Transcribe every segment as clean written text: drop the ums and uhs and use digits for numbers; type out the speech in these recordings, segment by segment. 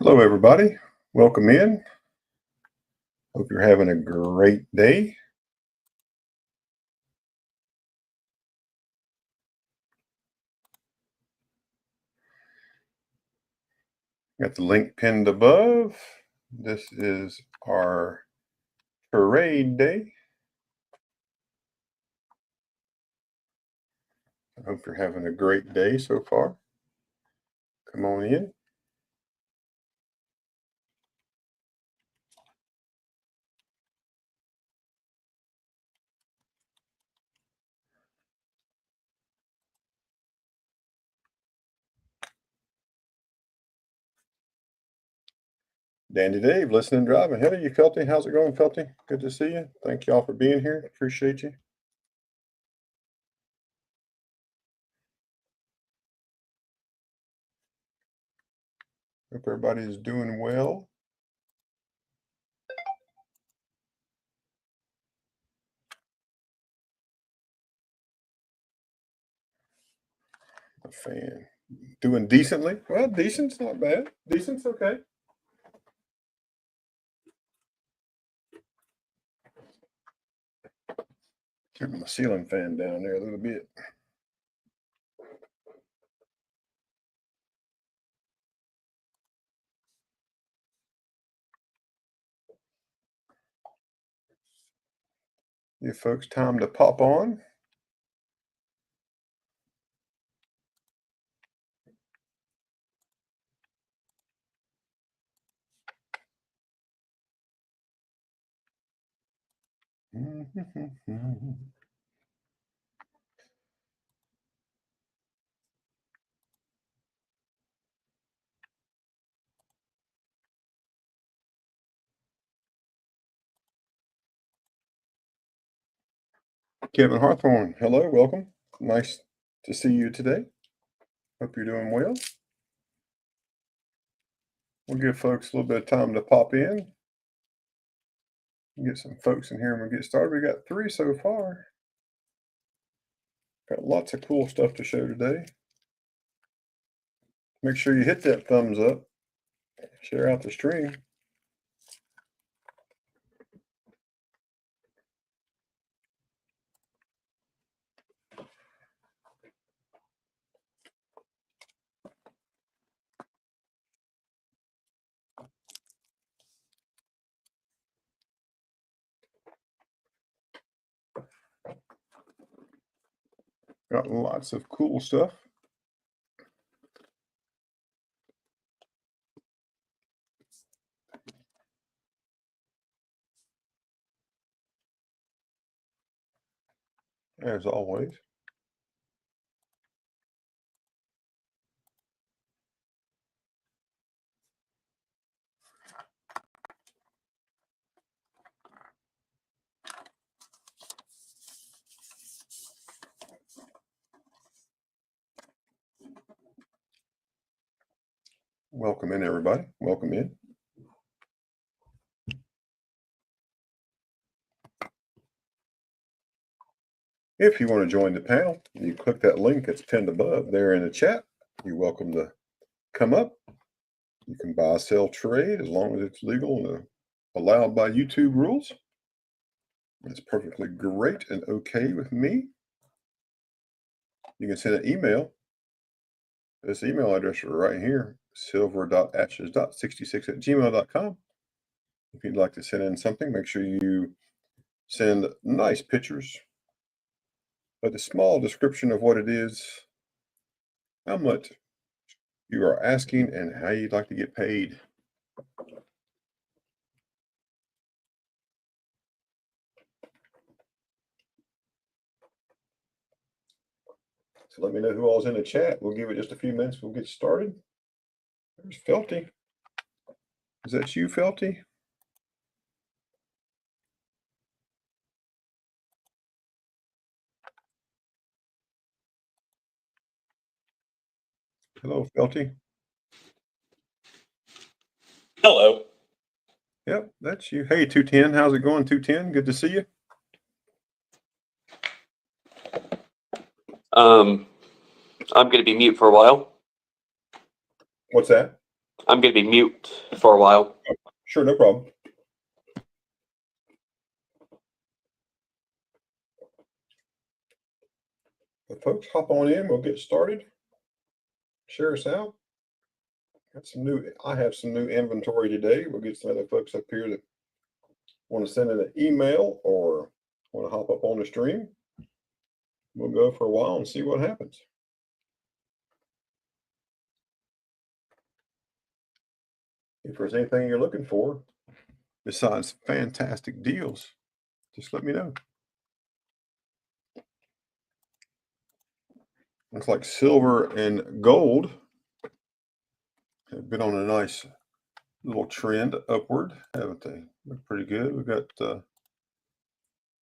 Hello, everybody. Welcome in. Hope you're having a great day. Got the link pinned above. This is our parade day. I hope you're having a great day so far. Come on in. Dandy Dave, listening and driving. Hey, you Felty? How's it going, Felty? Good to see you. Thank y'all for being here. Appreciate you. Hope everybody's doing well. A fan. Doing decently? Well, decent's not bad. Decent's okay. Turn my ceiling fan down there a little bit. Give folks time to pop on. Kevin Hawthorne, hello, welcome. Nice to see you today. Hope you're doing well. We'll give folks a little bit of time to pop in. Get some folks in here and we'll get started. We got 3 so far. Got lots of cool stuff to show today. Make sure you hit that thumbs up. Share out the stream. Got lots of cool stuff. As always. Welcome in, everybody. Welcome in. If you want to join the panel, you click that link that's pinned above there in the chat. You're welcome to come up. You can buy, sell, trade as long as it's legal and allowed by YouTube rules. It's perfectly great and okay with me. You can send an email. This email address right here, silver.ashes.66@gmail.com. If you'd like to send in something, make sure you send nice pictures, but a small description of what it is, how much you are asking, and how you'd like to get paid. So let me know who all's in the chat. We'll give it just a few minutes. We'll get started. There's Felty. Is that you, Felty? Hello, Felty. Hello. Yep, that's you. Hey, 210. How's it going, 210? Good to see you. I'm going to be mute for a while. What's that? I'm going to be mute for a while. Sure, no problem. But folks, hop on in. We'll get started. Share us out. I have some new inventory today. We'll get some other folks up here that want to send in an email or want to hop up on the stream. We'll go for a while and see what happens. If there's anything you're looking for besides fantastic deals, just let me know. Looks like silver and gold have been on a nice little trend upward, haven't they? Look pretty good. We've got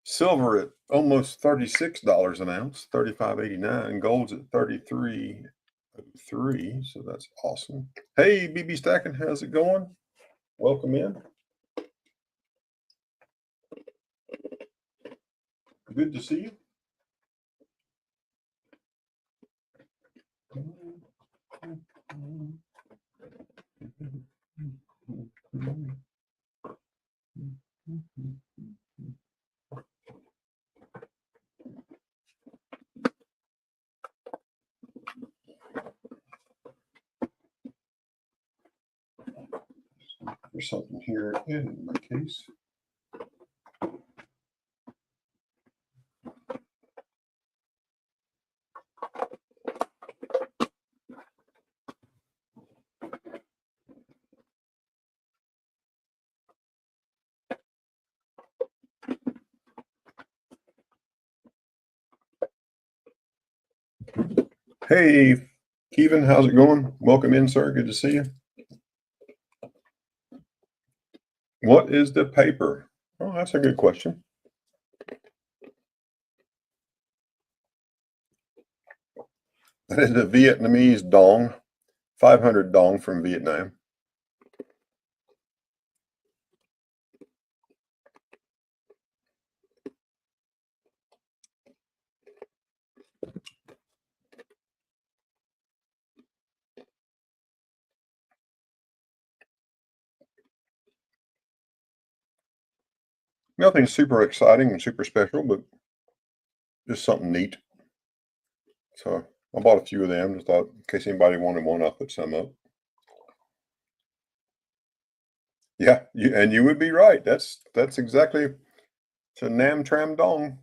silver at almost $36 an ounce, $35.89. Gold's at $33.03, so that's awesome. Hey, BB Stacking, how's it going? Welcome in. Good to see you. There's something here in my case. Hey, Kevin, how's it going? Welcome in, sir. Good to see you. What is the paper? Oh, that's a good question. That is a Vietnamese dong, 500 dong from Vietnam. Nothing super exciting and super special, but just something neat. So I bought a few of them. Just thought in case anybody wanted one, I'll put some up. Yeah, you would be right. That's exactly, it's a Nam Tram Dong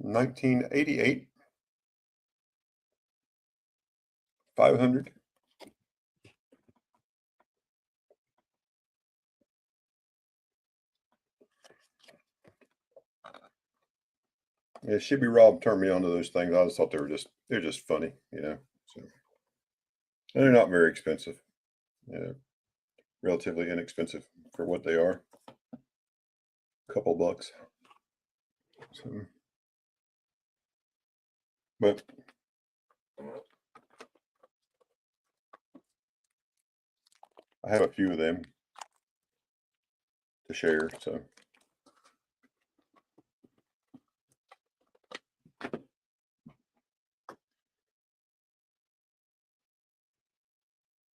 from 1988. 500. Yeah, Shibby Rob turned me onto those things. I just thought they're just funny, you know. So, and they're not very expensive. Yeah, relatively inexpensive for what they are. A couple bucks. So, but I have a few of them to share. So.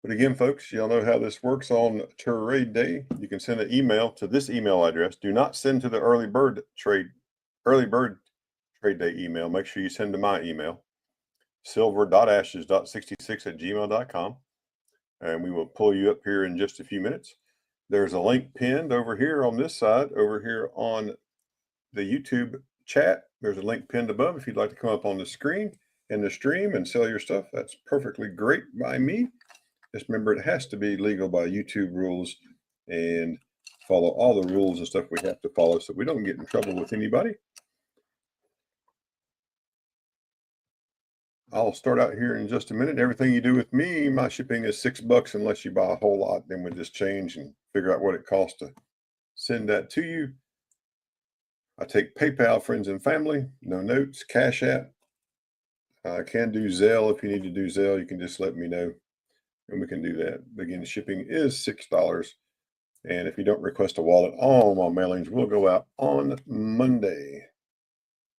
But again, folks, y'all know how this works on trade day. You can send an email to this email address. Do not send to the early bird trade day email. Make sure you send to my email, silver.ashes.66@gmail.com. And we will pull you up here in just a few minutes. There's a link pinned over here on this side, over here on the YouTube chat. There's a link pinned above. If you'd like to come up on the screen in the stream and sell your stuff, that's perfectly great by me. Just remember, it has to be legal by YouTube rules and follow all the rules and stuff we have to follow so we don't get in trouble with anybody. I'll start out here in just a minute. Everything you do with me, my shipping is $6 unless you buy a whole lot. Then we just change and figure out what it costs to send that to you. I take PayPal, friends and family, no notes, Cash App, I can do Zelle. If you need to do Zelle, you can just let me know and we can do that. Again, shipping is $6. And if you don't request a wallet, all my mailings will go out on Monday.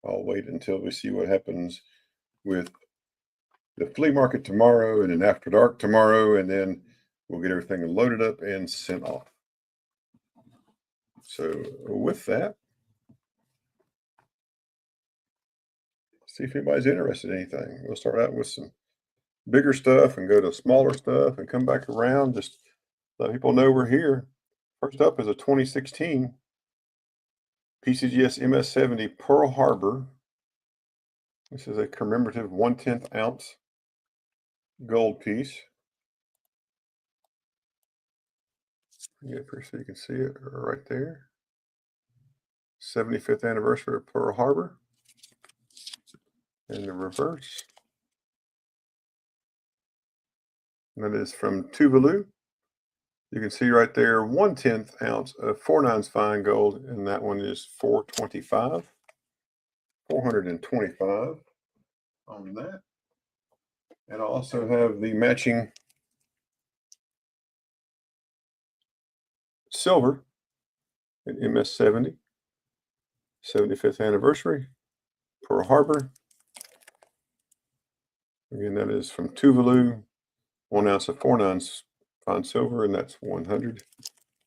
I'll wait until we see what happens with the flea market tomorrow and then after dark tomorrow, and then we'll get everything loaded up and sent off. So with that, see if anybody's interested in anything. We'll start out with some bigger stuff and go to smaller stuff and come back around. Just let people know we're here. First up is a 2016 PCGS MS70 Pearl Harbor. This is a commemorative 1/10 ounce gold piece. Get up here so you can see it right there. 75th anniversary of Pearl Harbor. And the reverse. That is from Tuvalu. You can see right there 1/10 ounce of 4/9 fine gold, and that one is $425. $425 on that. And I also have the matching silver in MS70, 75th anniversary, Pearl Harbor. Again, that is from Tuvalu, 1 ounce of 4/9 fine silver, and that's $100.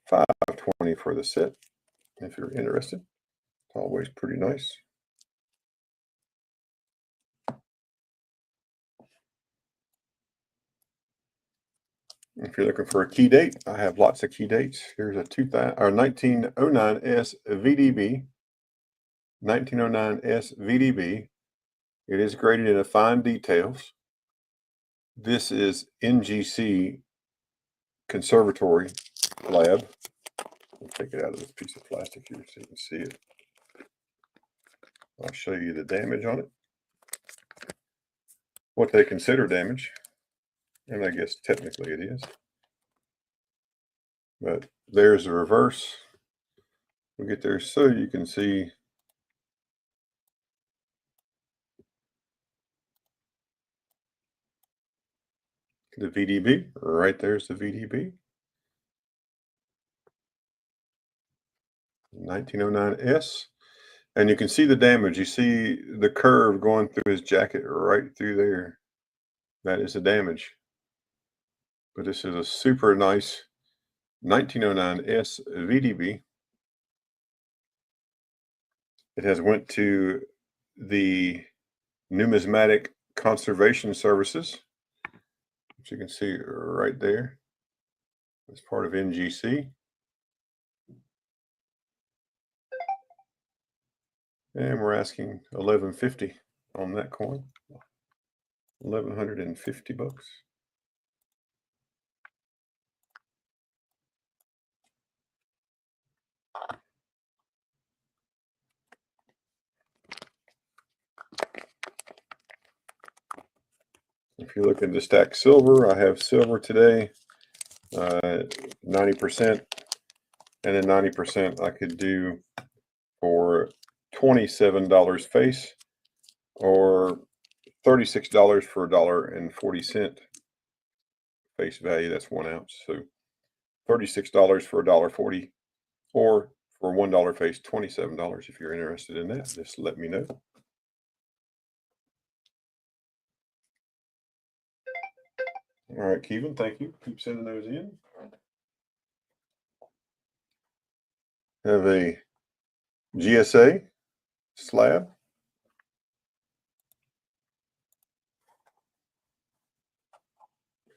$520 for the set. If you're interested, always pretty nice. If you're looking for a key date, I have lots of key dates. Here's a 1909S VDB. 1909S VDB. It is graded into fine details. This is NGC Conservatory Lab. I'll take it out of this piece of plastic here so you can see it. I'll show you the damage on it. What they consider damage. And I guess technically it is. But there's the reverse. We'll get there so you can see the VDB. Right there's the VDB. 1909S. And you can see the damage. You see the curve going through his jacket right through there. That is the damage. But this is a super nice 1909S VDB. It has went to the Numismatic Conservation Services, which you can see right there. It's part of NGC. And we're asking $11.50 on that coin. $1,150. If you're looking to stack silver, I have silver today, 90%, and then 90% I could do for $27 face, or $36 for $1.40 face value. That's 1 ounce. So $36 for $1.40, or for $1 face, $27. If you're interested in that, just let me know. All right, Kevin, thank you. Keep sending those in. Have a GSA slab.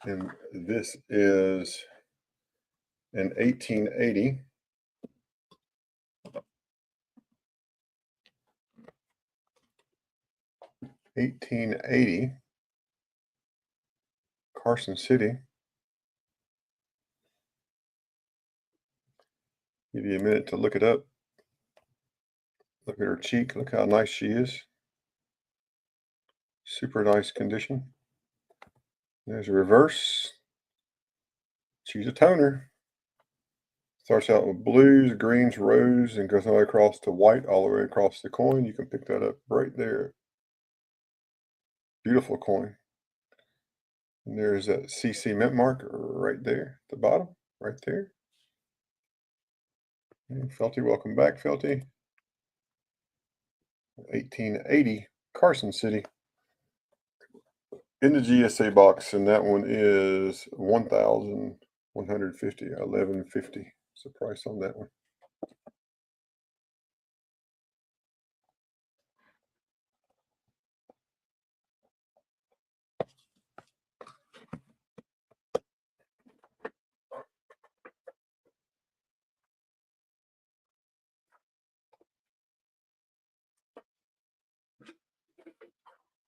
And this is an 1880. Carson City. Give you a minute to look it up. Look at her cheek. Look how nice she is. Super nice condition. There's a reverse. Choose a toner. Starts out with blues, greens, rose, and goes all the way across to white, all the way across the coin. You can pick that up right there. Beautiful coin. And there's that CC mint mark right there at the bottom, right there. And Felty, welcome back, Felty. 1880 Carson City. In the GSA box, and that one is 1,150, 1150. It's the price on that one.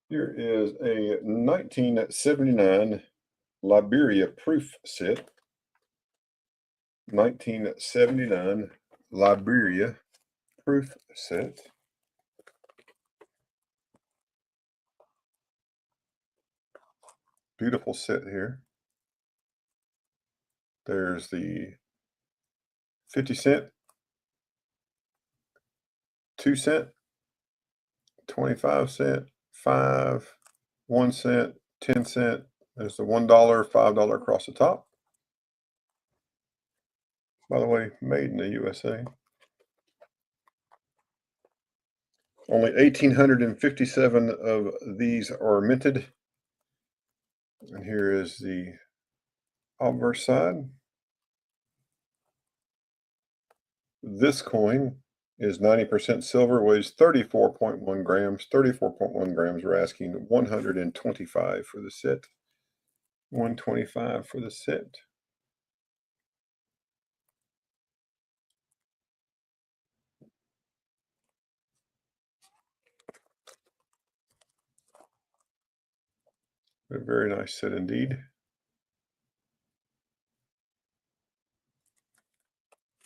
Here is a 1979 Liberia proof set. 1979 Liberia proof set. Beautiful set here. There's the 50 cent, 2 cent, 25 cent, 5, 1 cent, 10 cent. There's the $1, $5 across the top. By the way, made in the USA. Only 1,857 of these are minted. And here is the obverse side. This coin is 90% silver, weighs 34.1 grams. 34.1 grams. We're asking 125 for the set. 125 for the set. A very nice set indeed.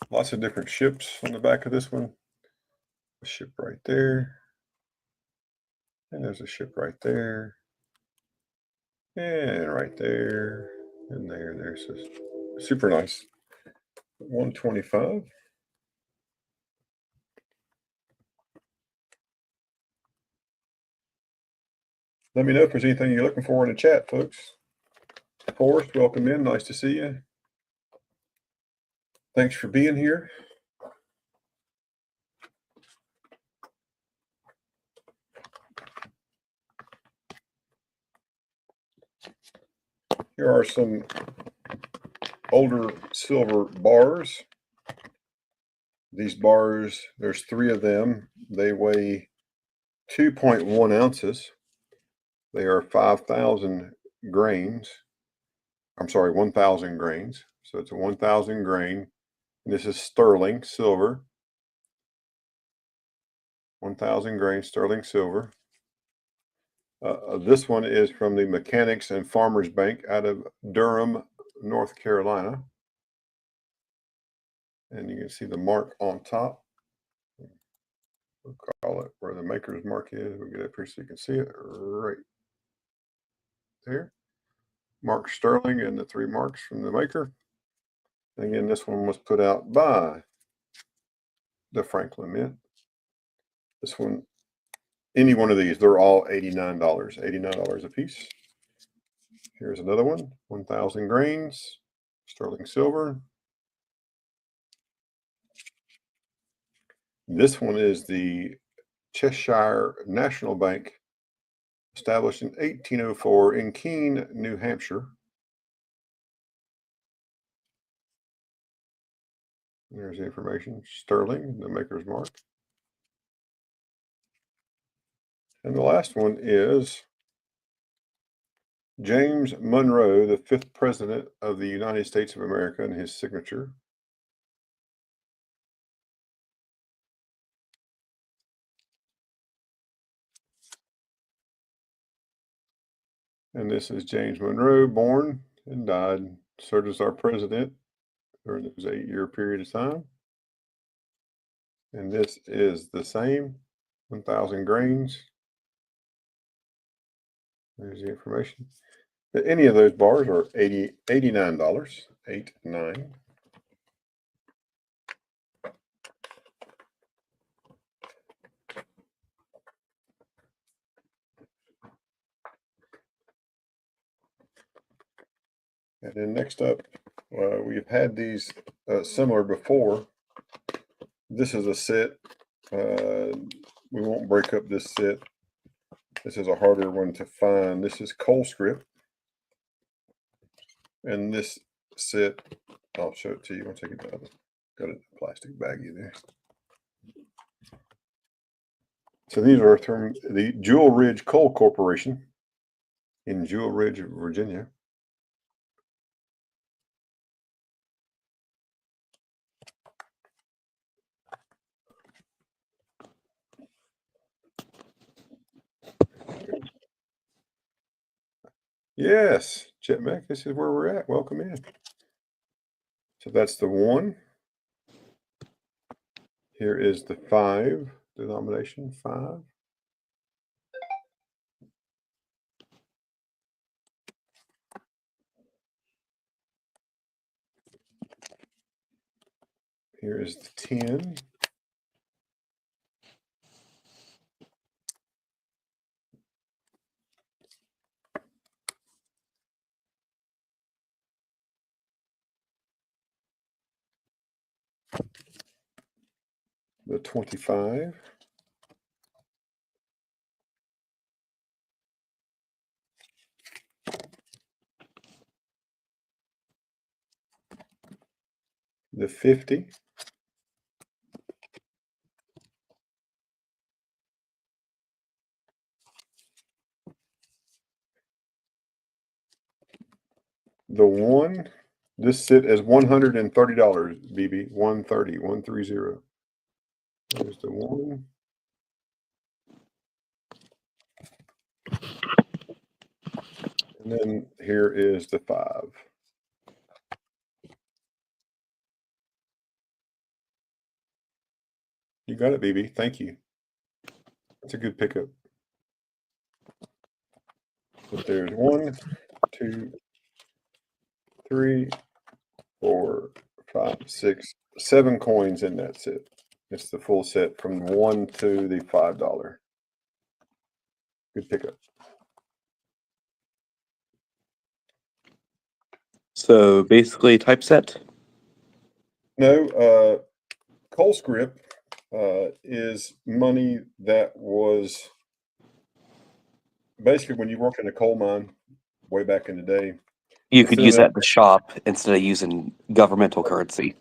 Lots of different ships on the back of this one. A ship right there. And there's a ship right there. And right there. And there's a super nice 125. Let me know if there's anything you're looking for in the chat, folks. Forrest, welcome in. Nice to see you. Thanks for being here. Here are some older silver bars. These bars, there's 3 of them. They weigh 2.1 ounces. They are 5,000 grains. I'm sorry, 1,000 grains. So it's a 1,000 grain. And this is sterling silver. 1,000 grain sterling silver. This one is from the Mechanics and Farmers Bank out of Durham, North Carolina. And you can see the mark on top. We'll call it where the maker's mark is. We'll get up here so you can see it right there. Mark Sterling and the 3 marks from the maker. And again, this one was put out by the Franklin Mint. This one, any one of these, they're all $89. $89 a piece. Here's another one, 1,000 grains, sterling silver. This one is the Cheshire National Bank, established in 1804 in Keene, New Hampshire. There's the information, sterling, the maker's mark. And the last one is James Monroe, the 5th President of the United States of America, and his signature. And this is James Monroe, born and died, served as our president during this 8-year period of time. And this is the same, 1,000 grains. There's the information. Any of those bars are $89, 89. And then next up, we've had these similar before. This is a set. We won't break up this set. This is a harder one to find. This is Colescript. And this set, I'll show it to you. I'll take it out. Got a plastic baggie there. So these are from the Jewel Ridge Coal Corporation in Jewel Ridge, Virginia. Yes, Chet Mack, this is where we're at. Welcome in. So that's the 1. Here is the 5 denomination, 5. Here is the 10. The 25. The 50. The 1. This set is $130, BB. 130, 130. There's the 1. And then here is the 5. You got it, BB. Thank you. That's a good pickup. But there's 1, 2, 3, 4, 5, 6, 7 coins in that set. It's the full set from 1 to the $5. Good pickup. So basically typeset? No, Colescript is money that was basically when you work in a coal mine way back in the day. You could use that at the shop instead of using governmental currency.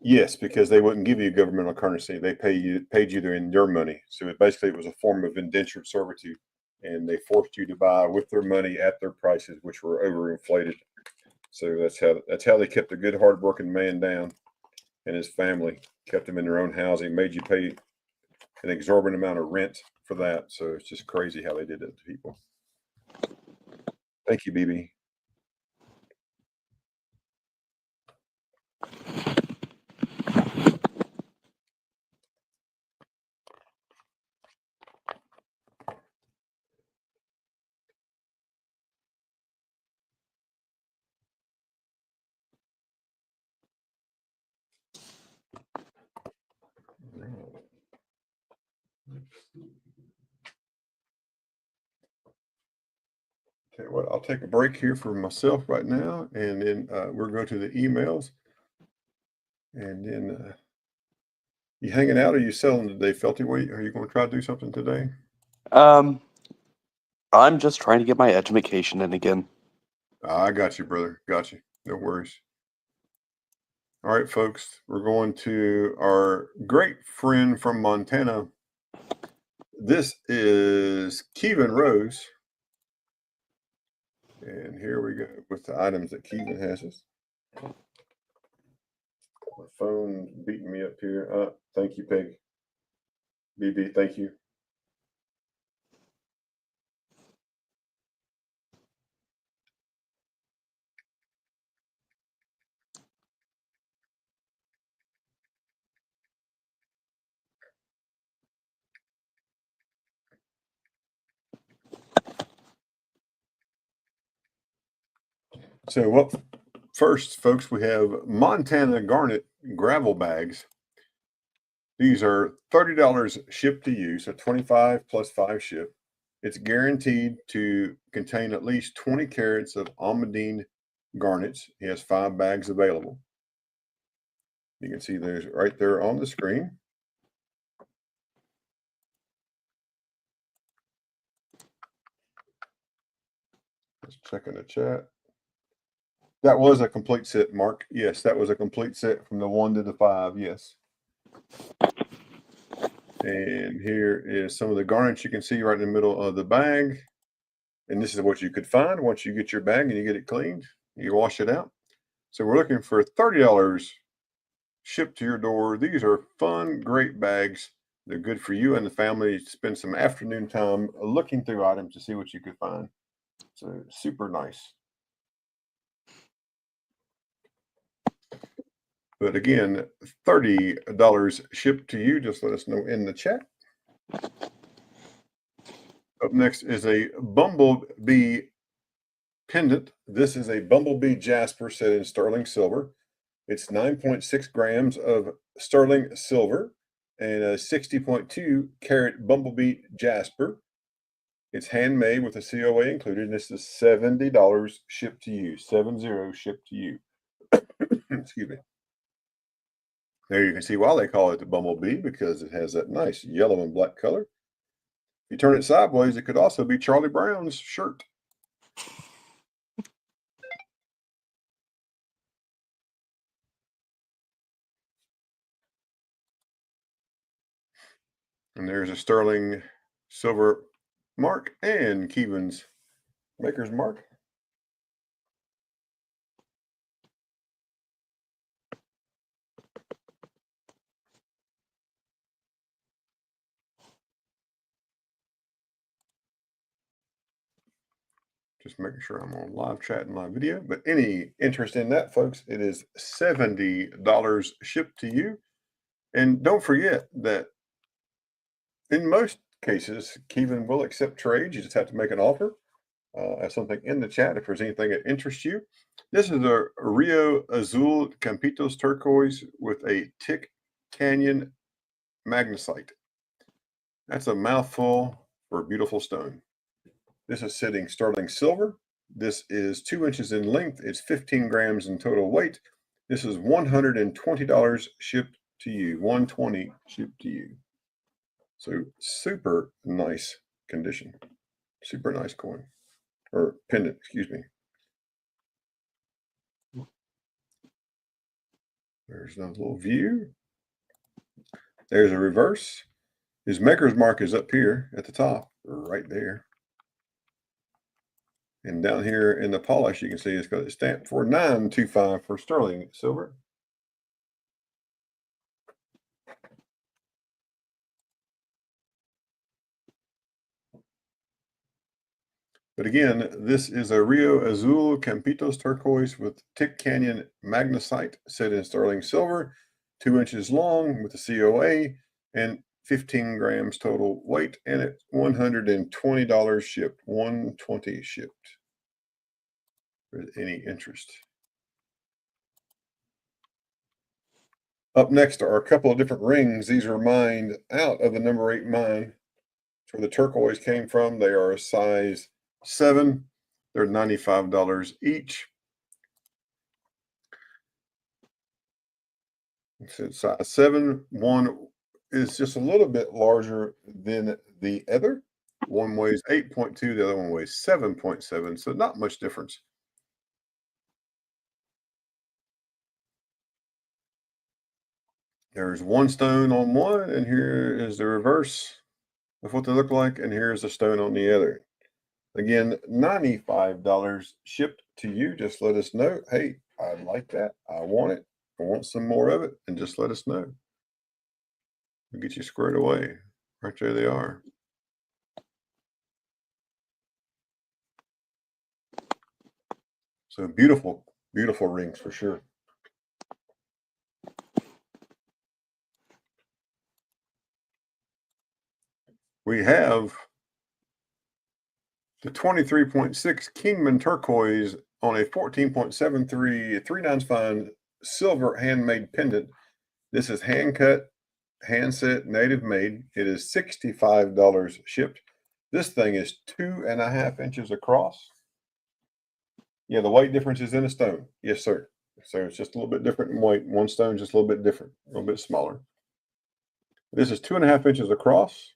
Yes, because they wouldn't give you governmental currency. They paid you in your money. So it was a form of indentured servitude, and they forced you to buy with their money at their prices, which were overinflated. So that's how they kept a good, hardworking man down and his family, kept them in their own housing, made you pay an exorbitant amount of rent for that. So it's just crazy how they did that to people. Thank you, BB. Okay, well, I'll take a break here for myself right now, and then we'll go to the emails. And then you hanging out, or are you selling today, Felty? Are you going to try to do something today? I'm just trying to get my education in again. I got you, brother. Got you. No worries. All right, folks, we're going to our great friend from Montana. This is Kevin Rose. And here we go with the items that Kevin has us. My phone beating me up here. Thank you, Peg. BB, thank you. So, first, folks, we have Montana Garnet gravel bags. These are $30 shipped to you, so $25 plus 5 ship. It's guaranteed to contain at least 20 carats of almandine garnets. He has 5 bags available. You can see there's right there on the screen. Just checking the chat. That was a complete set, Mark. Yes, that was a complete set from the 1 to the 5. Yes. And here is some of the garnets you can see right in the middle of the bag. And this is what you could find once you get your bag and you get it cleaned. You wash it out. So we're looking for $30 shipped to your door. These are fun, great bags. They're good for you and the family to spend some afternoon time looking through items to see what you could find. So super nice. But again, $30 shipped to you. Just let us know in the chat. Up next is a Bumblebee pendant. This is a Bumblebee Jasper set in sterling silver. It's 9.6 grams of sterling silver and a 60.2 carat Bumblebee Jasper. It's handmade with a COA included, and this is $70 shipped to you. 70 shipped to you. Excuse me. There you can see why they call it the Bumblebee, because it has that nice yellow and black color. If you turn it sideways, it could also be Charlie Brown's shirt. And there's a sterling silver mark and Keevan's maker's mark. Just making sure I'm on live chat and live video. But any interest in that, folks, it is $70 shipped to you. And don't forget that in most cases, Keevan will accept trades. You just have to make an offer. Have something in the chat if there's anything that interests you. This is a Rio Azul Campitos turquoise with a Tick Canyon magnesite. That's a mouthful for a beautiful stone. This is sitting sterling silver. This is 2 inches in length. It's 15 grams in total weight. This is $120 shipped to you. $120 shipped to you. So super nice condition. Super nice coin. Or pendant, excuse me. There's another little view. There's a reverse. His maker's mark is up here at the top, right there. And down here in the polish, you can see it's got a stamp for $9.25 for sterling silver. But again, this is a Rio Azul Campitos turquoise with Tick Canyon magnesite set in sterling silver, 2 inches long with a COA and 15 grams total weight, and it's $120 shipped. $120 shipped. For any interest. Up next are a couple of different rings. These are mined out of the number 8 mine. That's where the turquoise came from. They are a size 7. They're $95 each. So size 7. One is just a little bit larger than the other. One weighs 8.2, the other one weighs 7.7, so not much difference. There's one stone on one, and here is the reverse of what they look like, and here's the stone on the other. Again, $95 shipped to you. Just let us know. Hey, I like that. I want it. I want some more of it, and just let us know. We'll get you squared away. Right there they are. So beautiful, beautiful rings for sure. We have the 23.6 Kingman turquoise on a 14.73 3/9 fine silver handmade pendant. This is hand cut, hand set, native made. It is $65 shipped. This thing is 2.5 inches across. Yeah, the weight difference is in a stone. Yes, sir. So it's just a little bit different in weight. One stone just a little bit different, a little bit smaller. This is 2.5 inches across.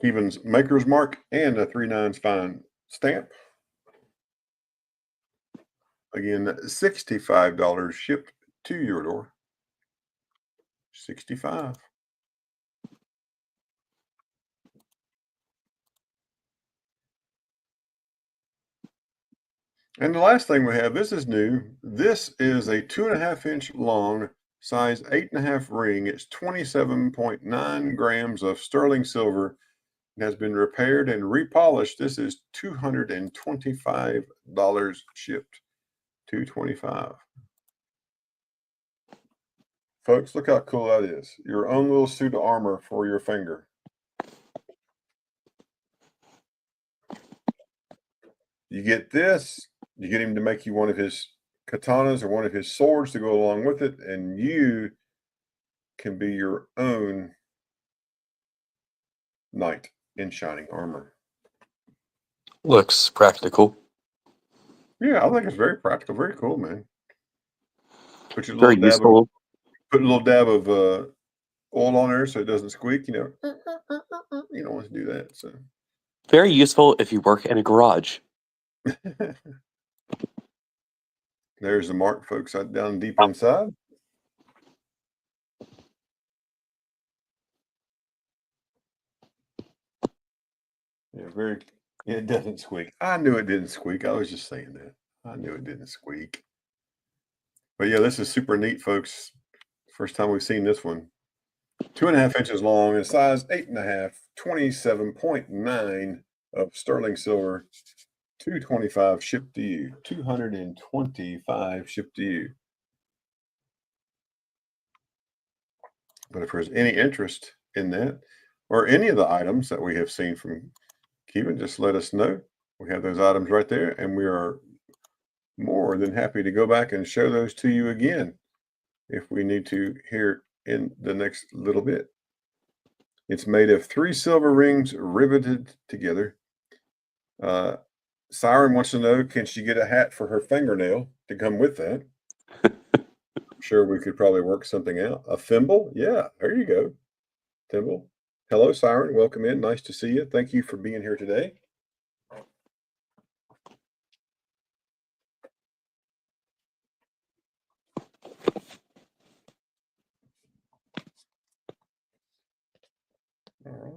Keevan's maker's mark and a 3/9 fine stamp. Again, $65 shipped to your door. 65. And the last thing we have, this is new. This is a 2.5 inch long, size 8.5 ring. It's 27.9 grams of sterling silver. It has been repaired and repolished. This is $225 shipped. $225. Folks, look how cool that is. Your own little suit of armor for your finger. You get this, you get him to make you one of his katanas or one of his swords to go along with it, and you can be your own knight in shining armor. Looks practical. Yeah, I think it's very practical, very cool, man. Put your Very little dab of useful. put a little dab of oil on there so it doesn't squeak. You know, you don't want to do that. So Very useful if you work in a garage. there's the mark, folks, down deep inside. Yeah, very. It doesn't squeak. I knew it didn't squeak. I was just saying that. I knew it didn't squeak. But yeah, this is super neat, folks. First time we've seen this one. 2.5 inches long and size 8.5, 27.9 of sterling silver. 225 shipped to you. 225 shipped to you. But if there's any interest in that or any of the items that we have seen from Keevan, just let us know. We have those items right there, and we are more than happy to go back and show those to you again if we need to here in the next little bit. It's made of 3 silver rings riveted together. Siren wants to know, can she get a hat for her fingernail to come with that? I'm sure we could probably work something out. A thimble? Yeah, there you go. Thimble. Hello, Siren. Welcome in. Nice to see you. Thank you for being here today. All right.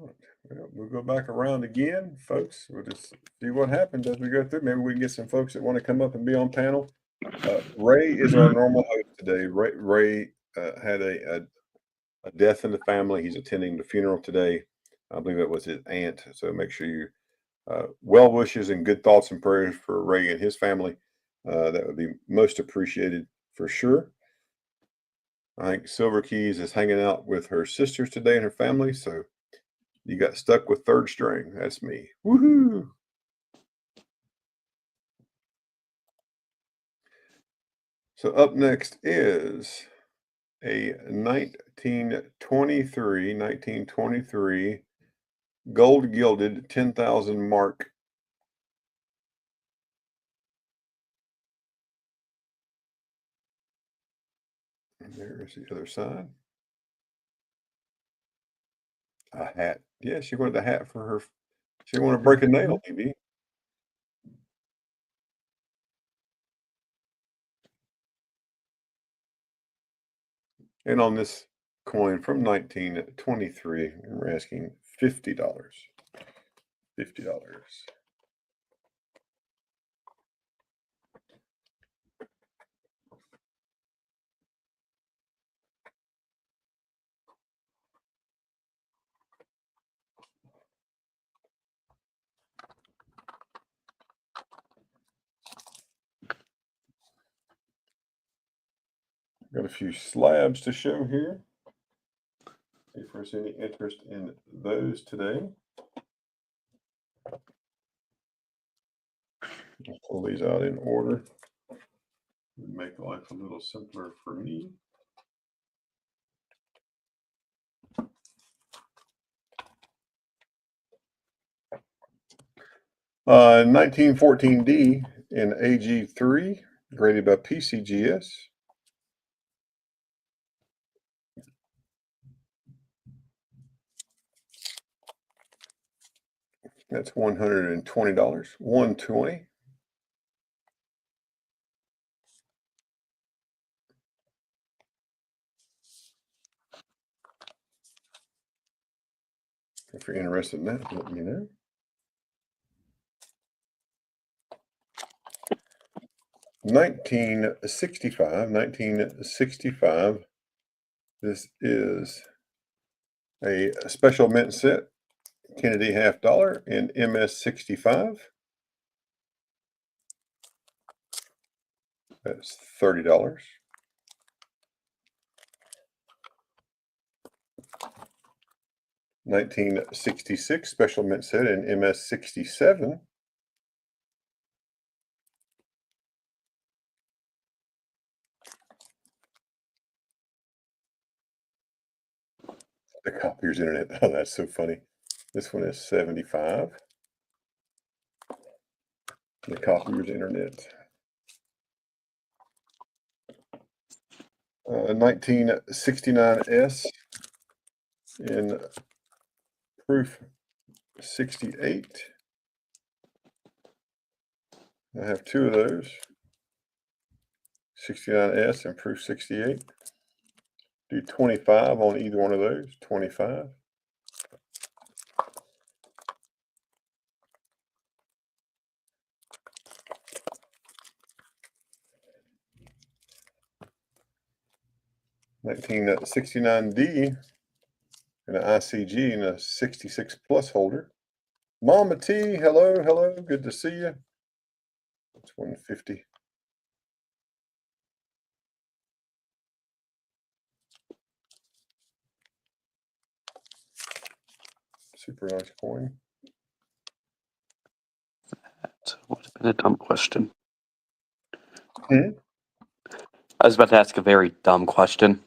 Well, we'll go back around again, folks. We'll just see what happens as we go through. Maybe we can get some folks that want to come up and be on panel. Ray is our normal host today. Ray had a death in the family. He's attending the funeral today. I believe it was his aunt. So make sure you well wishes and good thoughts and prayers for Ray and his family. That would be most appreciated for sure. I think Silver Keys is hanging out with her sisters today and her family. So you got stuck with third string. That's me. Woohoo! So up next is a 1923 gold gilded 10,000 mark. And there's the other side. A hat. Yeah, she wanted a hat for her. She wanted to break a nail, maybe. And on this coin from 1923, we're asking $50. $50. Got a few slabs to show here. If there's any interest in those today. I'll pull these out in order. Make life a little simpler for me. 1914D in AG3, graded by PCGS. That's $120. 120. If you're interested in that, let me know. $1965. This is a special mint set, Kennedy half dollar in MS65. That's $30. $1966 special mint set in MS67. The copier's internet. Oh, that's so funny. This one is 75. The copier's internet. 1969S in proof 68. I have two of those. 69S and proof 68. Do 25 on either one of those. 25. $1969D and an ICG and a 66 plus holder. Mama T, hello, hello, good to see you. That's 150. Super nice coin. That would have been a dumb question. Hmm? I was about to ask a very dumb question.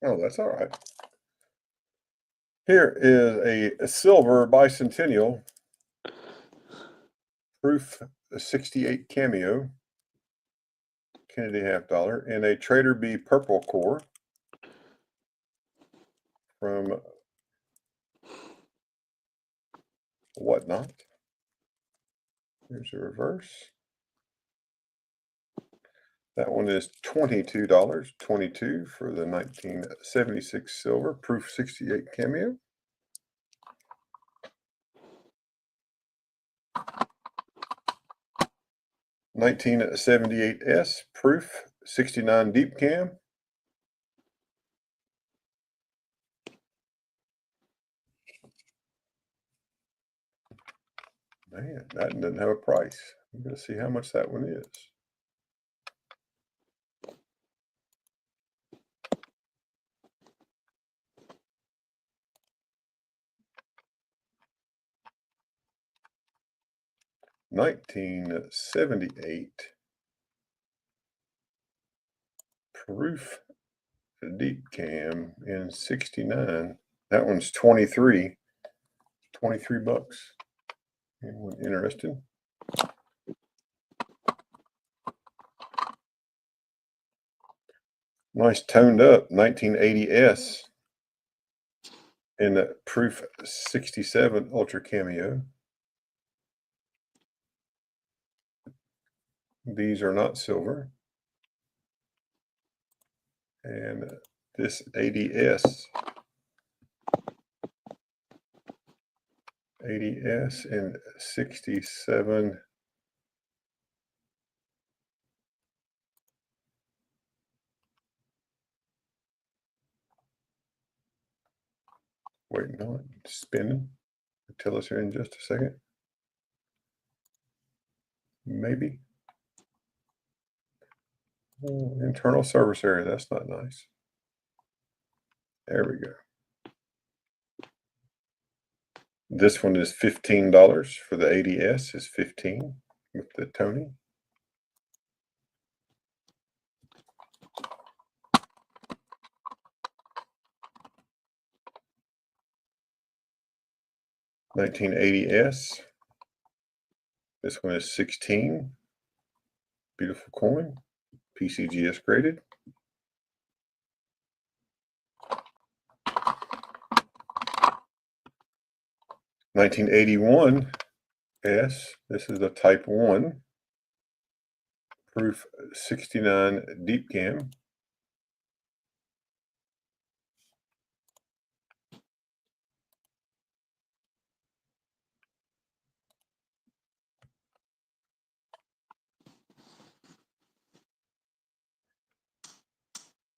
Oh, that's all right. Here is a silver bicentennial proof 68 cameo, Kennedy half dollar, in a Trader B purple core from Whatnot. Here's the reverse. That one is $22, 22 for the 1976 silver proof 68 cameo. $1978S proof 69 deep cam. Man, that doesn't have a price. I'm going to see how much that one is. $1978 proof deep cam in 69. That one's 23 bucks. Anyone interested? Nice toned up 1980S in the proof 67 ultra cameo. These are not silver. And this 80S in 67. Waiting on it, spinning. Tell us here in just a second. Maybe. Oh, internal service area, that's not nice. There we go. This one is $15 for the 80S is 15 with the Tony. $1980S This one is 16. Beautiful coin. PCGS graded. $1981 S. This is a Type 1. Proof 69 deep cam.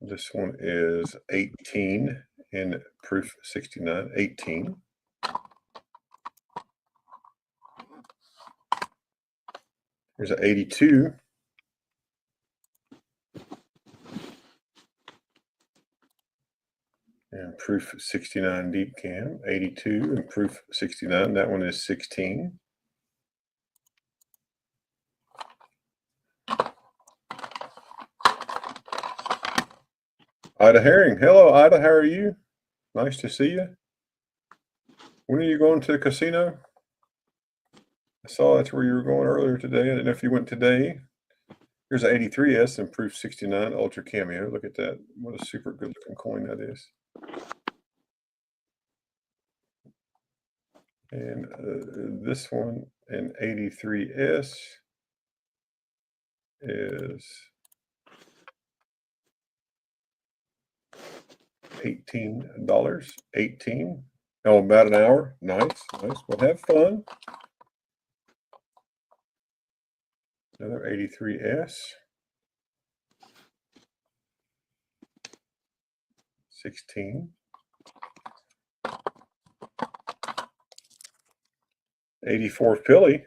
This one is 18 in proof 69, 18. Here's an 82. And proof 69 deep cam, 82 and proof 69. That one is 16. Ida Herring. Hello, Ida. How are you? Nice to see you. When are you going to the casino? I saw that's where you were going earlier today. I didn't know if you went today. Here's an 83S and proof 69 Ultra Cameo. Look at that. What a super good looking coin that is. And this one, an 83S, is $18. 18. Oh, about an hour. Nice, nice. Well, have fun. Another 83S. 16. 84 Philly.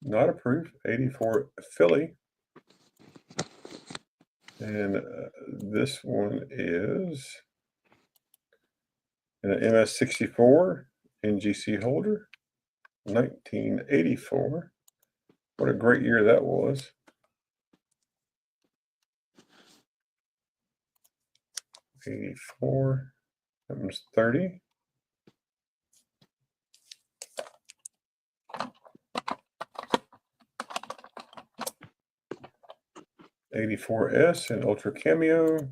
Not approved. 84 Philly. And this one is an MS64 NGC holder. 1984. What a great year that was. $84. That was 30. $84S and Ultra Cameo.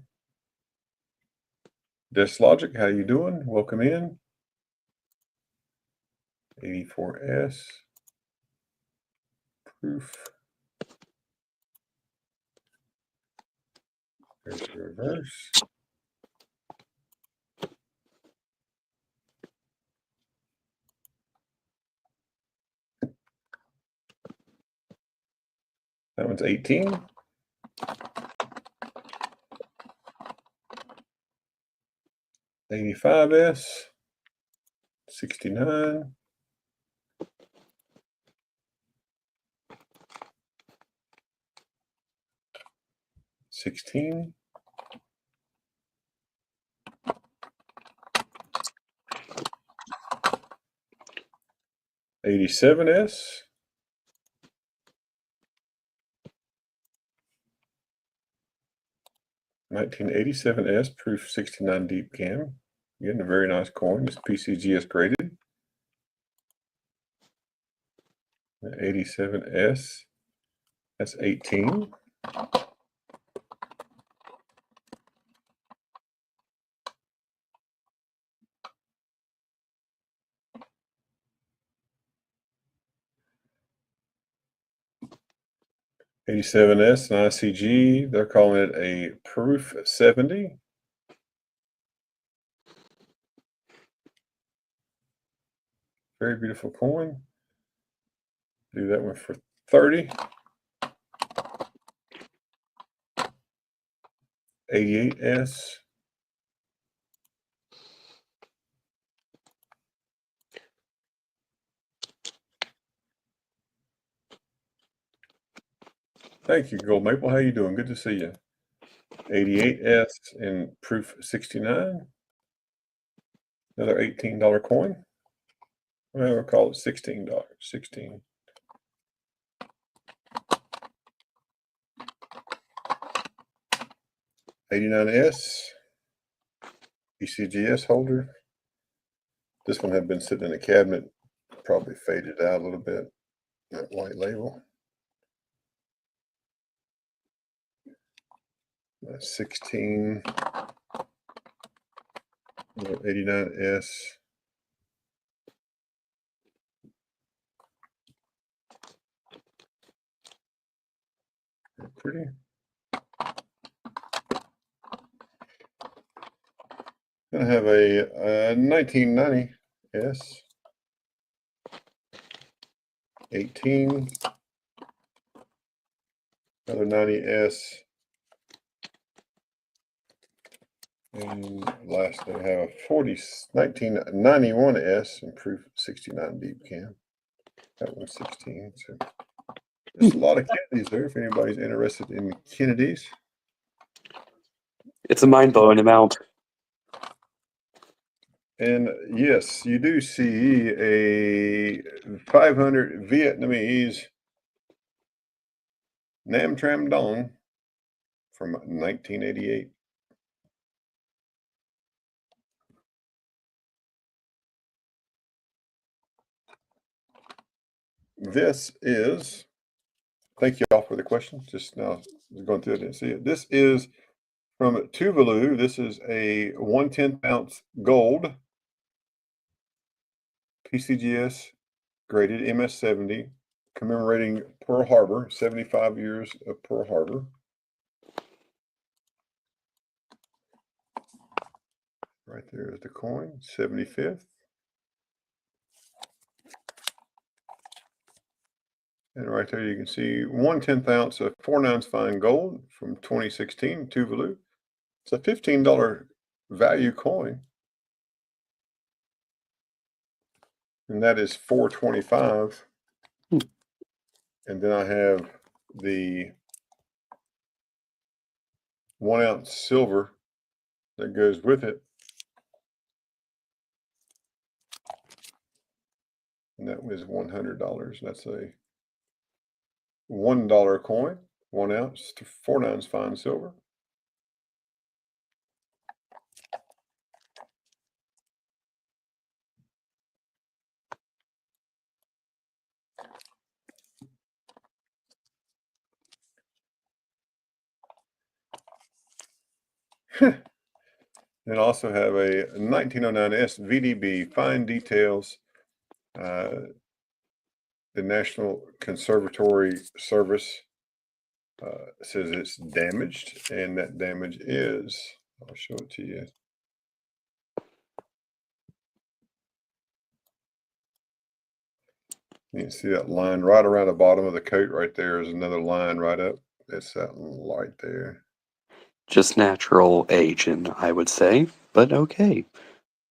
Deslogic, how you doing? Welcome in. $84S. Proof. There's the reverse. That one's 18. $85S. 69. $16. $87S. $1987S, proof 69 deep cam. Getting a very nice coin. It's PCGS graded. 87S. That's 18. $87S and ICG. They're calling it a proof 70. Very beautiful coin. Do that one for 30. 88S. Thank you, Gold Maple. How you doing? Good to see you. 88S in proof 69. Another $18 coin. We'll call it $16. 16. $89S. PCGS holder. This one had been sitting in a cabinet probably faded out a little bit, that white label. 16 89S. Pretty. Gonna have a 1990S. 18. Another 90S. And last I have a 1991S improved 69 deep cam. That one's 16. So there's a lot of Kennedys there if anybody's interested in Kennedys. It's a mind-blowing amount. And yes, you do see a 500 Vietnamese Nam Tram Dong from 1988. This is, thank you all for the question. Just now going through it and see it. This is from Tuvalu. This is a 1/10 ounce gold PCGS graded MS-70 commemorating Pearl Harbor, 75 years of Pearl Harbor. Right there is the coin, 75th. And right there you can see 1/10 ounce of 4-ounce fine gold from 2016 Tuvalu. It's a $15 value coin. And that is $4.25. And then I have the 1-ounce silver that goes with it. And that was $100. That's a $1 coin, 1 ounce to 4-ounce fine silver. And also have a 1909S VDB, fine details. The National Conservatory Service says it's damaged, and that damage is, I'll show it to you. You can see that line right around the bottom of the coat right there is another line right up. It's that light there. Just natural aging, I would say, but okay.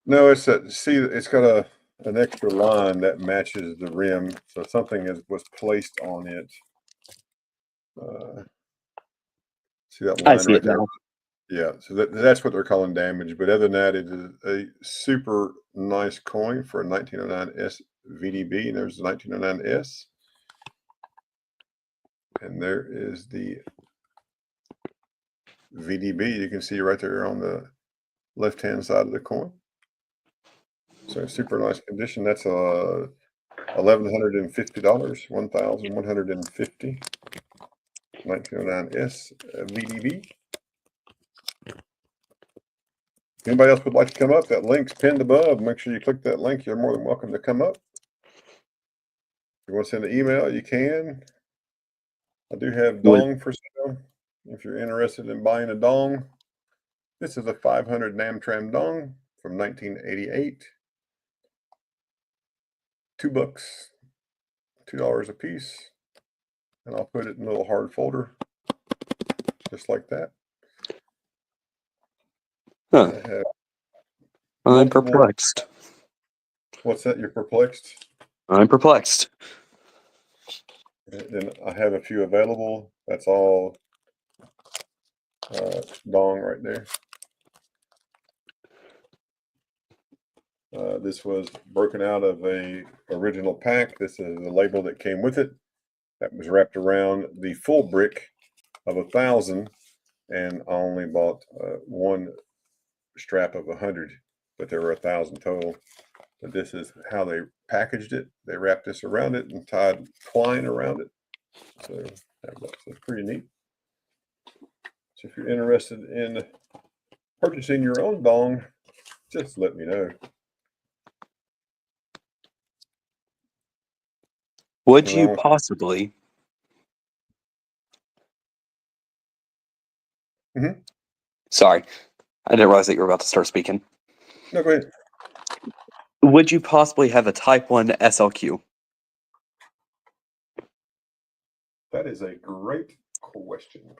No, it's that, see, it's got an extra line that matches the rim. So something was placed on it. See that line I see right it there? now. Yeah, so that's what they're calling damage. But other than that, it is a super nice coin for a 1909S VDB. And there's the 1909S. And there is the VDB. You can see right there on the left-hand side of the coin. So super nice condition. That's $1,150, $1,150. 1909S VDB. Anybody else would like to come up? That link's pinned above. Make sure you click that link. You're more than welcome to come up. If you want to send an email, you can. I do have dong for sale. If you're interested in buying a dong, this is a 500 Nam Tram dong from 1988. $2, $2 a piece. And I'll put it in a little hard folder, just like that. Huh. I'm perplexed. What's that? You're perplexed? I'm perplexed. And I have a few available. That's all dong right there. This was broken out of a original pack. This is the label that came with it. That was wrapped around the full brick of 1,000, and I only bought one strap of 100, but there were 1,000 total. But this is how they packaged it. They wrapped this around it and tied twine around it. So that's pretty neat. So if you're interested in purchasing your own bong, just let me know. Would Nothing you wrong with- possibly? Mhm. Sorry, I didn't realize that you were about to start speaking. No, go ahead. Would you possibly have a Type 1 SLQ? That is a great question.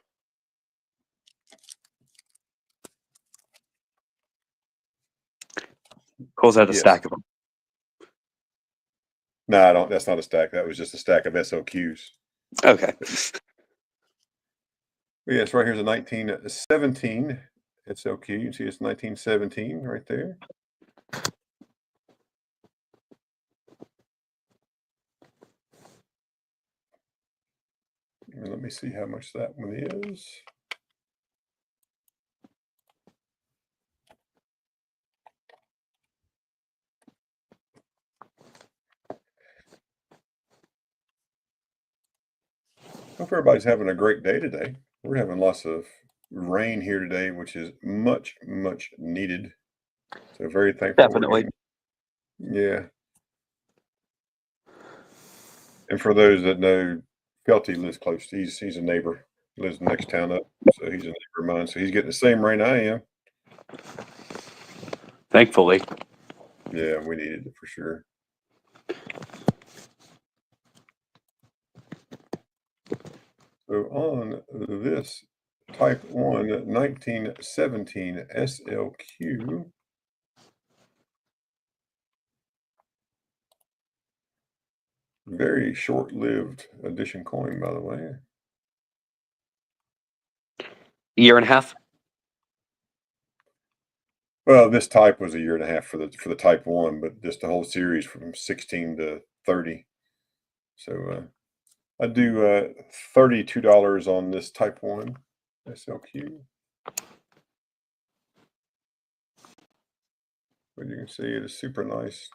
Pulls out a Yes. stack of them. No, I don't. That's not a stack. That was just a stack of SLQs. Okay. But yes, right here's a 1917 SLQ. You can see it's 1917 right there. And let me see how much that one is. Hope everybody's having a great day today. We're having lots of rain here today, which is much, much needed. So very thankful. Definitely. Yeah. And for those that know, Kelty lives close. He's a neighbor. Lives the next town up. So he's a neighbor of mine. So he's getting the same rain I am. Thankfully. Yeah, we needed it for sure. So on this Type 1 1917 SLQ, very short-lived edition coin, by the way. Year and a half. Well, this type was a year and a half for the Type 1, but just the whole series from 16 to 30. So I do $32 on this Type 1 SLQ. But you can see it is super nice.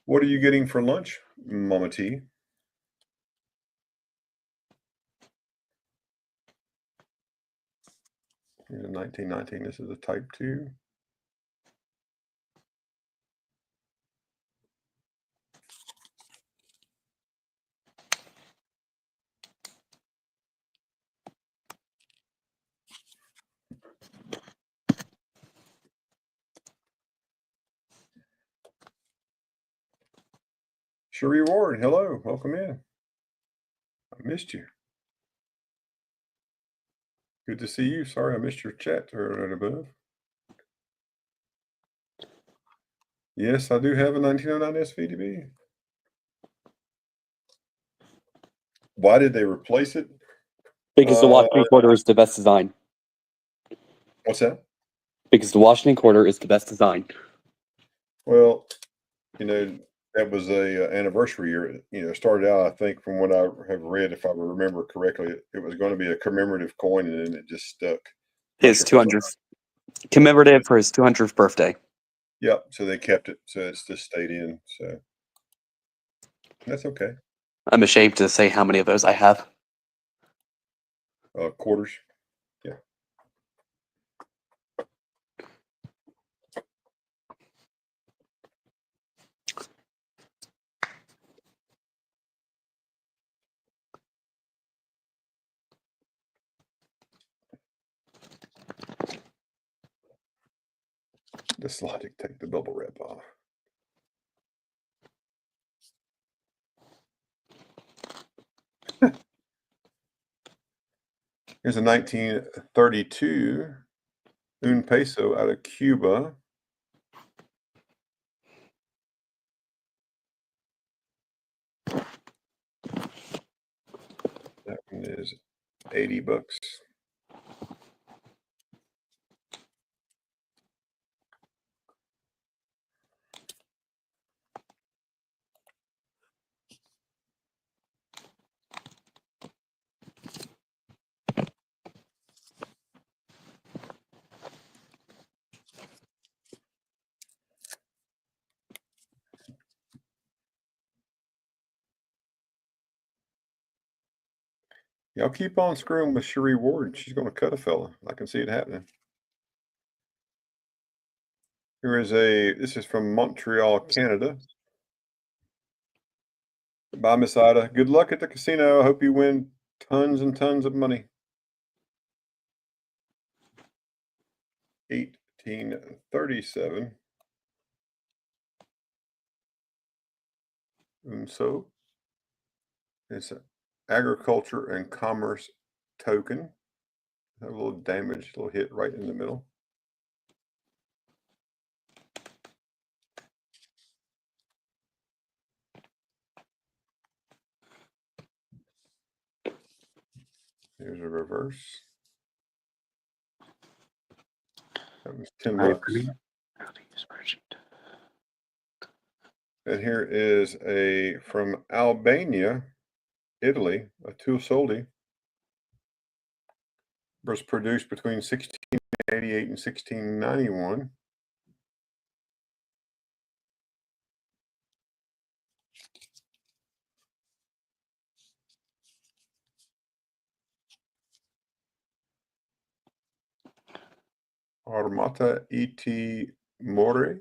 What are you getting for lunch, Mama T? Here's a 1919. This is a Type 2. Cherie Ward, hello, welcome in. I missed you. Good to see you. Sorry I missed your chat right above. Yes, I do have a 1909 SVDB. Why did they replace it? Because the Washington Quarter is the best design. What's that? Because the Washington Quarter is the best design. Well, that was a anniversary year. Started out, I think, from what I have read, if I remember correctly, it was going to be a commemorative coin, and then it just stuck. His 200th commemorative for his 200th birthday. Yep. So they kept it. So it's just stayed in. So that's okay. I'm ashamed to say how many of those I have. Quarters. Yeah. This Logic take the bubble wrap off. Here's a 1932 Un Peso out of Cuba. That one is $80. Y'all keep on screwing with Cherie Ward. She's going to cut a fella. I can see it happening. This is from Montreal, Canada. Bye, Miss Ida. Good luck at the casino. I hope you win tons and tons of money. 1837. And so it's an agriculture and commerce token. A little damage, a little hit right in the middle. Here's a reverse. That was $10. And here is from Albania, Italy, a Tusoldi. Was produced between 1688 and 1691. Armata et More.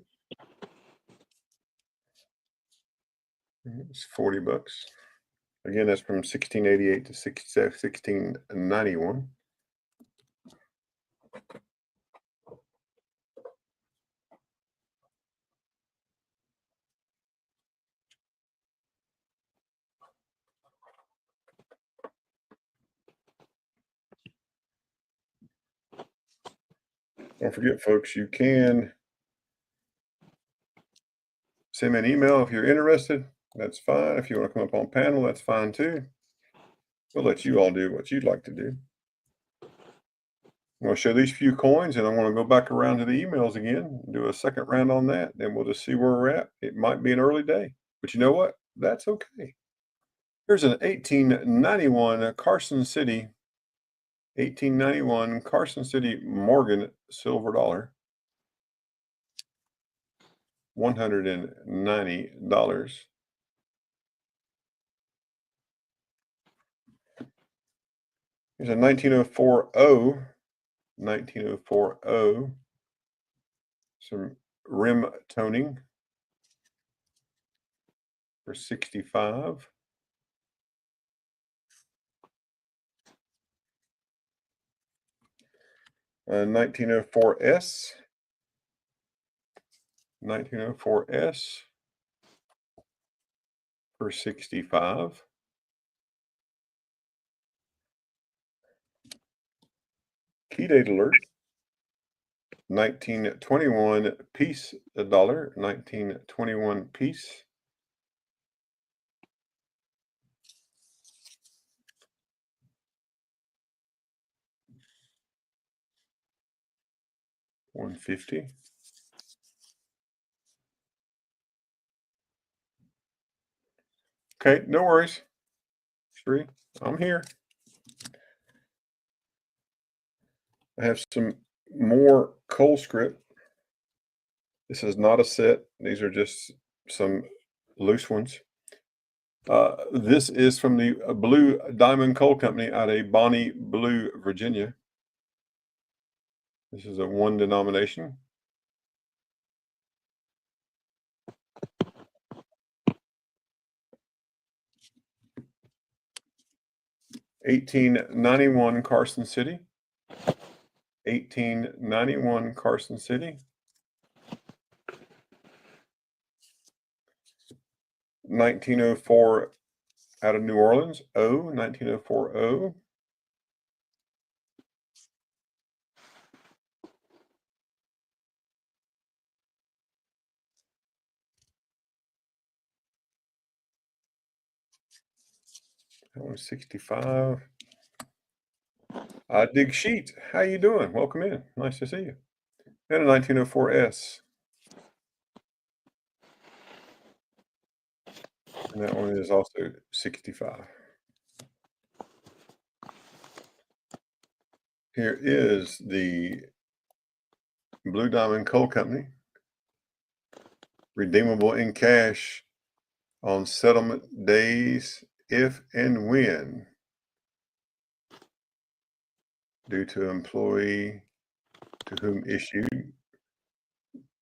It's $40. Again, that's from 1688 to 1691. Don't forget, folks, you can send me an email if you're interested. That's fine. If you want to come up on panel, that's fine too. We'll let you all do what you'd like to do. I'm going to show these few coins, and I'm going to go back around to the emails again, do a second round on that. Then we'll just see where we're at. It might be an early day, but you know what? That's okay. Here's an 1891 Carson City, 1891 Carson City Morgan silver dollar, $190. Here's a 1904 some rim toning for $65. A 1904S. 1904S for $65. Key date alert. 1921 piece a dollar. 1921 piece. $150. Okay, no worries. Sheree, I'm here. I have some more Colescript. This is not a set. These are just some loose ones. This is from the Blue Diamond Coal Company out of Bonnie Blue, Virginia. This is a one denomination. $1891 Carson City. 1891 Carson City. 1904 out of New Orleans. 1904 That one's 65. Dig Sheet. How you doing? Welcome in. Nice to see you. And a 1904S. And that one is also 65. Here is the Blue Diamond Coal Company. Redeemable in cash on settlement days if and when due to employee to whom issued,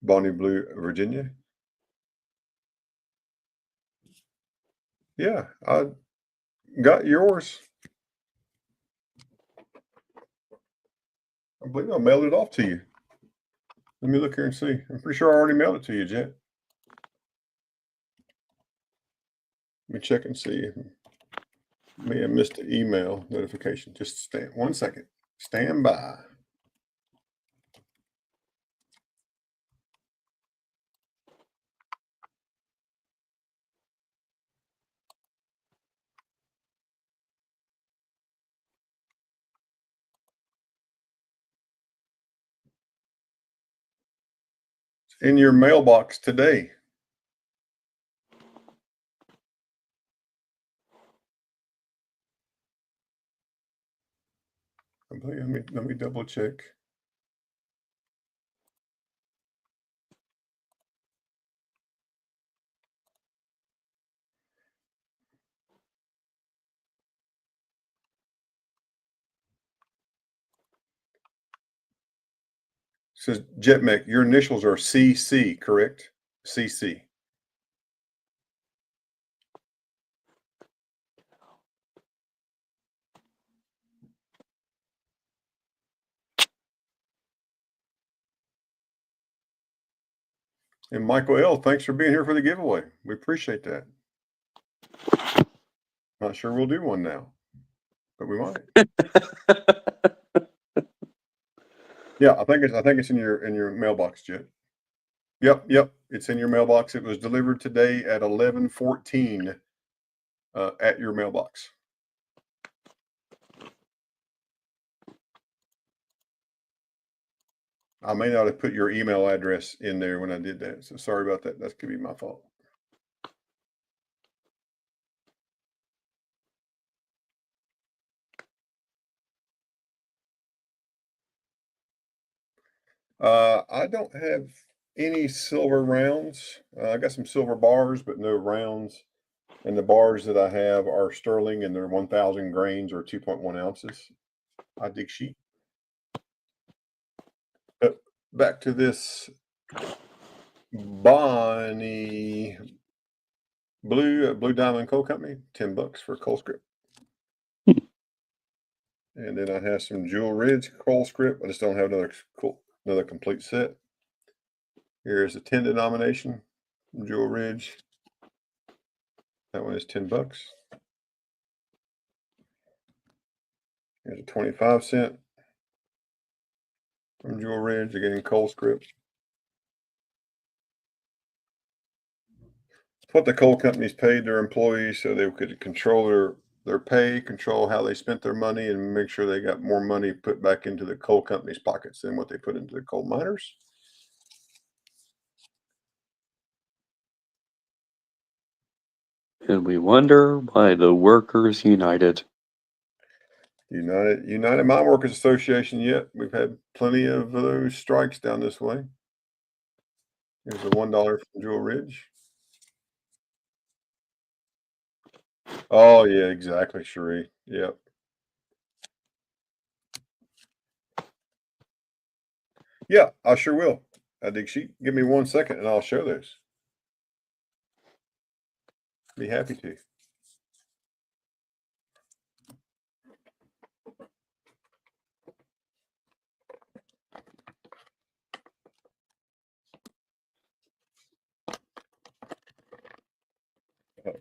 Bonnie Blue, Virginia. Yeah, I got yours. I believe I mailed it off to you. Let me look here and see. I'm pretty sure I already mailed it to you, Jet. Let me check and see. May have missed the email notification. Just stand 1 second. Stand by. It's in your mailbox today. Let me double check. It says JetMec, your initials are CC, correct? CC. And Michael L., thanks for being here for the giveaway. We appreciate that. Not sure we'll do one now, but we might. Yeah, I think it's in your mailbox, Jet. Yep. It's in your mailbox. It was delivered today at 11:14 at your mailbox. I may not have put your email address in there when I did that, so sorry about that. That could be my fault. I don't have any silver rounds. I got some silver bars, but no rounds. And the bars that I have are sterling, and they're 1,000 grains or 2.1 ounces. I dig sheet. But back to this Bonnie Blue Diamond Coal Company, $10 for coal script. And then I have some Jewel Ridge coal script. I just don't have another complete set. Here's a 10 denomination from Jewel Ridge. That one is $10. Here's a 25-cent from Jewel Ridge, again in coal script. It's what the coal companies paid their employees so they could control their pay, control how they spent their money, and make sure they got more money put back into the coal companies' pockets than what they put into the coal miners. And we wonder why the workers united. United Mine Workers Association yet. We've had plenty of those strikes down this way. Here's a $1 from Jewel Ridge. Oh yeah, exactly, Cherie. Yep. Yeah, I sure will. I dig sheet. Give me 1 second and I'll show those. Be happy to.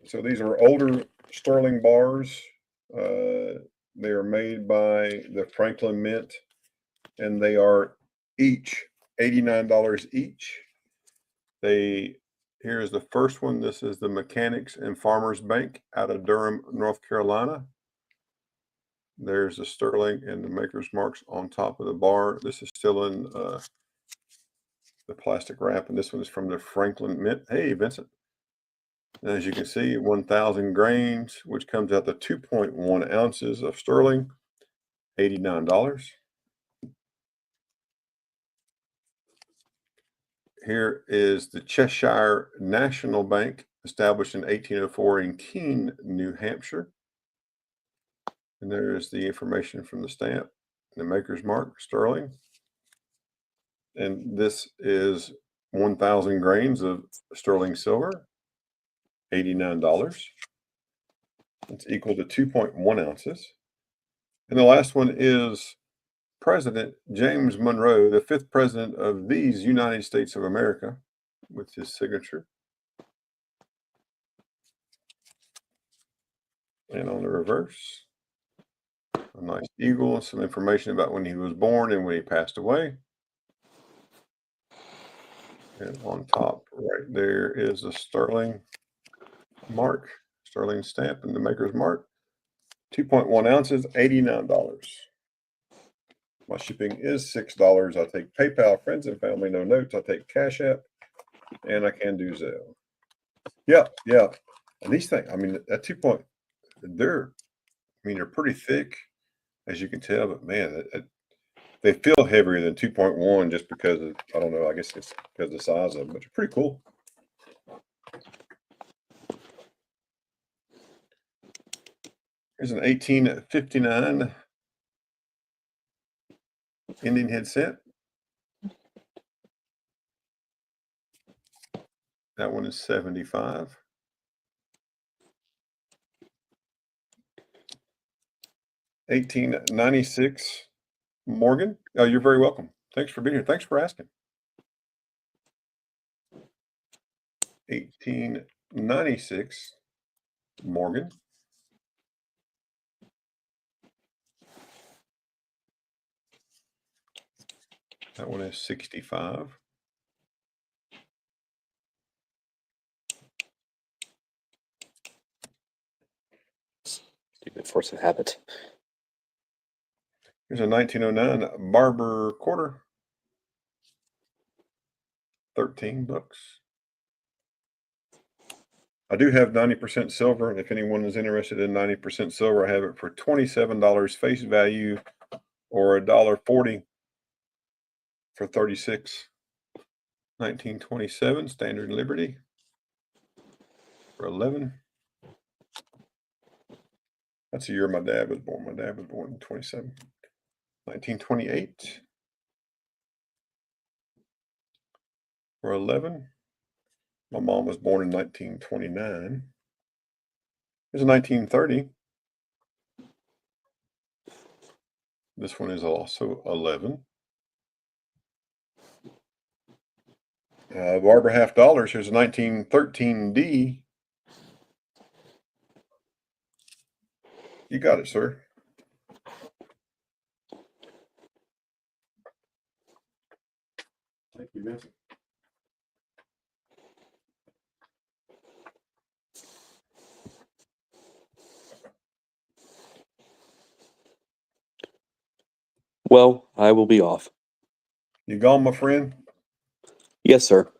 So these are older sterling bars. They are made by the Franklin Mint, and they are each $89 each. Here's the first one. This is the Mechanics and Farmers Bank out of Durham, North Carolina. There's the sterling and the maker's marks on top of the bar. This is still in the plastic wrap, and this one is from the Franklin Mint. Hey, Vincent. And as you can see, 1,000 grains, which comes out to 2.1 ounces of sterling, $89. Here is the Cheshire National Bank, established in 1804 in Keene, New Hampshire. And there's the information from the stamp. the Maker's Mark sterling. And this is 1,000 grains of sterling silver, $89. It's equal to 2.1 ounces. And the last one is President James Monroe, the 5th president of these United States of America, with his signature. And on the reverse, a nice eagle and some information about when he was born and when he passed away. And on top right there is a sterling mark, sterling stamp and the Maker's Mark. 2.1 ounces, $89. My shipping is $6. I take PayPal, friends and family, no notes. I take Cash App, and I can do Zelle. Yeah. And these things, I mean, at 2 point, they're pretty thick, as you can tell, but man, they feel heavier than 2.1 just because of, I don't know, I guess it's because of the size of them, but they're pretty cool. Here's an 1859 Indian head cent. That one is 75. $18.96 Morgan. Oh, you're very welcome. Thanks for being here. Thanks for asking. $18.96 Morgan. That one is 65. Stupid force of habit. Here's a 1909 Barber quarter. $13. I do have 90% silver, and if anyone is interested in 90% silver, I have it for $27 face value or $1.40 for 36. 1927 Standard Liberty for 11. That's the year my dad was born. My dad was born in 27. 1928 for 11. My mom was born in 1929. Here's a 1930. This one is also 11. Barber half dollars. Here's a 1913D. You got it, sir. Thank you, Vincent. Well, I will be off. You gone, my friend? Yes, sir.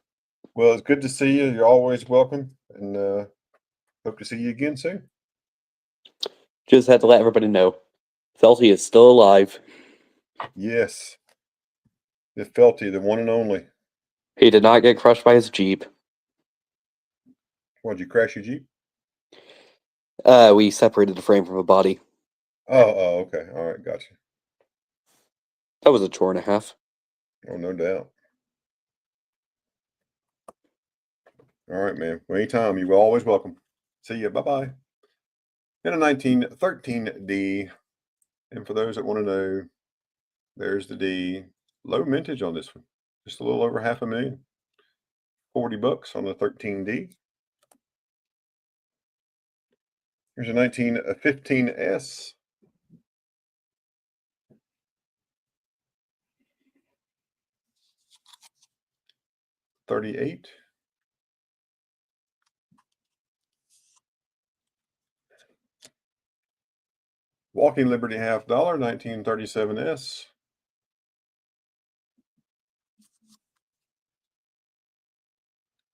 Well, it's good to see you. You're always welcome, and hope to see you again soon. Just had to let everybody know. Felty is still alive. Yes. The Felty, the one and only. He did not get crushed by his Jeep. Why'd you crash your Jeep? We separated the frame from a body. Oh, okay. All right, gotcha. That was a chore and a half. Oh, no doubt. All right, man. Well, anytime, you're always welcome. See you. Bye-bye. And a 1913D. And for those that want to know, there's the D. Low mintage on this one. Just a little over $500,000. $40 on the 13D. Here's a 1915S. $38. Walking Liberty half dollar, 1937S.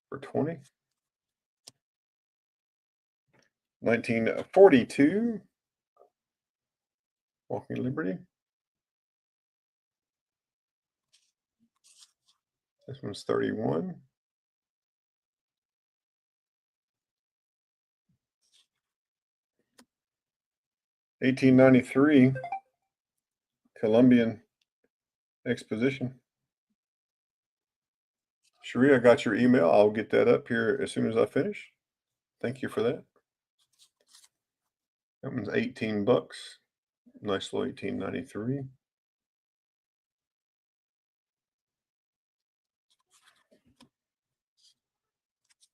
For 20. 1942. Walking Liberty. This one's 31. $18.93 Columbian Exposition. Cherie, I got your email. I'll get that up here as soon as I finish. Thank you for that. That one's 18 bucks. Nice little 1893.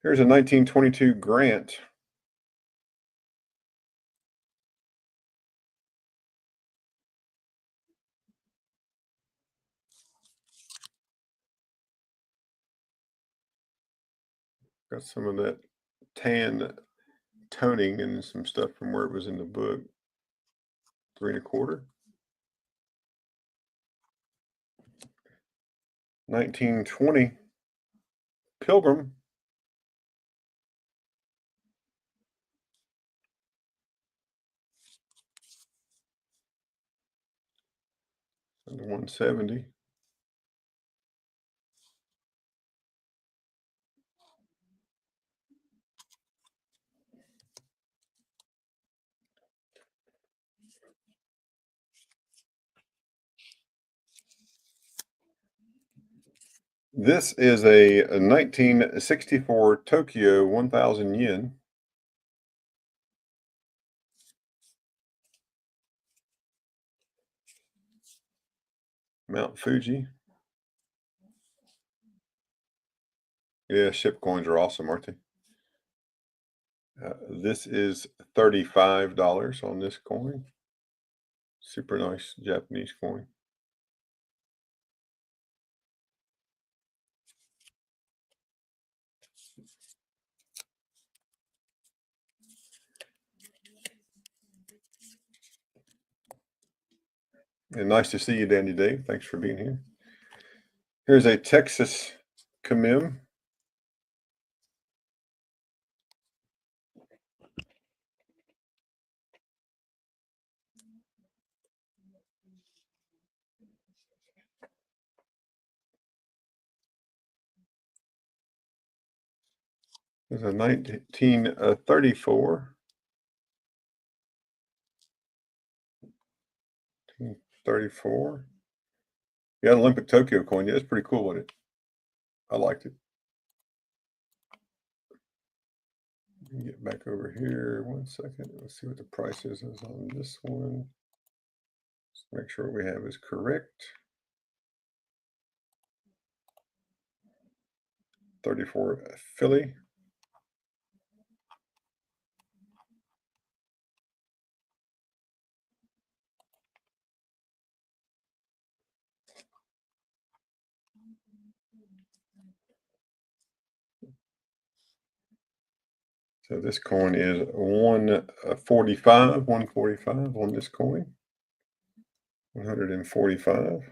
Here's a 1922 Grant. Got some of that tan toning and some stuff from where it was in the book. 3 1/4. 1920 Pilgrim. And 170. This is a 1964 Tokyo 1,000 yen. Mount Fuji. Yeah, ship coins are awesome, aren't they? This is $35 on this coin. Super nice Japanese coin. And nice to see you, Dandy Dave. Thanks for being here. Here's a Texas Commem. There's a 1934. 34. Yeah, Olympic Tokyo coin. Yeah, it's pretty cool with it. I liked it. Get back over here 1 second. Let's see what the price is on this one. Let's make sure what we have is correct. 34 Philly. So this coin is 145 on this coin. 145.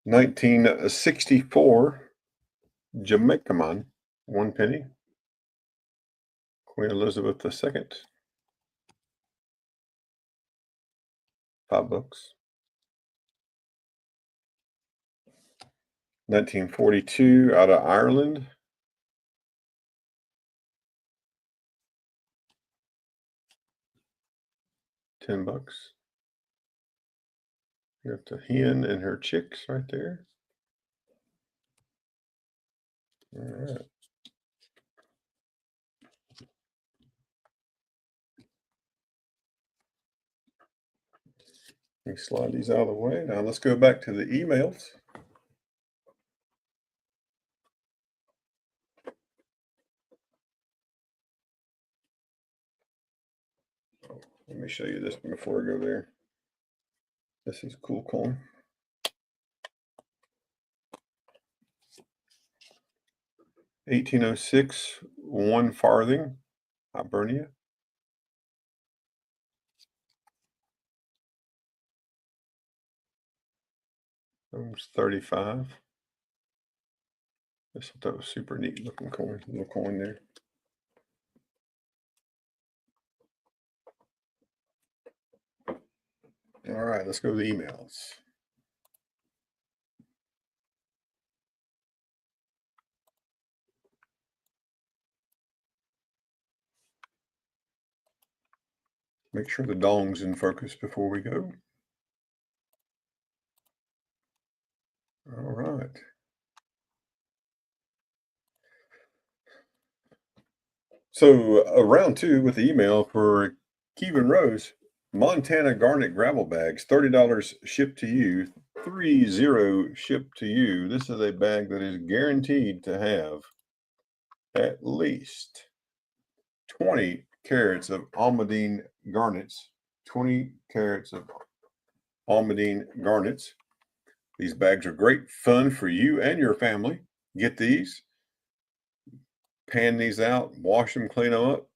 $1964 Jamaica Man, 1 penny. Queen Elizabeth II. $5. 1942 out of Ireland. $10. You got the hen and her chicks right there. All right. Let me slide these out of the way. Now let's go back to the emails. Let me show you this before I go there. This is cool coin. $18.06, 1 farthing, Hibernia. That was 35. I thought that was super neat looking coin, little coin there. All right, let's go to the emails. Make sure the dong's in focus before we go. All right. So round two with the email for Kevin Rose, Montana Garnet gravel bags, $30 shipped to you, 30 shipped to you. This is a bag that is guaranteed to have at least 20 carats of almandine garnets, 20 carats of almandine garnets. These bags are great fun for you and your family. Get these, pan these out, wash them, clean them up,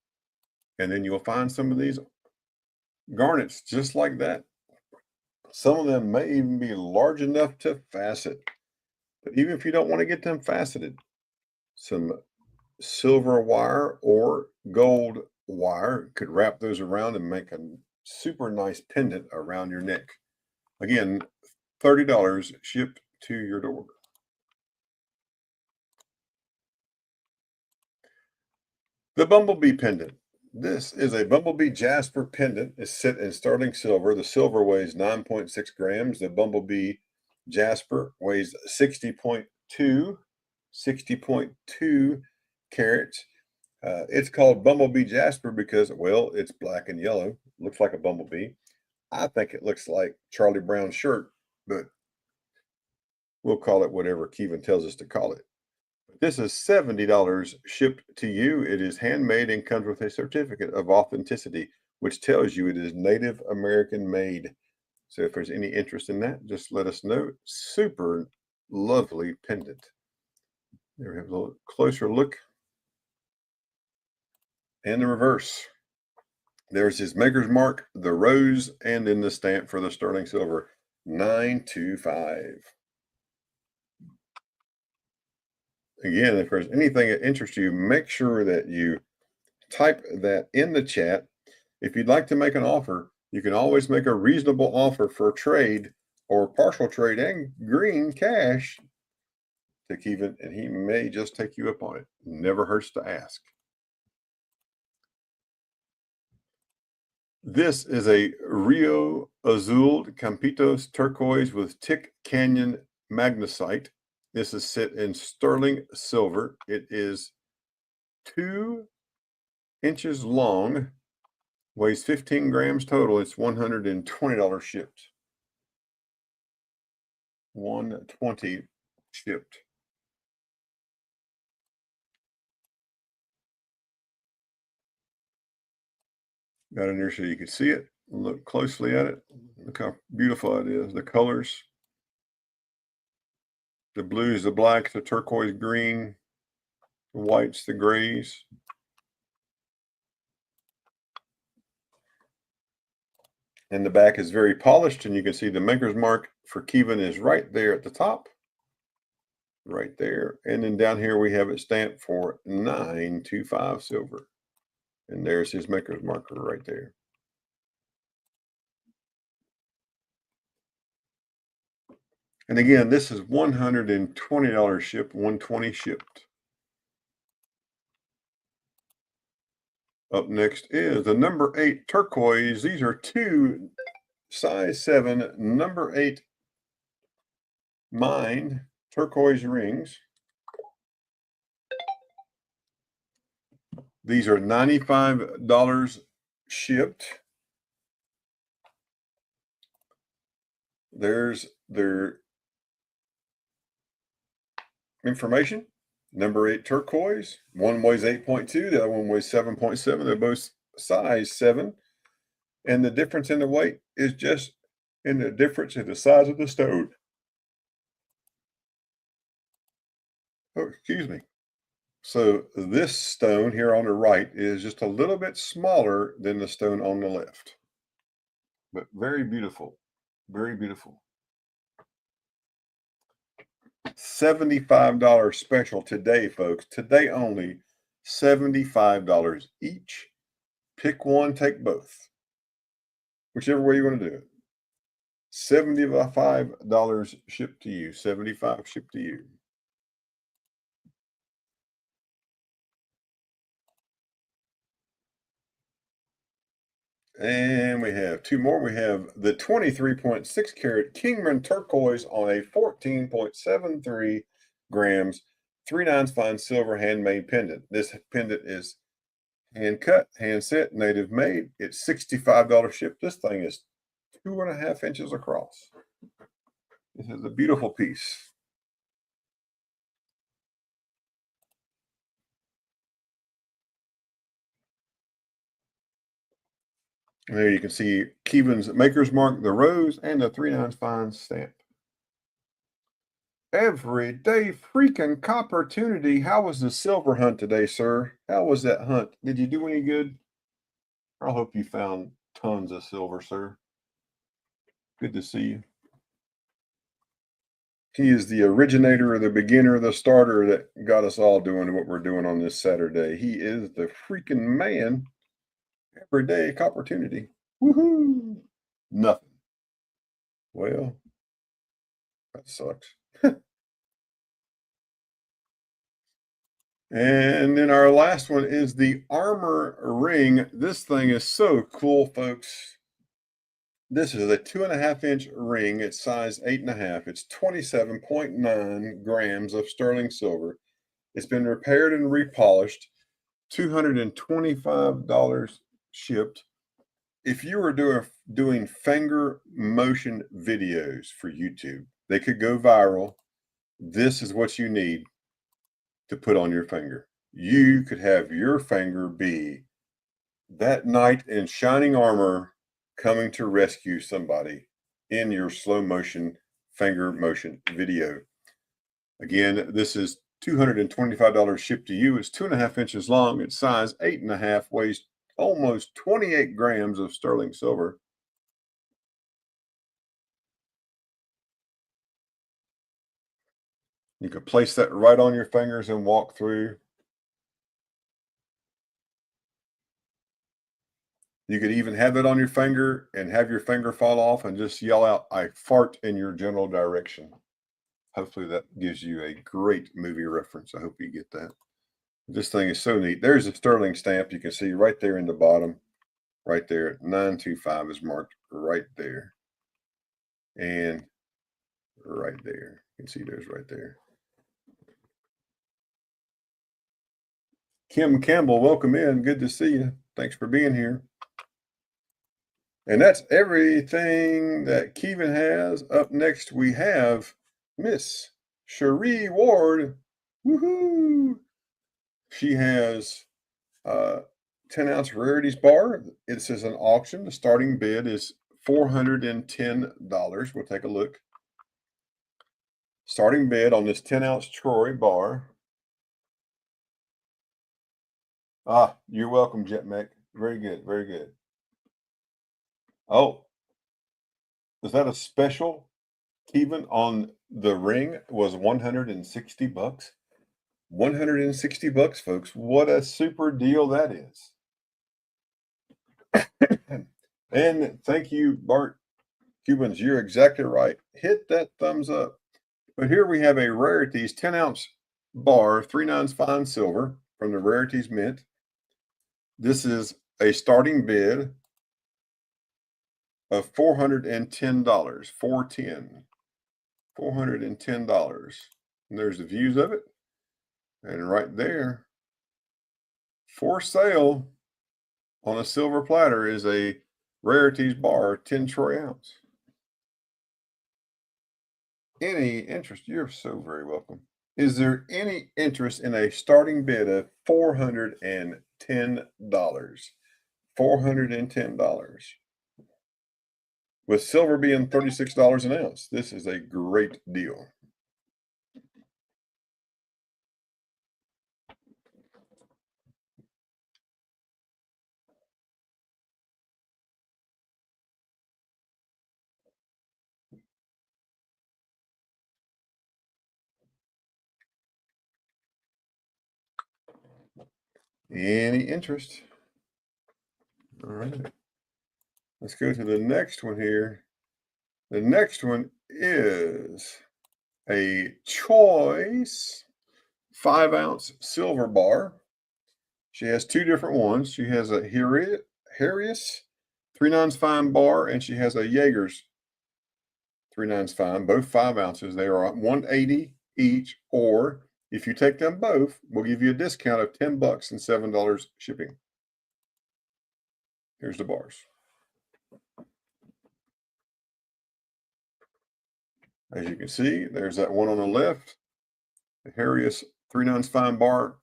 and then you'll find some of these garnets just like that. Some of them may even be large enough to facet. But even if you don't want to get them faceted, some silver wire or gold wire could wrap those around and make a super nice pendant around your neck. Again, $30 shipped to your door. The Bumblebee pendant. This is a Bumblebee Jasper pendant. It's set in sterling silver. The silver weighs 9.6 grams. The Bumblebee Jasper weighs 60.2 carats. It's called Bumblebee Jasper because, well, it's black and yellow. Looks like a bumblebee. I think it looks like Charlie Brown's shirt, but we'll call it whatever Kevin tells us to call it. This is $70 shipped to you. It is handmade and comes with a certificate of authenticity, which tells you it is Native American made. So if there's any interest in that, just let us know. Super lovely pendant. There we have a little closer look. And the reverse. There's his maker's mark, the rose, and then the stamp for the sterling silver, 925. Again, if there's anything that interests you, make sure that you type that in the chat. If you'd like to make an offer, you can always make a reasonable offer for a trade or partial trade and green cash to Kevin, and he may just take you up on it. Never hurts to ask. This is a Rio Azul Campitos turquoise with Tick Canyon magnesite. This is set in sterling silver. It is 2 inches long, weighs 15 grams total. It's $120 shipped. 120 shipped. Got in there so you can see it. Look closely at it. Look how beautiful it is. The colors. The blues, the blacks, the turquoise green, the whites, the grays. And the back is very polished, and you can see the maker's mark for Kevin is right there at the top. Right there. And then down here we have it stamped for 925 silver. And there's his maker's marker right there. And again, this is $120 shipped, 120 shipped. Up next is the number 8 turquoise. These are 2 size 7 number 8 mined turquoise rings. These are $95 shipped. There's their information. Number 8 turquoise. One weighs 8.2, the other one weighs 7.7. They're both size 7. And the difference in the weight is just in the difference in the size of the stone. Oh, excuse me. So this stone here on the right is just a little bit smaller than the stone on the left. But very beautiful. Very beautiful. $75 special today, folks. Today only, $75 each. Pick one, take both. Whichever way you want to do it. $75 shipped to you. 75 shipped to you. And we have two more. We have the 23.6 karat Kingman turquoise on a 14.73 grams, 3/9 fine silver handmade pendant. This pendant is hand cut, hand set, native made. It's $65 shipped. This thing is 2.5 inches across. This is a beautiful piece. And there you can see Keevan's Maker's Mark, the rose, and the 3/9 fine stamp. Everyday freaking opportunity. How was the silver hunt today, sir? How was that hunt? Did you do any good? I hope you found tons of silver, sir. Good to see you. He is the originator, the beginner, the starter that got us all doing what we're doing on this Saturday. He is the freaking man. Everyday opportunity. Woohoo! Nothing. Well, that sucks. And then our last one is the Armor Ring. This thing is so cool, folks. This is a 2.5-inch ring. It's size 8.5. It's 27.9 grams of sterling silver. It's been repaired and repolished. $225 shipped. If you were doing finger motion videos for YouTube, they could go viral. This is what you need to put on your finger. You could have your finger be that knight in shining armor coming to rescue somebody in your slow motion finger motion video. Again, this is $225 shipped to you. It's 2.5 inches long. It's size 8.5, weighs almost 28 grams of sterling silver. You can place that right on your fingers and walk through. You could even have it on your finger and have your finger fall off and just yell out, "I fart," in your general direction. Hopefully that gives you a great movie reference. I hope you get that. This thing is so neat. There's a sterling stamp you can see right there in the bottom. Right there, 925 is marked right there. And right there. You can see there's right there. Kim Campbell, welcome in. Good to see you. Thanks for being here. And that's everything that Keevan has. Up next, we have Miss Cherie Ward. Woohoo! She has 10-ounce rarities bar. It says an auction. The starting bid is $410. We'll take a look. Starting bid on this 10-ounce Troy bar. Ah, you're welcome, Jet Mech. Very good, very good. Oh, is that a special? Even on the ring was $160. $160, folks. What a super deal that is. And thank you, Bart Cubans. You're exactly right. Hit that thumbs up. But here we have a Rarities 10-ounce bar, 3/9 fine silver from the Rarities Mint. This is a starting bid of $410. $410. And there's the views of it. And right there, for sale on a silver platter is a Rarities bar, 10 troy ounce. Any interest? You're so very welcome. Is there any interest in a starting bid of $410? $410. With silver being $36 an ounce, this is a great deal. Any interest? All right. Let's go to the next one here. The next one is a Choice 5-ounce silver bar. She has two different ones. She has a Harrius 3/9 fine bar, and she has a Jaeger's 3/9 fine, both 5 ounces. They are $180 each, or if you take them both, we'll give you a discount of $10 and $7 shipping. Here's the bars. As you can see, there's that one on the left, the Harrius 3/9 fine bar,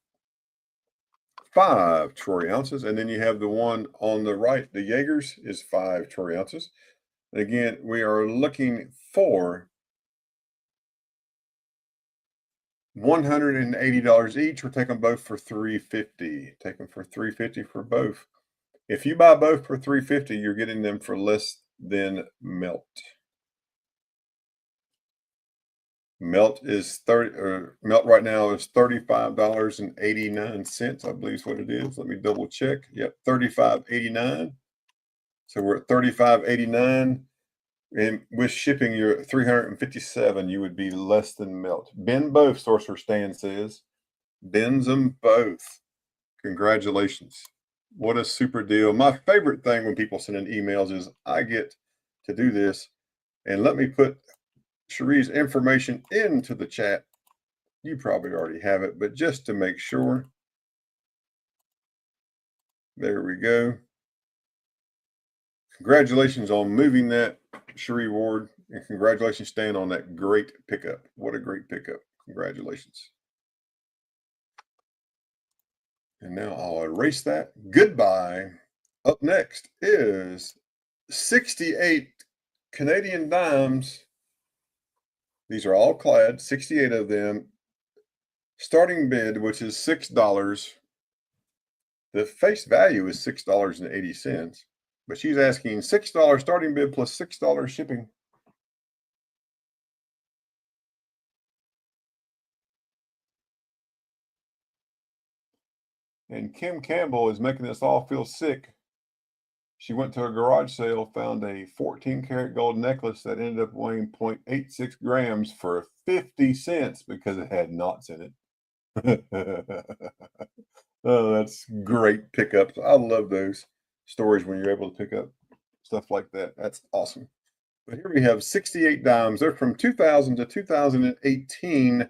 5 troy ounces, and then you have the one on the right, the Jaeger's is 5 troy ounces. And again, we are looking for $180 each. We're taking both for $350. Take them for $350 for both. If you buy both for $350, you're getting them for less than Melt. Melt is Melt right now is $35.89, I believe is what it is. Let me double check. Yep, $35.89. So we're at $35.89. And with shipping, you're at $357. You would be less than Melt. Bend both, Sorcerer Stan says. Bends them both. Congratulations. What a super deal. My favorite thing when people send in emails is I get to do this. And let me put Cherie's information into the chat. You probably already have it, but just to make sure. There we go. Congratulations on moving that, Cherie Ward, and congratulations, Stan, on that great pickup. What a great pickup. Congratulations. And now I'll erase that. Goodbye. Up next is 68 Canadian dimes. These are all clad, 68 of them. Starting bid, which is $6. The face value is $6.80, but she's asking $6 starting bid plus $6 shipping. And Kim Campbell is making us all feel sick. She went to a garage sale, found a 14-karat gold necklace that ended up weighing 0.86 grams for 50 cents because it had knots in it. Oh, that's great pickups. I love those stories when you're able to pick up stuff like that. That's awesome. But here we have 68 dimes. They're from 2000 to 2018.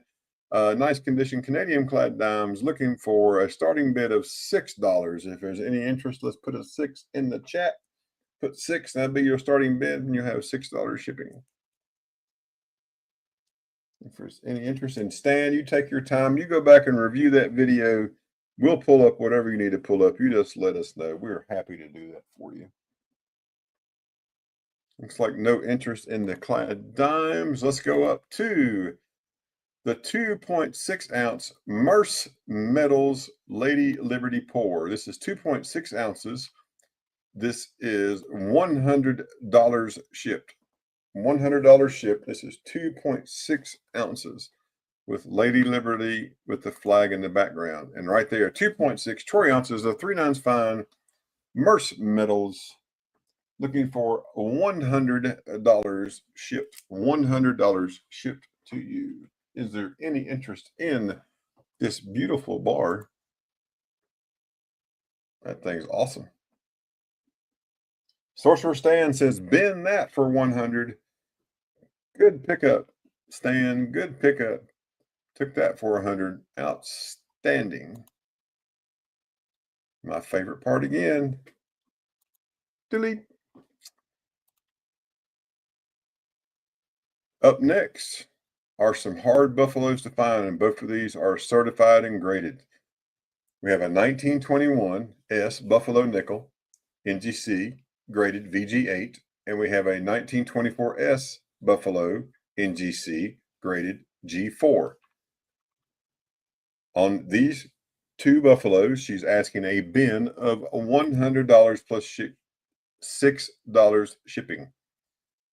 Nice condition Canadian clad dimes, looking for a starting bid of $6. If there's any interest, let's put a 6 in the chat. Put 6, that'd be your starting bid, and you have $6 shipping. If there's any interest in Stan, you take your time. You go back and review that video. We'll pull up whatever you need to pull up. You just let us know. We're happy to do that for you. Looks like no interest in the clad dimes. Let's go up to the 2.6 ounce Merce Metals Lady Liberty Pour. This is 2.6 ounces. This is $100 shipped. $100 shipped. This is 2.6 ounces with Lady Liberty with the flag in the background. And right there, 2.6 troy ounces of 3/9 fine Merce Metals. Looking for $100 shipped. $100 shipped to you. Is there any interest in this beautiful bar? That thing's awesome. Sorcerer Stan says, bend that for 100. Good pickup, Stan. Good pickup. Took that for 100. Outstanding. My favorite part again. Delete. Up next are some hard buffaloes to find, and both of these are certified and graded. We have a 1921 S Buffalo Nickel NGC graded VG8, and we have a 1924 S Buffalo NGC graded G4. On these two buffaloes, she's asking a bin of $100 plus $6 shipping.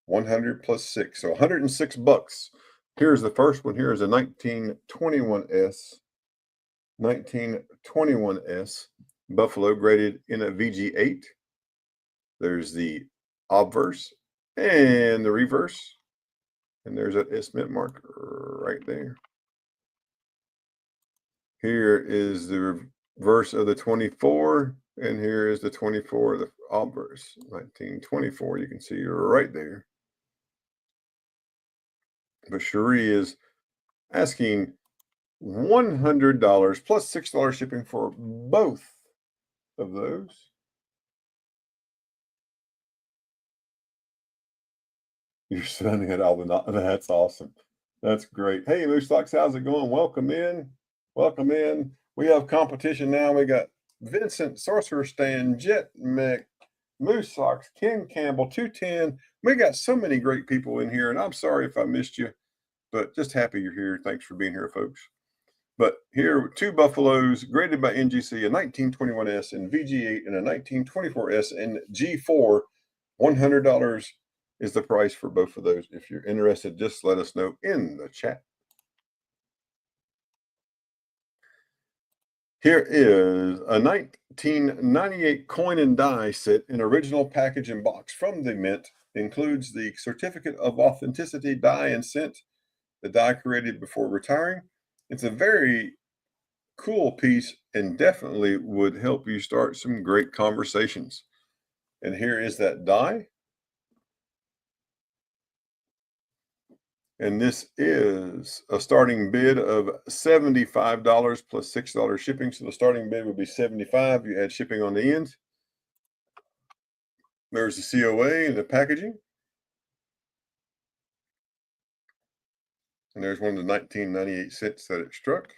100 plus 6, so $106. Here's the first one. Here is a 1921S. 1921S Buffalo graded in a VG8. There's the obverse and the reverse. And there's that S Mint marker right there. Here is the reverse of the 24, and here is the 24, the obverse, 1924. You can see right there. But Cherie is asking $100 plus $6 shipping for both of those. You're sending it all the that's awesome. That's great. Hey, Moose Fox, how's it going? Welcome in. Welcome in. We have competition now. We got Vincent, Sorcerer Stan, Jet Mech, Moose Fox, Ken Campbell, 210. We got so many great people in here, and I'm sorry if I missed you, but just happy you're here. Thanks for being here, folks. But here, two Buffaloes graded by NGC, a 1921S and VG8 and a 1924S and G4. $100 is the price for both of those. If you're interested, just let us know in the chat. Here is a 1998 coin and die set in original package and box from the Mint. Includes the certificate of authenticity die and cent, the die created before retiring. It's a very cool piece and definitely would help you start some great conversations. And here is that die. And this is a starting bid of $75 plus $6 shipping. So the starting bid would be $75. You add shipping on the end. There's the COA and the packaging. And there's one of the 1998 cents that it struck.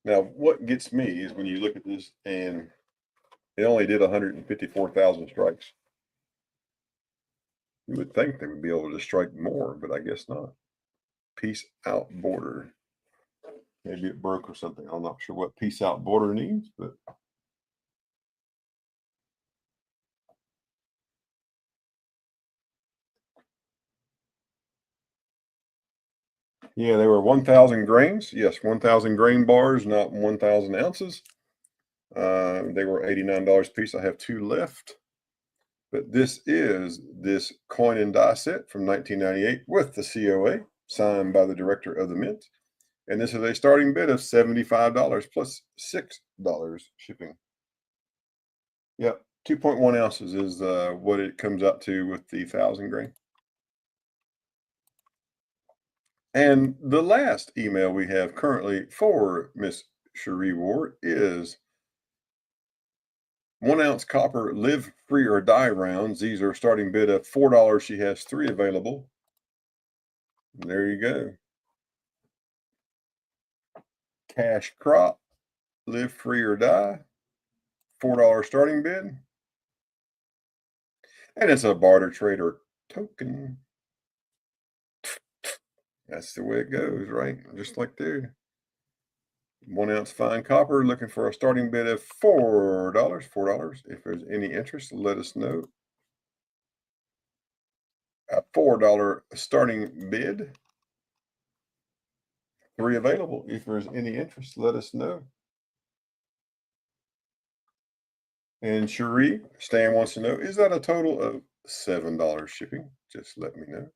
Now, what gets me is when you look at this and it only did 154,000 strikes. You would think they would be able to strike more, but I guess not. Peace out border. Maybe it broke or something. I'm not sure what peace out border means, but yeah, they were 1,000 grains. Yes, 1,000 grain bars, not 1,000 ounces. They were $89 a piece. I have two left. But this is this coin and die set from 1998 with the COA signed by the director of the Mint. And this is a starting bid of $75 plus $6 shipping. Yep, 2.1 ounces is what it comes out to with the 1,000 grain. And the last email we have currently for Miss Cherie Ward is 1 ounce copper live free or die rounds. These are starting bid of $4. She has 3 available. And there you go. Cash crop, live free or die, $4 starting bid. And it's a barter trader token. That's the way it goes, right? Just like there. 1 ounce fine copper, looking for a starting bid of $4. $4. If there's any interest, let us know. A $4 starting bid. 3 available. If there's any interest, let us know. And Cherie, Stan wants to know, is that a total of $7 shipping? Just let me know.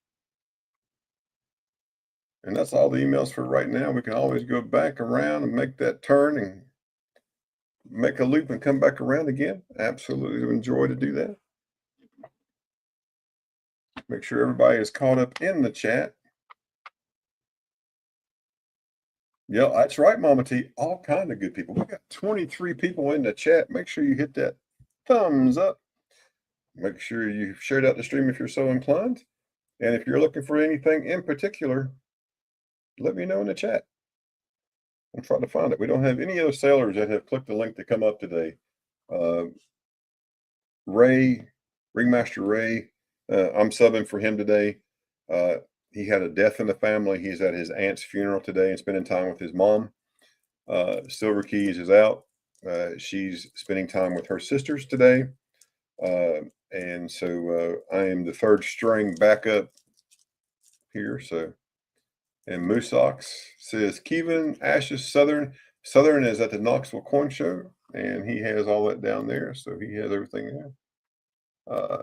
And that's all the emails for right now. We can always go back around and make that turn and make a loop and come back around again. Absolutely enjoy to do that. Make sure everybody is caught up in the chat. Yeah, that's right, Mama T. All kind of good people. We got 23 people in the chat. Make sure you hit that thumbs up. Make sure you share out the stream if you're so inclined. And if you're looking for anything in particular, let me know in the chat. I'm trying to find it. We don't have any other sailors that have clicked the link to come up today. Ray, Ringmaster Ray, I'm subbing for him today. He had a death in the family. He's at his aunt's funeral today and spending time with his mom. Silver Keys is out. She's spending time with her sisters today. And so I am the third string backup here. So, and Moosox says Kevin Ashes Southern. Southern is at the Knoxville Coin Show, and he has all that down there. So he has everything there.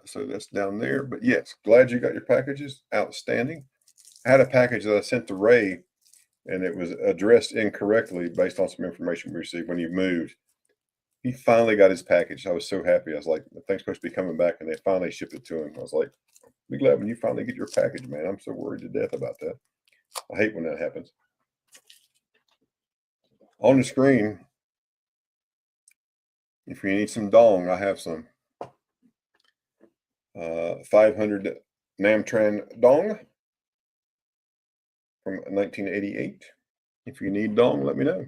So that's down there. But yes, glad you got your packages. Outstanding. I had a package that I sent to Ray, and it was addressed incorrectly based on some information we received when he moved. He finally got his package. I was so happy. I was like, the thing's supposed to be coming back, and they finally shipped it to him. I was like, be glad when you finally get your package, man. I'm so worried to death about that. I hate when that happens. On the screen, if you need some dong, I have some. 500 Namtran dong from 1988. If you need dong, let me know.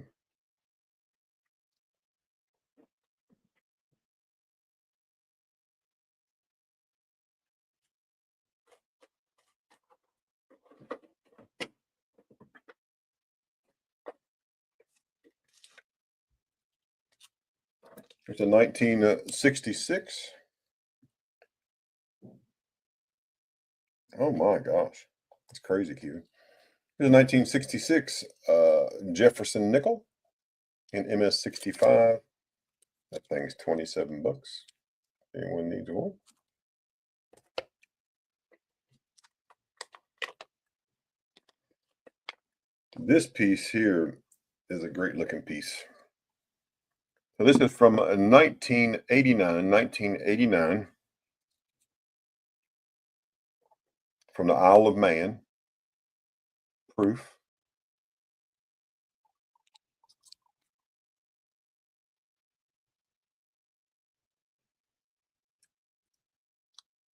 It's a 1966. Oh my gosh, that's crazy, Q. It's a 1966 Jefferson nickel in MS65. That thing's 27 bucks. Anyone needs one? This piece here is a great looking piece. So this is from 1989 from the Isle of Man. Proof.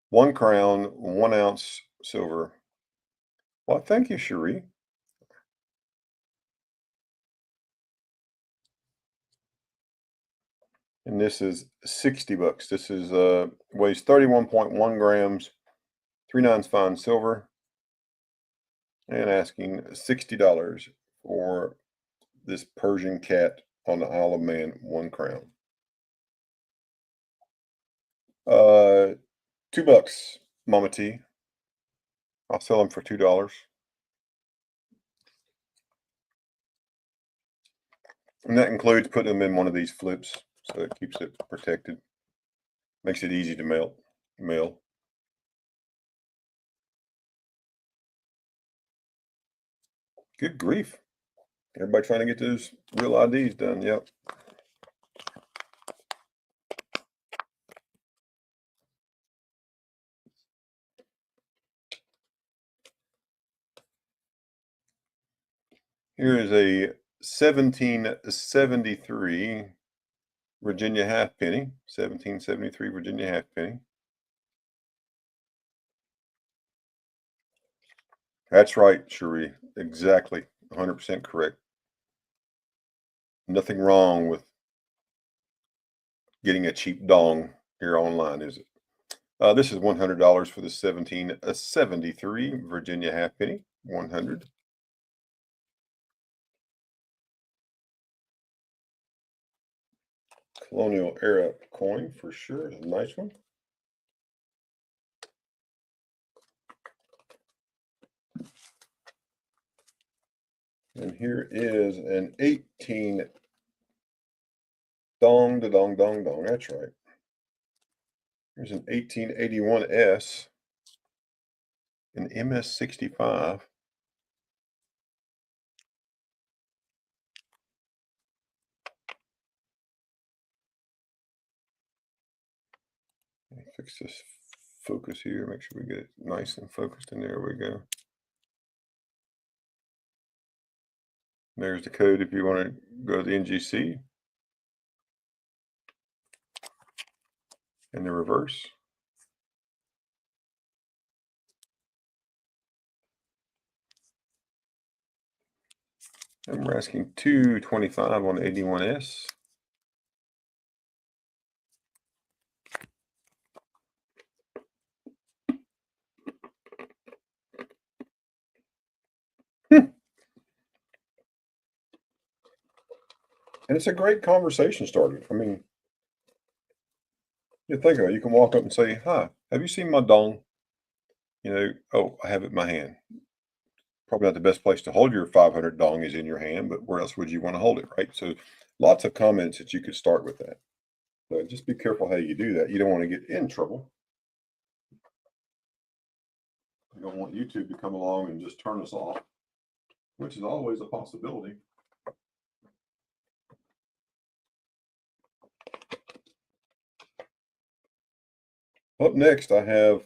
One crown, 1 ounce silver. Well, thank you, Cherie. And this is 60 bucks. This is weighs 31.1 grams, 3 nines fine silver, and asking $60 for this Persian cat on the Isle of Man, 1 crown. $2, Mama T. I'll sell them for $2. And that includes putting them in one of these flips, so it keeps it protected. Makes it easy to mail. Good grief. Everybody trying to get those real IDs done. Yep. Here is a 1773 Virginia halfpenny. 1773 Virginia halfpenny. That's right, Cherie. Exactly. 100% correct. Nothing wrong with getting a cheap dong here online, is it? This is $100 for the 1773 Virginia halfpenny. 100. Colonial era coin for sure. It's a nice one. And here is an 18 dong, da dong, dong, dong. That's right. Here's an 1881S, an MS65. Let me fix this focus here. Make sure we get it nice and focused. And there we go. There's the code if you want to go to the NGC. And the reverse. And we're asking $225 on the 81S. And it's a great conversation starter. I mean, you think of it, you can walk up and say, "Hi, have you seen my dong?" You know, "Oh, I have it in my hand." probably not the best place to hold your 500 dong is in your hand, but where else would you want to hold it, right? So lots of comments that you could start with that. But just be careful how you do that. You don't want to get in trouble. You don't want YouTube to come along and just turn us off, which is always a possibility. Up next, I have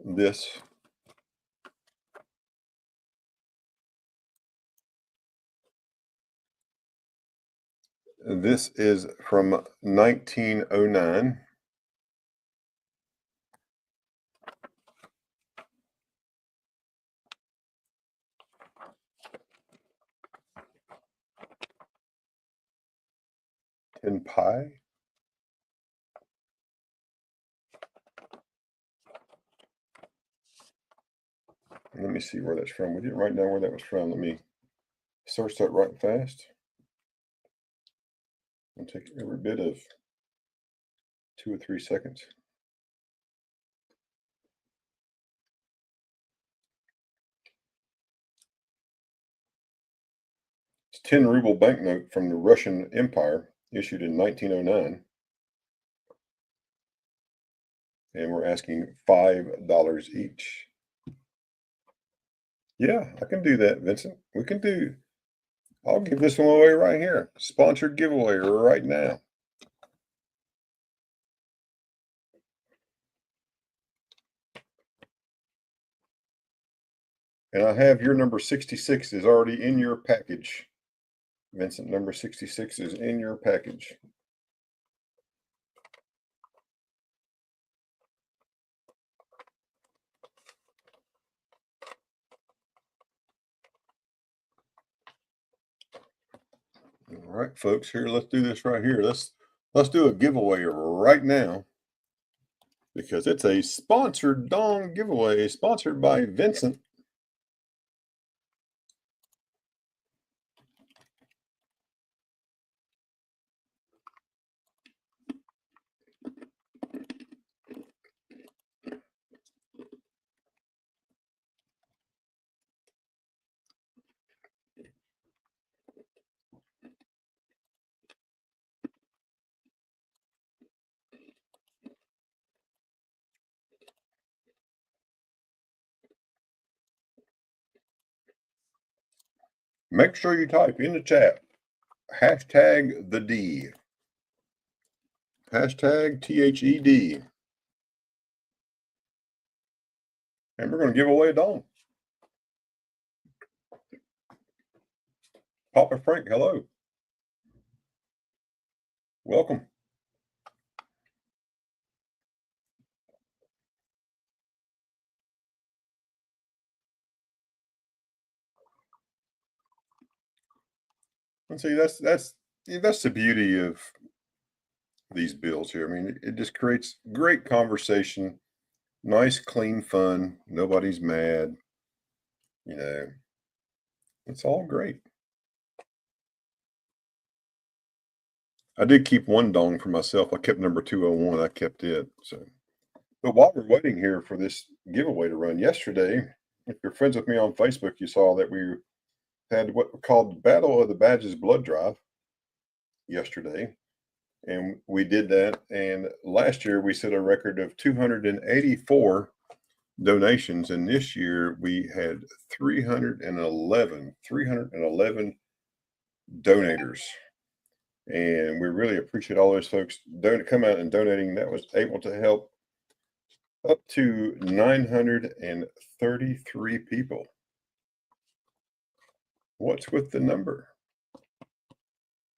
this. This is from 1909. Tin pie. Let me see where that's from. We didn't write down where that was from. Let me search that right fast. It'll take every bit of 2 or 3 seconds. It's 10 ruble banknote from the Russian Empire, issued in 1909. And we're asking $5 each. Yeah, I can do that, Vincent. I'll give this one away right here. Sponsored giveaway right now. And I have your number 66 is already in your package. Vincent, number 66 is in your package. All right, folks, here, let's do this right here. Let's do a giveaway right now because it's a sponsored dong giveaway sponsored by Vincent. Make sure you type in the chat hashtag the D. Hashtag THED. And we're going to give away a dong. Papa Frank, hello. Welcome. And see, that's the beauty of these bills here. I mean, it just creates great conversation, nice, clean fun. Nobody's mad. You know, it's all great. I did keep one dong for myself. I kept number 201. I kept it. So, but while we're waiting here for this giveaway to run, yesterday, if you're friends with me on Facebook, you saw that we had what we called the Battle of the Badges blood drive yesterday. And we did that. And last year we set a record of 284 donations. And this year we had 311 donators. And we really appreciate all those folks come out and donating. That was able to help up to 933 people. What's with the number?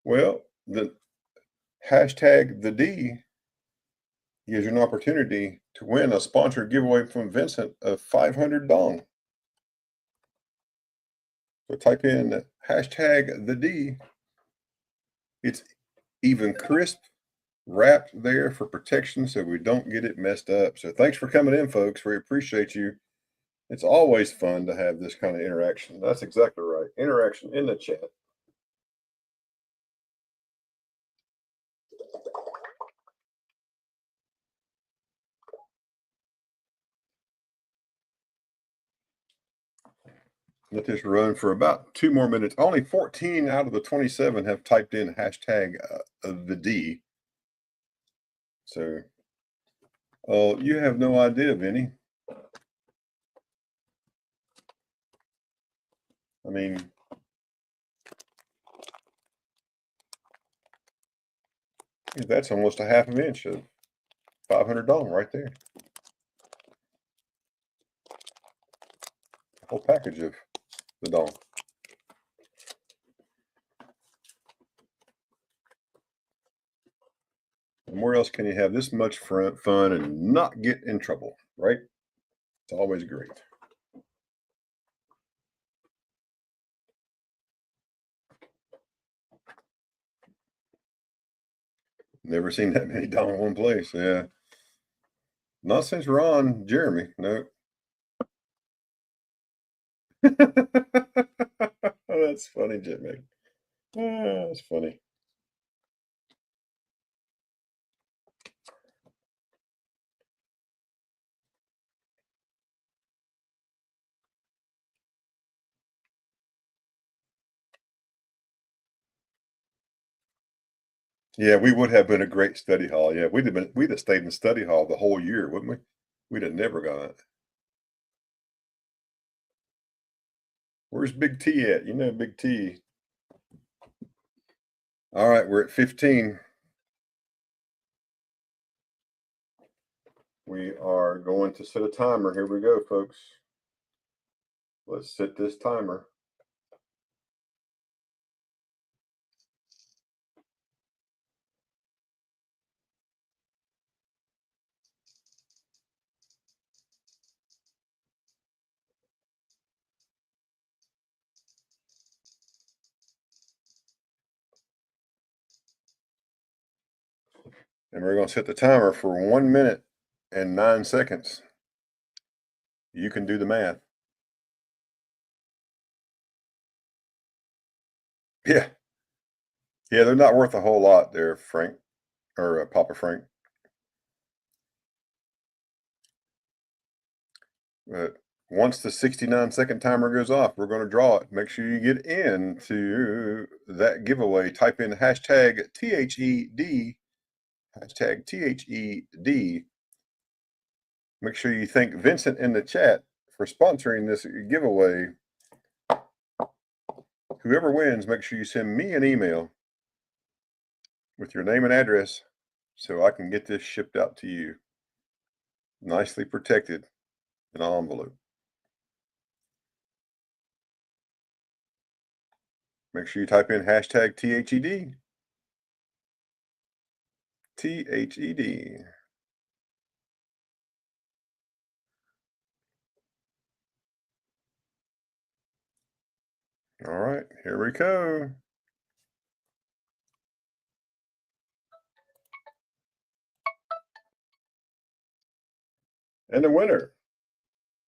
Well, the hashtag the D gives you an opportunity to win a sponsored giveaway from Vincent of 500 dong. So type in hashtag the D. It's even crisp, wrapped there for protection so we don't get it messed up. So thanks for coming in, folks. We appreciate you. It's always fun to have this kind of interaction. That's exactly right. Interaction in the chat. Let this run for about 2 more minutes. Only 14 out of the 27 have typed in hashtag the D. So, oh, you have no idea, Vinny. I mean, that's almost a half an inch of $500 right there. A whole package of the dong. And where else can you have this much fun and not get in trouble, right? It's always great. Never seen that many dong in one place. Yeah. Not since Ron Jeremy. No. That's funny, Jimmy. That's funny. Yeah, we would have been a great study hall. Yeah, we'd have stayed in study hall the whole year, wouldn't we? We'd have never gone out. Where's Big T at? You know Big T. All right, we're at 15. We are going to set a timer. Here we go, folks. Let's set this timer. And we're going to set the timer for 1 minute and 9 seconds. You can do the math. Yeah. Yeah, they're not worth a whole lot there, Frank, or Papa Frank. But once the 69-second timer goes off, we're going to draw it. Make sure you get into that giveaway. Type in hashtag THED, hashtag THED. Make sure you thank Vincent in the chat for sponsoring this giveaway. Whoever wins, make sure you send me an email with your name and address so I can get this shipped out to you. Nicely protected in an envelope. Make sure you type in hashtag THED. THED. All right, here we go. And the winner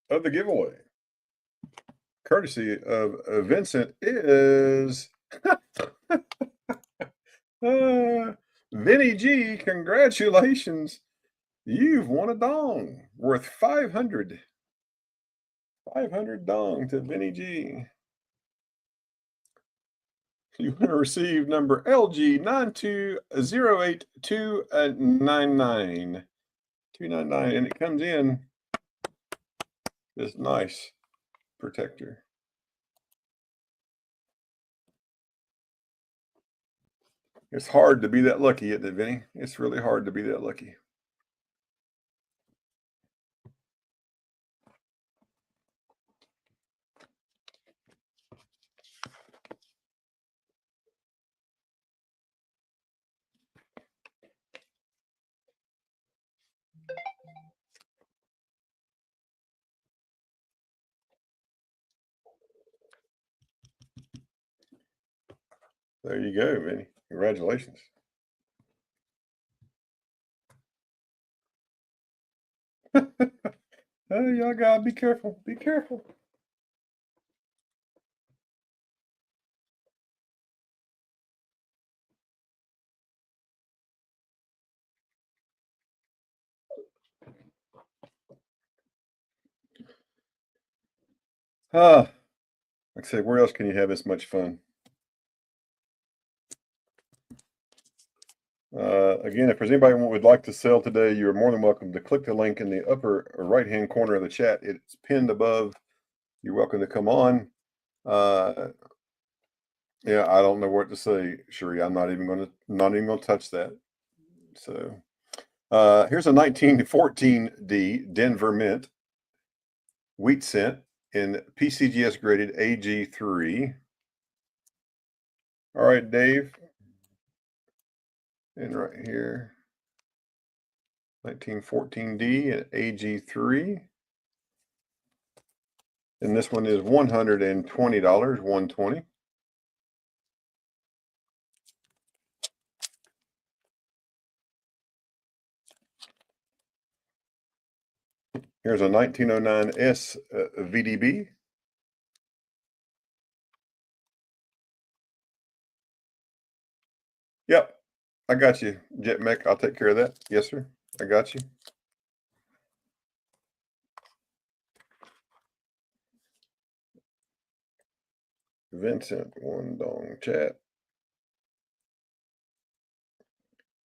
of the giveaway, courtesy of Vincent, is Vinny G. Congratulations. You've won a dong worth 500. 500 dong to Vinny G. You want to receive number LG9208299. 299, and it comes in this nice protector. It's hard to be that lucky, isn't it, Vinny? It's really hard to be that lucky. There you go, Vinny. Congratulations. Oh, y'all gotta be careful. Be careful. Ah, Like I said, where else can you have this much fun? Again, if there's anybody who would like to sell today, you're more than welcome to click the link in the upper right-hand corner of the chat. It's pinned above. You're welcome to come on. Yeah, I don't know what to say, Sheree. I'm not even gonna touch that. So here's a 1914D Denver Mint wheat cent in PCGS graded AG3. All right, Dave. And right here, 1914D at AG3. And this one is $120, 120. Here's a 1909 S VDB. Yep, I got you, Jet Mech. I'll take care of that. Yes, sir. I got you. Vincent, one dong chat.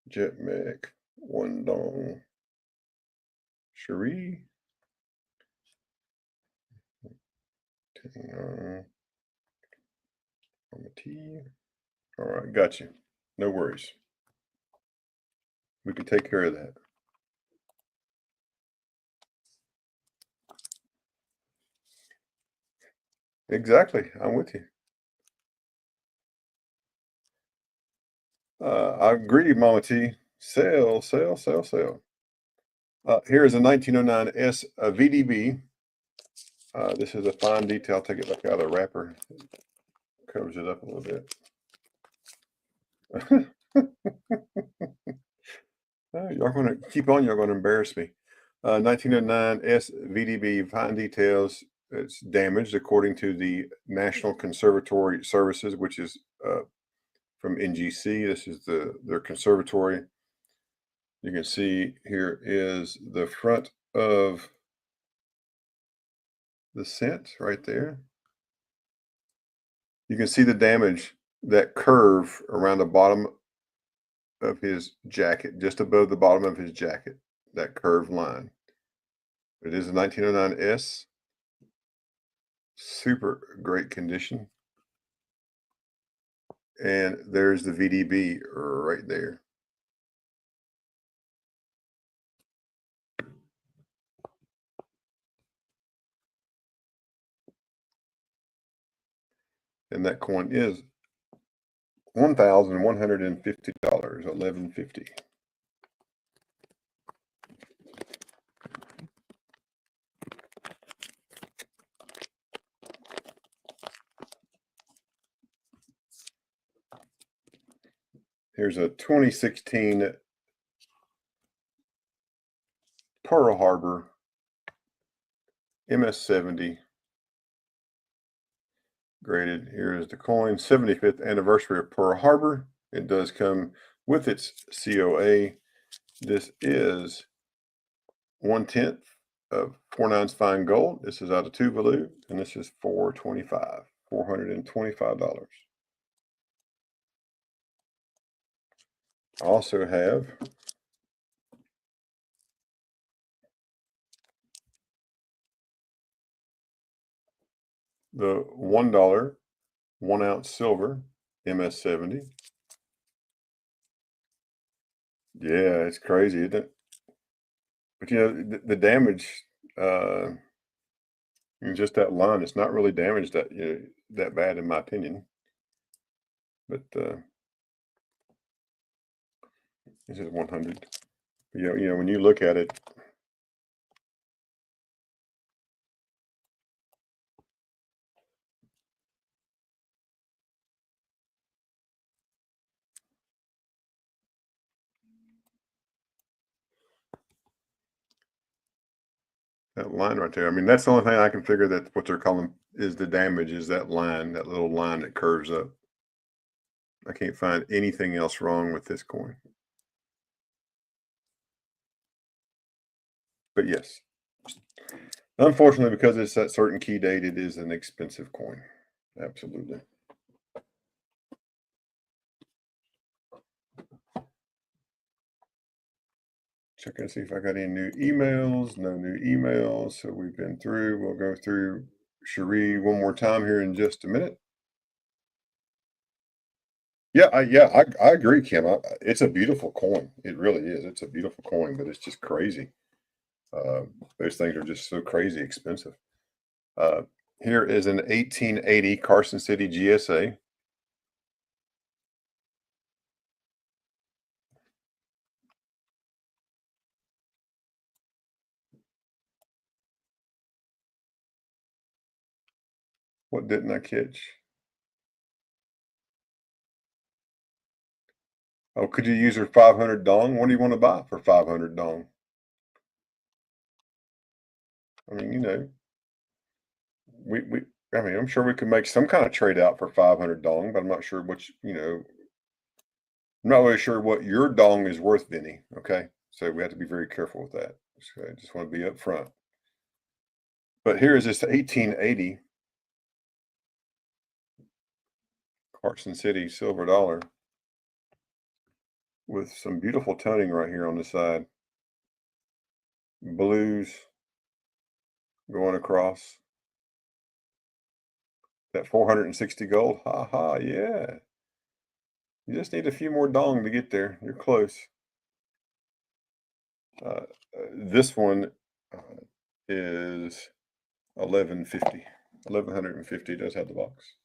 Jet Mech, one dong. Cherie. T. All right, got you. No worries. We can take care of that. Exactly. I'm with you. I agree, Mama T. Sell, sell, sell, sell. Here is a 1909 S VDB. This is a fine detail. I'll take it back out of the wrapper. Covers it up a little bit. Y'all going to keep on. You're going to embarrass me. 1909 S VDB, fine details. It's damaged according to the National Conservatory Services, which is from NGC. This is their conservatory. You can see here is the front of the cent right there. You can see the damage, that curve around the bottom of his jacket, just above the bottom of his jacket, that curved line. It is a 1909 S. Super great condition. And there's the VDB right there. And that coin is $1,150, $11.50. Here's a 2016 Pearl Harbor MS-70 graded. Here is the coin, 75th anniversary of Pearl Harbor. It does come with its COA. This is 1/10 of 4/9 fine gold. This is out of Tuvalu, and this is $425. I also have the $1 1-ounce silver MS-70. Yeah, it's crazy, isn't it? But you know, the damage, just that line, it's not really damaged that bad in my opinion. But this is 100. You know, when you look at it, that line right there. I mean, that's the only thing I can figure that what they're calling is the damage is that line, that little line that curves up. I can't find anything else wrong with this coin. But yes, unfortunately, because it's that certain key date, it is an expensive coin. Absolutely. Checking to see if I got any new emails. No new emails. So we've been through. We'll go through Cherie one more time here in just a minute. Yeah, I agree, Kim. It's a beautiful coin. It really is. It's a beautiful coin, but it's just crazy. Those things are just so crazy expensive. Here is an 1880 Carson City GSA. What didn't I catch? Oh, could you use her 500 dong? What do you want to buy for 500 dong? I mean, we I mean, I'm sure we could make some kind of trade out for 500 dong, but I'm not sure I'm not really sure what your dong is worth, Vinny. Okay. So we have to be very careful with that. So I just want to be upfront. But here is this 1880 Carson City silver dollar with some beautiful toning right here on the side. Blues going across. That 460 gold. Ha ha, yeah. You just need a few more dong to get there. You're close. This one is 1150. 1150 does have the box.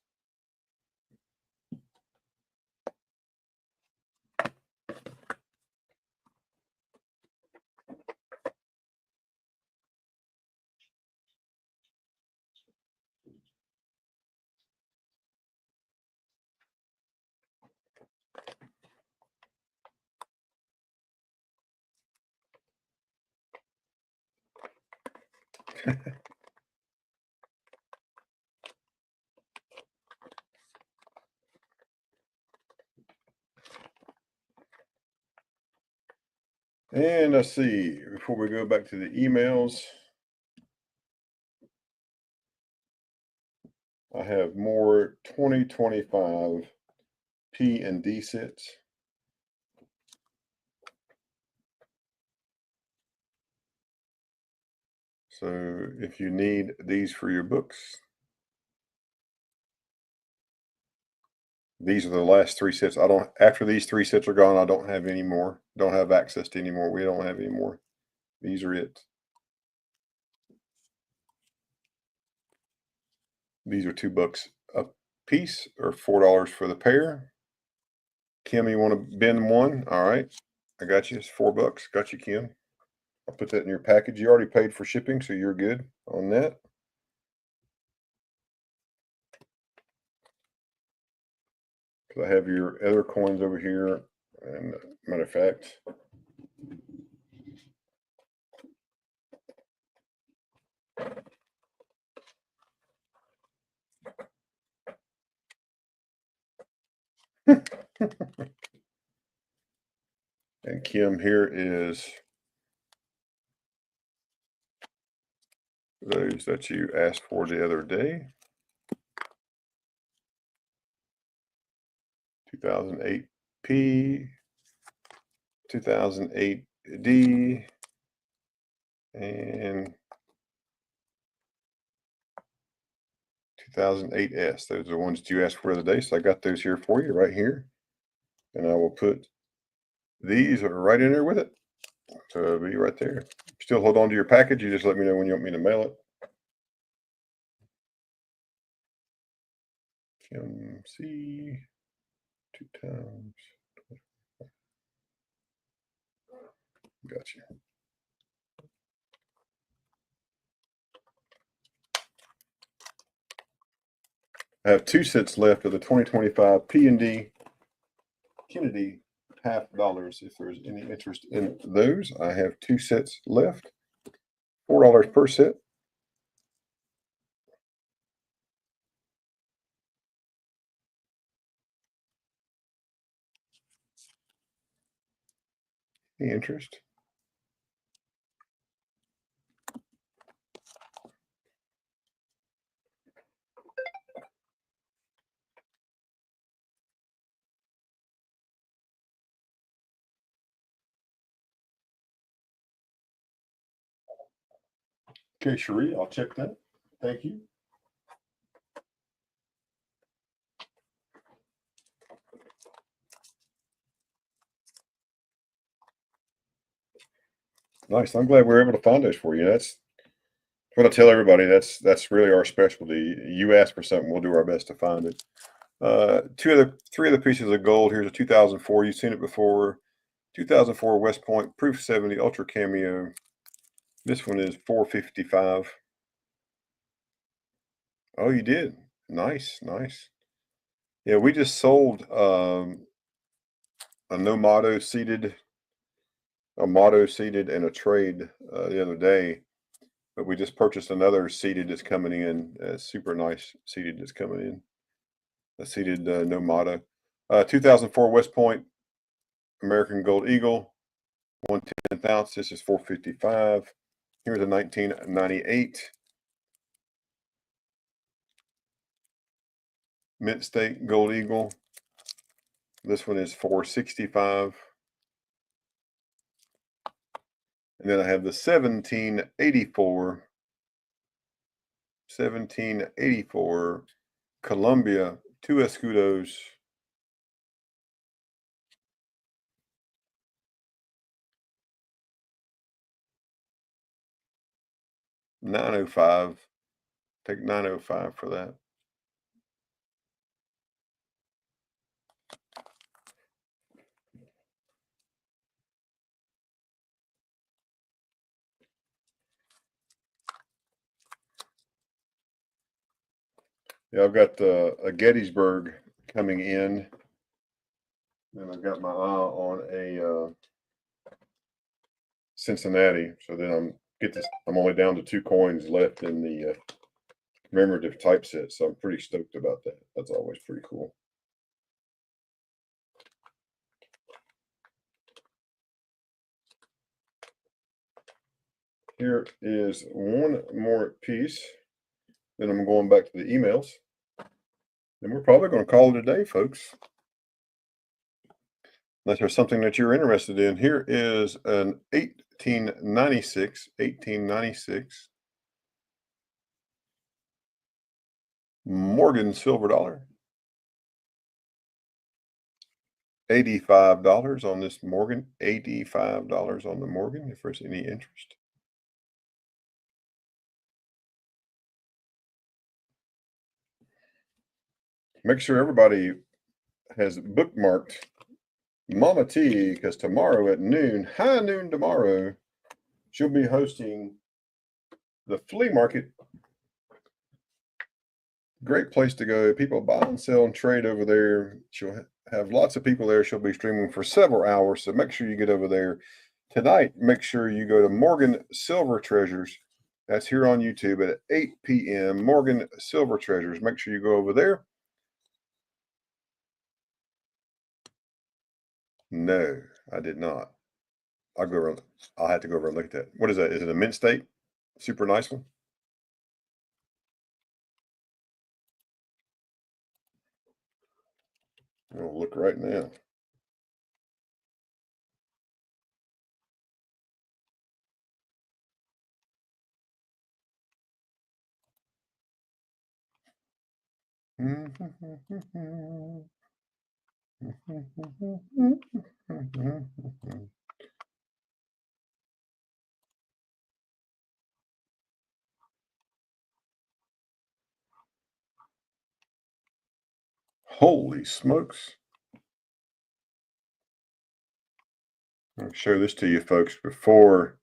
And let's see, before we go back to the emails, I have more 2025 P and D sets. So if you need these for your books, these are the last 3 sets. After these 3 sets are gone, I don't have any more. Don't have access to any more. We don't have any more. These are it. These are $2 a piece or $4 for the pair. Kim, you want to bend one? All right. I got you. It's $4. Got you, Kim. I'll put that in your package. You already paid for shipping, so you're good on that. I have your other coins over here. And matter of fact, and Kim, here is those that you asked for the other day. 2008 P, 2008 D, and 2008 S. Those are the ones that you asked for the other day. So I got those here for you right here. And I will put these right in there with it. So it'll be right there. Still hold on to your package. You just let me know when you want me to mail it. Kim C 2 times. Gotcha. I have 2 sets left of the 2025 P&D Kennedy $half. If there's any interest in those, I have 2 sets left. $4 per set. Any interest? Okay, Cherie, I'll check that. Thank you. Nice. I'm glad we were able to find those for you. That's what I tell everybody. That's really our specialty. You ask for something, we'll do our best to find it. Three of the pieces of gold. Here's a 2004. You've seen it before. 2004 West Point Proof 70 Ultra Cameo. This one is $455. Oh, you did. Nice, nice. Yeah, we just sold a motto seated and a trade the other day. But we just purchased another seated that's coming in. Super nice seated that's coming in. A seated no motto. 2004 West Point American Gold Eagle, 1/10 ounce. This is $455. Here's a 1998 Mint State Gold Eagle. This one is $465. And then I have the 1784 Columbia 2 Escudos. $905. Take $905 for that. Yeah, I've got a Gettysburg coming in, and I've got my eye on a Cincinnati. So then I'm only down to 2 coins left in the commemorative typeset. So I'm pretty stoked about that. That's always pretty cool. Here is one more piece. Then I'm going back to the emails. And we're probably going to call it a day, folks. Unless there's something that you're interested in. Here is an 1896 Morgan silver dollar. $85 on this Morgan. $85 on the Morgan, if there's any interest. Make sure everybody has bookmarked Mama T, because tomorrow at noon, high noon tomorrow, she'll be hosting the flea market. Great place to go. People buy and sell and trade over there. She'll have lots of people there. She'll be streaming for several hours. So make sure you get over there tonight. Make sure you go to Morgan Silver Treasures. That's here on YouTube at 8 p.m. Morgan Silver Treasures. Make sure you go over there. No, I did not. I'll have to go over and look at that. What is that? Is it a Mint State? Super nice one. I'll look right now. Holy smokes. I'll show this to you folks before.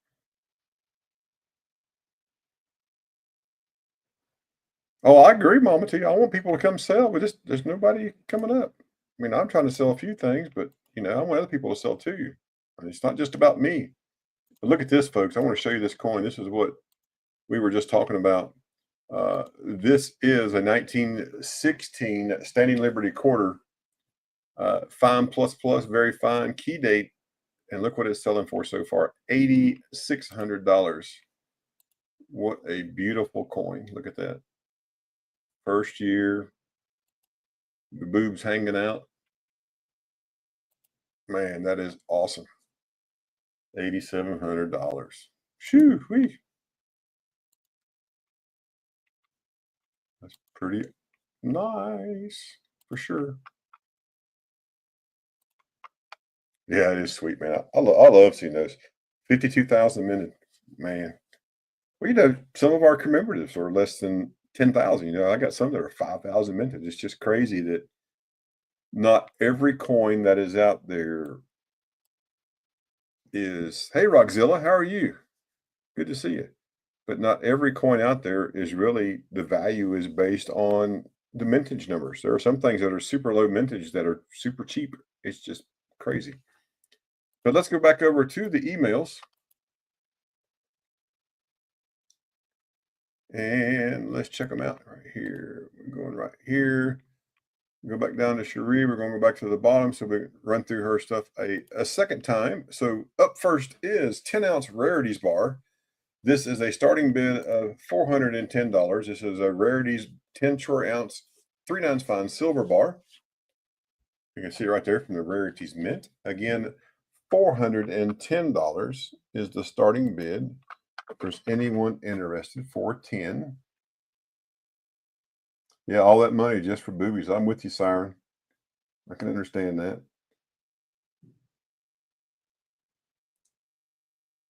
Oh, I agree, Mama T. I want people to come sell, but there's nobody coming up. I mean, I'm trying to sell a few things, but I want other people to sell too. I mean, it's not just about me. But look at this, folks. I want to show you this coin. This is what we were just talking about. This is a 1916 Standing Liberty quarter, fine plus, very fine key date. And look what it's selling for so far, $8,600. What a beautiful coin. Look at that. First year, the boobs hanging out. Man, that is awesome. $8,700. Shoo, wee. Pretty nice for sure. Yeah, it is sweet, man. I love seeing those 52,000 minutes, man. Well, some of our commemoratives are less than 10,000. I got some that are 5,000 minutes. It's just crazy that not every coin that is out there is, hey, Rockzilla, how are you? Good to see you. But not every coin out there is really, the value is based on the mintage numbers. There are some things that are super low mintage that are super cheap. It's just crazy. But let's go back over to the emails. And let's check them out right here. We're going right here. Go back down to Cherie. We're going to go back to the bottom so we run through her stuff a second time. So up first is 10-ounce Rarities bar. This is a starting bid of $410. This is a Rarities 10 short ounce 3/9 fine silver bar. You can see it right there from the Rarities Mint. Again, $410 is the starting bid. If there's anyone interested, 410. Yeah, all that money just for boobies. I'm with you, Siren. I can understand that.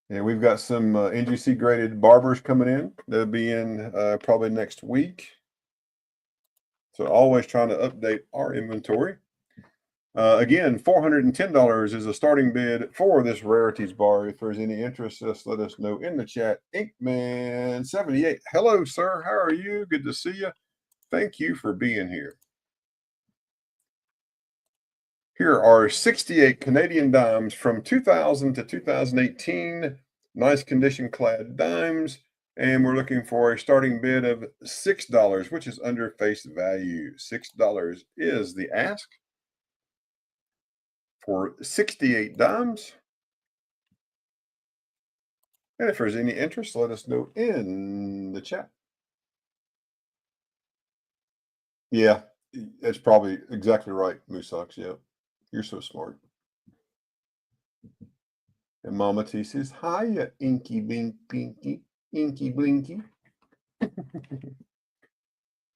And we've got some NGC graded barbers coming in. They'll be in probably next week. So always trying to update our inventory. Again, $410 is a starting bid for this Rarities bar. If there's any interest, just let us know in the chat. Inkman78. Hello, sir. How are you? Good to see you. Thank you for being here. Here are 68 Canadian dimes from 2000 to 2018. Nice condition clad dimes. And we're looking for a starting bid of $6, which is under face value. $6 is the ask for 68 dimes. And if there's any interest, let us know in the chat. Yeah, that's probably exactly right, Moosox. Yeah, you're so smart. And Mama T says, hiya, Inky Blinky, Inky Blinky.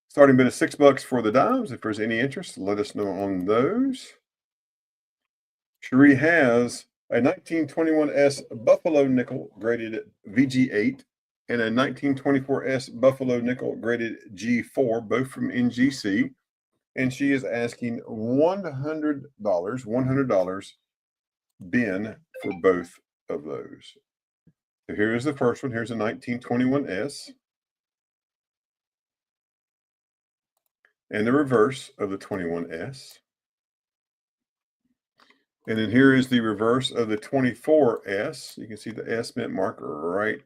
Starting bid of $6 for the dimes. If there's any interest, let us know on those. Cherie has a 1921S Buffalo Nickel graded VG8 and a 1924S Buffalo Nickel graded G4, both from NGC. And she is asking $100 bin for both of those. So here's the first one. Here's a 1921S. And the reverse of the 21S. And then here is the reverse of the 24S. You can see the S mint marker right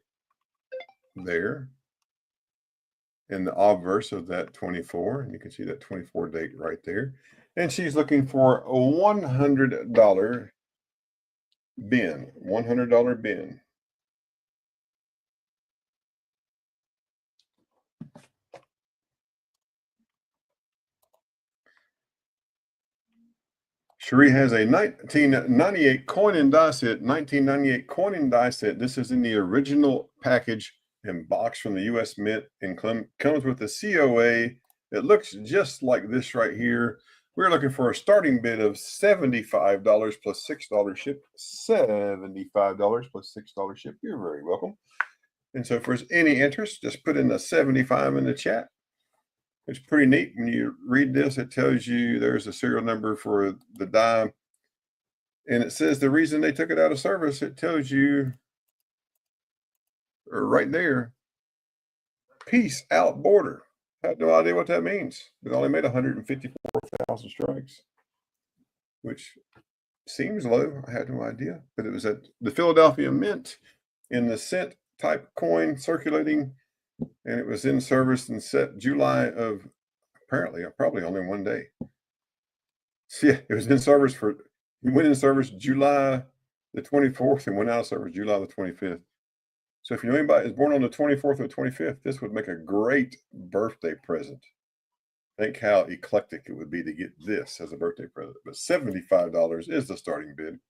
there. And the obverse of that 24. And you can see that 24 date right there. And she's looking for a $100 bin. $100 bin. Cherie has a 1998 coin and die set. 1998 coin and die set. This is in the original package and box from the U.S. Mint and comes with a COA. It looks just like this right here. We're looking for a starting bid of $75 plus $6 ship. $75 plus $6 ship. You're very welcome. And so if there's any interest, just put in the 75 in the chat. It's pretty neat. When you read this, it tells you there's a serial number for the die. And it says the reason they took it out of service, it tells you right there, peace out border. I have no idea what that means. It only made 154,000 strikes, which seems low. I had no idea. But it was at the Philadelphia Mint in the cent type coin circulating. And it was in service and set July of, apparently, probably only one day. So yeah, it was in service it went in service July the 24th and went out of service July the 25th. So if you know anybody is born on the 24th or 25th, this would make a great birthday present. Think how eclectic it would be to get this as a birthday present. But $75 is the starting bid.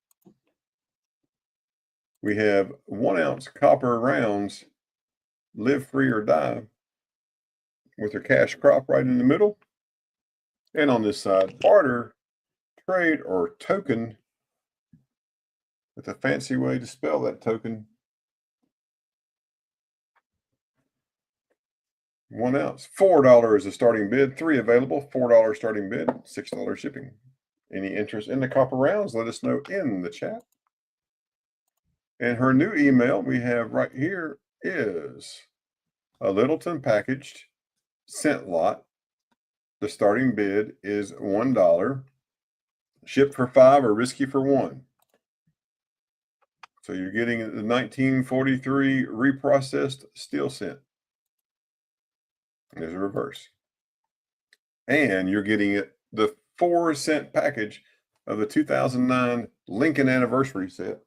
We have 1 ounce copper rounds, live free or die. with her cash crop right in the middle. And on this side, barter, trade, or token, with a fancy way to spell that token. 1 ounce. $4 is the starting bid. 3 available. $4 starting bid. $6 shipping. Any interest in the copper rounds, let us know in the chat. And her new email we have right here is a Littleton packaged cent lot. The starting bid is $1. Ship for 5 or risky for 1. So you're getting the 1943 reprocessed steel cent. There's a reverse. And you're getting it the 4-cent package of the 2009 Lincoln anniversary set.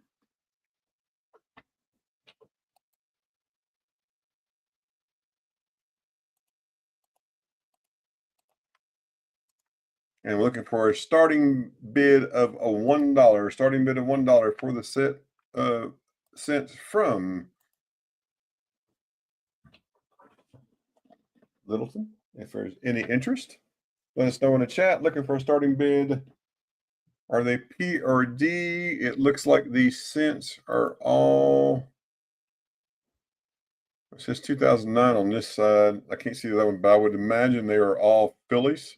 And we're looking for a starting bid of $1. Starting bid of $1 for the set cents from Littleton. If there's any interest, let us know in the chat. Looking for a starting bid. Are they P or D? It looks like these cents are all, it says 2009 on this side. I can't see that one, but I would imagine they are all Phillies.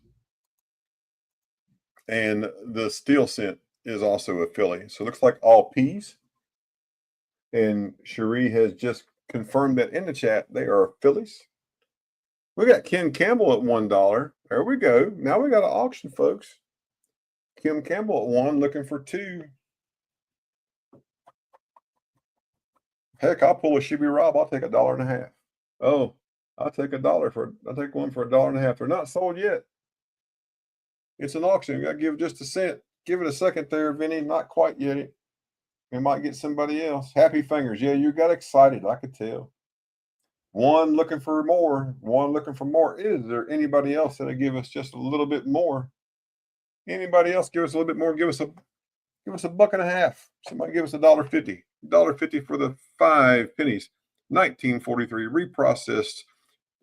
And the steel cent is also a Philly. So it looks like all P's. And Cherie has just confirmed that in the chat. They are Phillies. We got Ken Campbell at $1. There we go. Now we got an auction, folks. Kim Campbell at 1, looking for 2. Heck, I'll pull a Shibby Rob. I'll take $1.50. Oh, I'll take $1 for. I'll take one for $1.50. They're not sold yet. It's an auction. You got to give just a cent. Give it a second there, Vinny. Not quite yet. We might get somebody else. Happy fingers. Yeah, you got excited. I could tell. 1 looking for more. 1 looking for more. Is there anybody else that'll give us just a little bit more? Anybody else give us a little bit more? Give us a $1.50. Somebody give us $1.50. $1.50 for the 5 pennies. 1943 reprocessed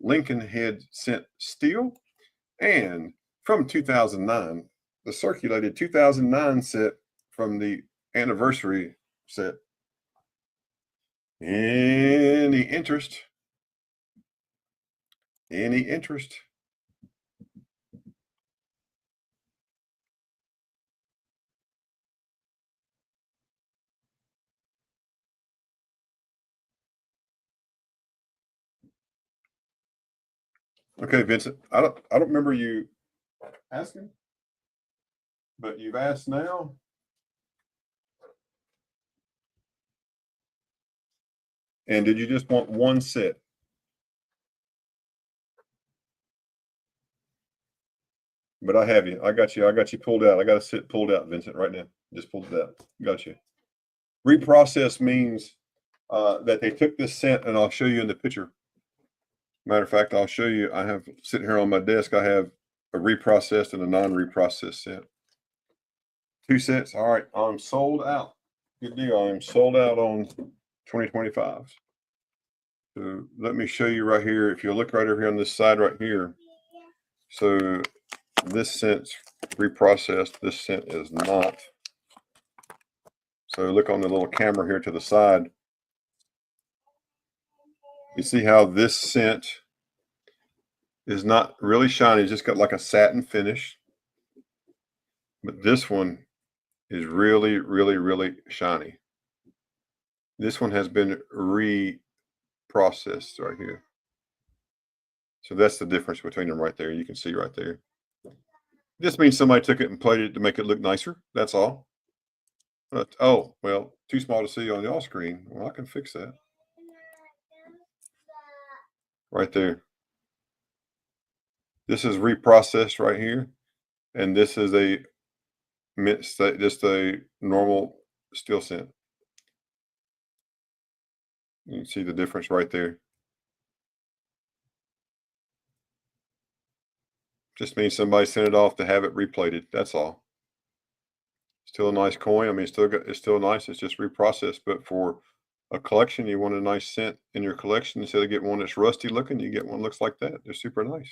Lincoln head cent steel. And from 2009, the circulated 2009 set from the anniversary set. Any interest? Any interest? Okay, Vincent. I don't remember you asking, but you've asked now. And did you just want 1 set? But I have you. I got you. I got you pulled out. I got a set pulled out, Vincent, right now. Just pulled it out. Got you. Reprocess means that they took this cent, and I'll show you in the picture. Matter of fact, I'll show you. I have sitting here on my desk. I have a reprocessed and a non-reprocessed set. 2 sets. All right. I'm sold out. Good deal. I'm sold out on 2025s. So let me show you right here. If you look right over here on this side right here. So this cent's reprocessed. This cent is not. So look on the little camera here to the side. You see how this cent is not really shiny. It's just got like a satin finish. But this one is really, really, really shiny. This one has been reprocessed right here. So that's the difference between them right there. You can see right there. This means somebody took it and plated it to make it look nicer. That's all. But, oh, well, too small to see on y'all screen. Well, I can fix that. Right there. This is reprocessed right here. And this is just a normal steel cent. You can see the difference right there. Just means somebody sent it off to have it replated. That's all. Still a nice coin. I mean, it's still nice. It's just reprocessed, but for a collection, you want a nice scent in your collection, instead of getting one that's rusty looking, you get one that looks like that. They're super nice.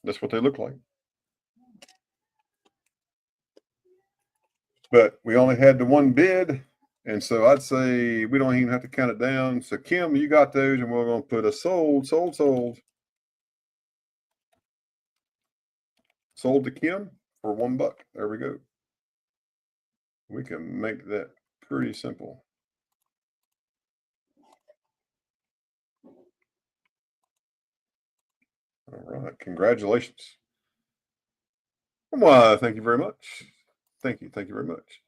That's what they look like. But we only had the one bid, and so I'd say we don't even have to count it down. So Kim, you got those, and we're going to put a sold to Kim for $1. There we go. We can make that pretty simple. All right, congratulations. Well, thank you very much. Thank you very much.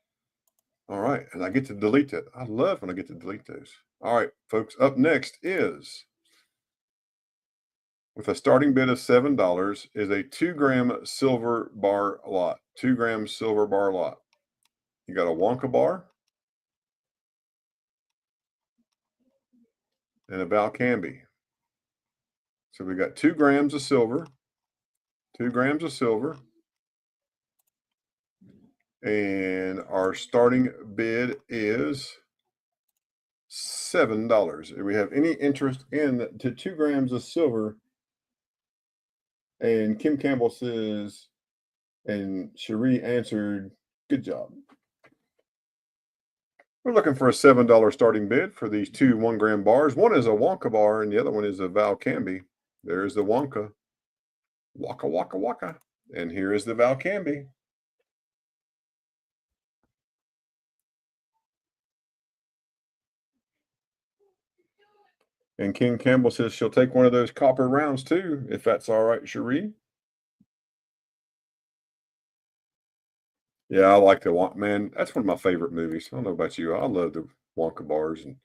All right, and I get to delete that. I love when I get to delete those. All right, folks, up next is, with a starting bid of $7, is a 2-gram silver bar lot. 2-gram silver bar lot. You got a Wonka bar and a Valcambi. So we got 2 grams of silver. 2 grams of silver. And our starting bid is $7. If we have any interest in the 2 grams of silver, and Kim Campbell says, and Cherie answered, good job. We're looking for a $7 starting bid for these 2 1-gram bars. One is a Wonka bar, and the other one is a Valcambi. There's the Wonka. Waka, waka, waka. And here is the Valcambi. And Kim Campbell says she'll take one of those copper rounds too, if that's all right, Cherie. Yeah, I like the Wonka. Man, that's one of my favorite movies. I don't know about you. I love the Wonka bars and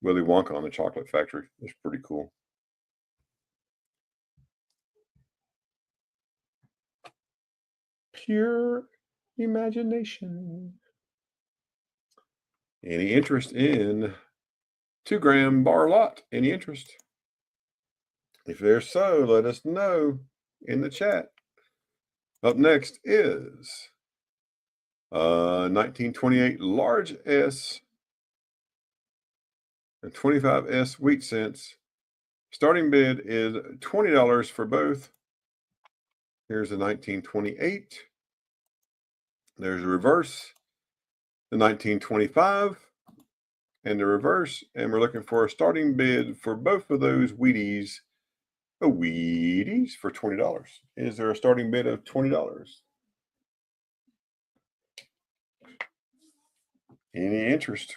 Willy Wonka on the Chocolate Factory. It's pretty cool. Pure imagination. Any interest in 2-gram bar lot? Any interest? If there's so, let us know in the chat. Up next is 1928 large S and 25S wheat cents. Starting bid is $20 for both. Here's the 1928. There's a reverse, the 1925, and the reverse. And we're looking for a starting bid for both of those Wheaties. Wheaties for $20. Is there a starting bid of $20? Any interest?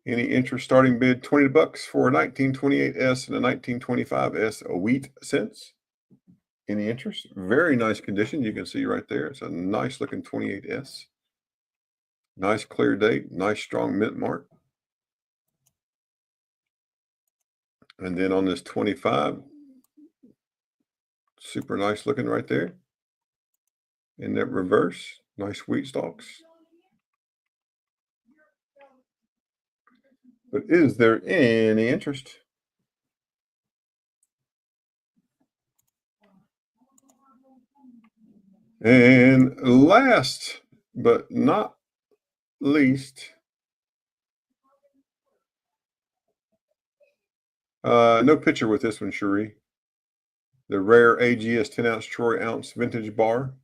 Any interest? Starting bid $20 for a 1928S and a 1925S wheat cents. Any interest? Very nice condition. You can see right there. It's a nice looking 28S. Nice clear date. Nice strong mint mark. And then on this 25, super nice looking right there. In that reverse, nice wheat stalks. But is there any interest? And last but not least, no picture with this one, Cherie. The rare AGS 10-ounce Troy ounce vintage bar.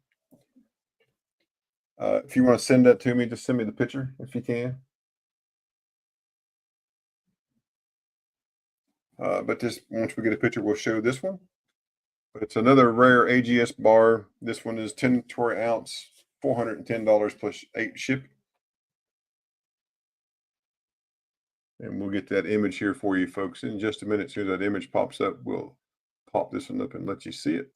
If you want to send that to me, just send me the picture if you can. But this, once we get a picture, we'll show this one. But it's another rare AGS bar. This one is 10 Troy ounce, $410 plus 8 ship. And we'll get that image here for you folks in just a minute. As soon as that image pops up, we'll pop this one up and let you see it.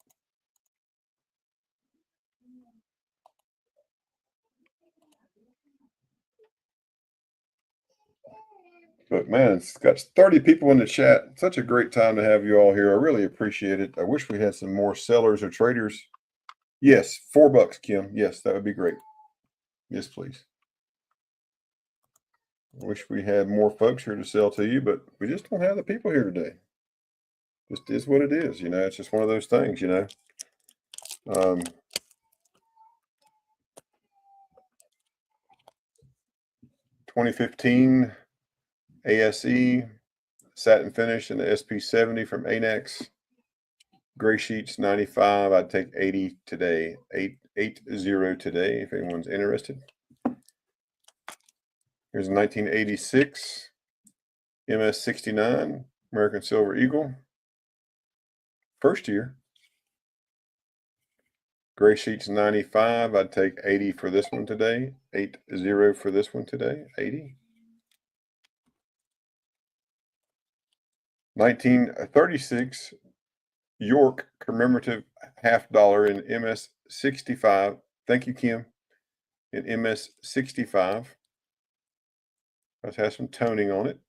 But man, it's got 30 people in the chat. Such a great time to have you all here. I really appreciate it. I wish we had some more sellers or traders. Yes, $4, Kim. Yes, that would be great. Yes, please. I wish we had more folks here to sell to you, but we just don't have the people here today. Just is what it is, you know. It's just one of those things, you know. 2015 ASE satin finish in the SP70 from ANAX. Gray sheets 95. I'd take 80 today. 880 today if anyone's interested. Here's a 1986 MS69 American Silver Eagle. First year. Gray sheets 95. I'd take 80 for this one today. 80 for this one today. 80. 1936 York commemorative $50 in MS65. Thank you, Kim. In MS65. It has some toning on it.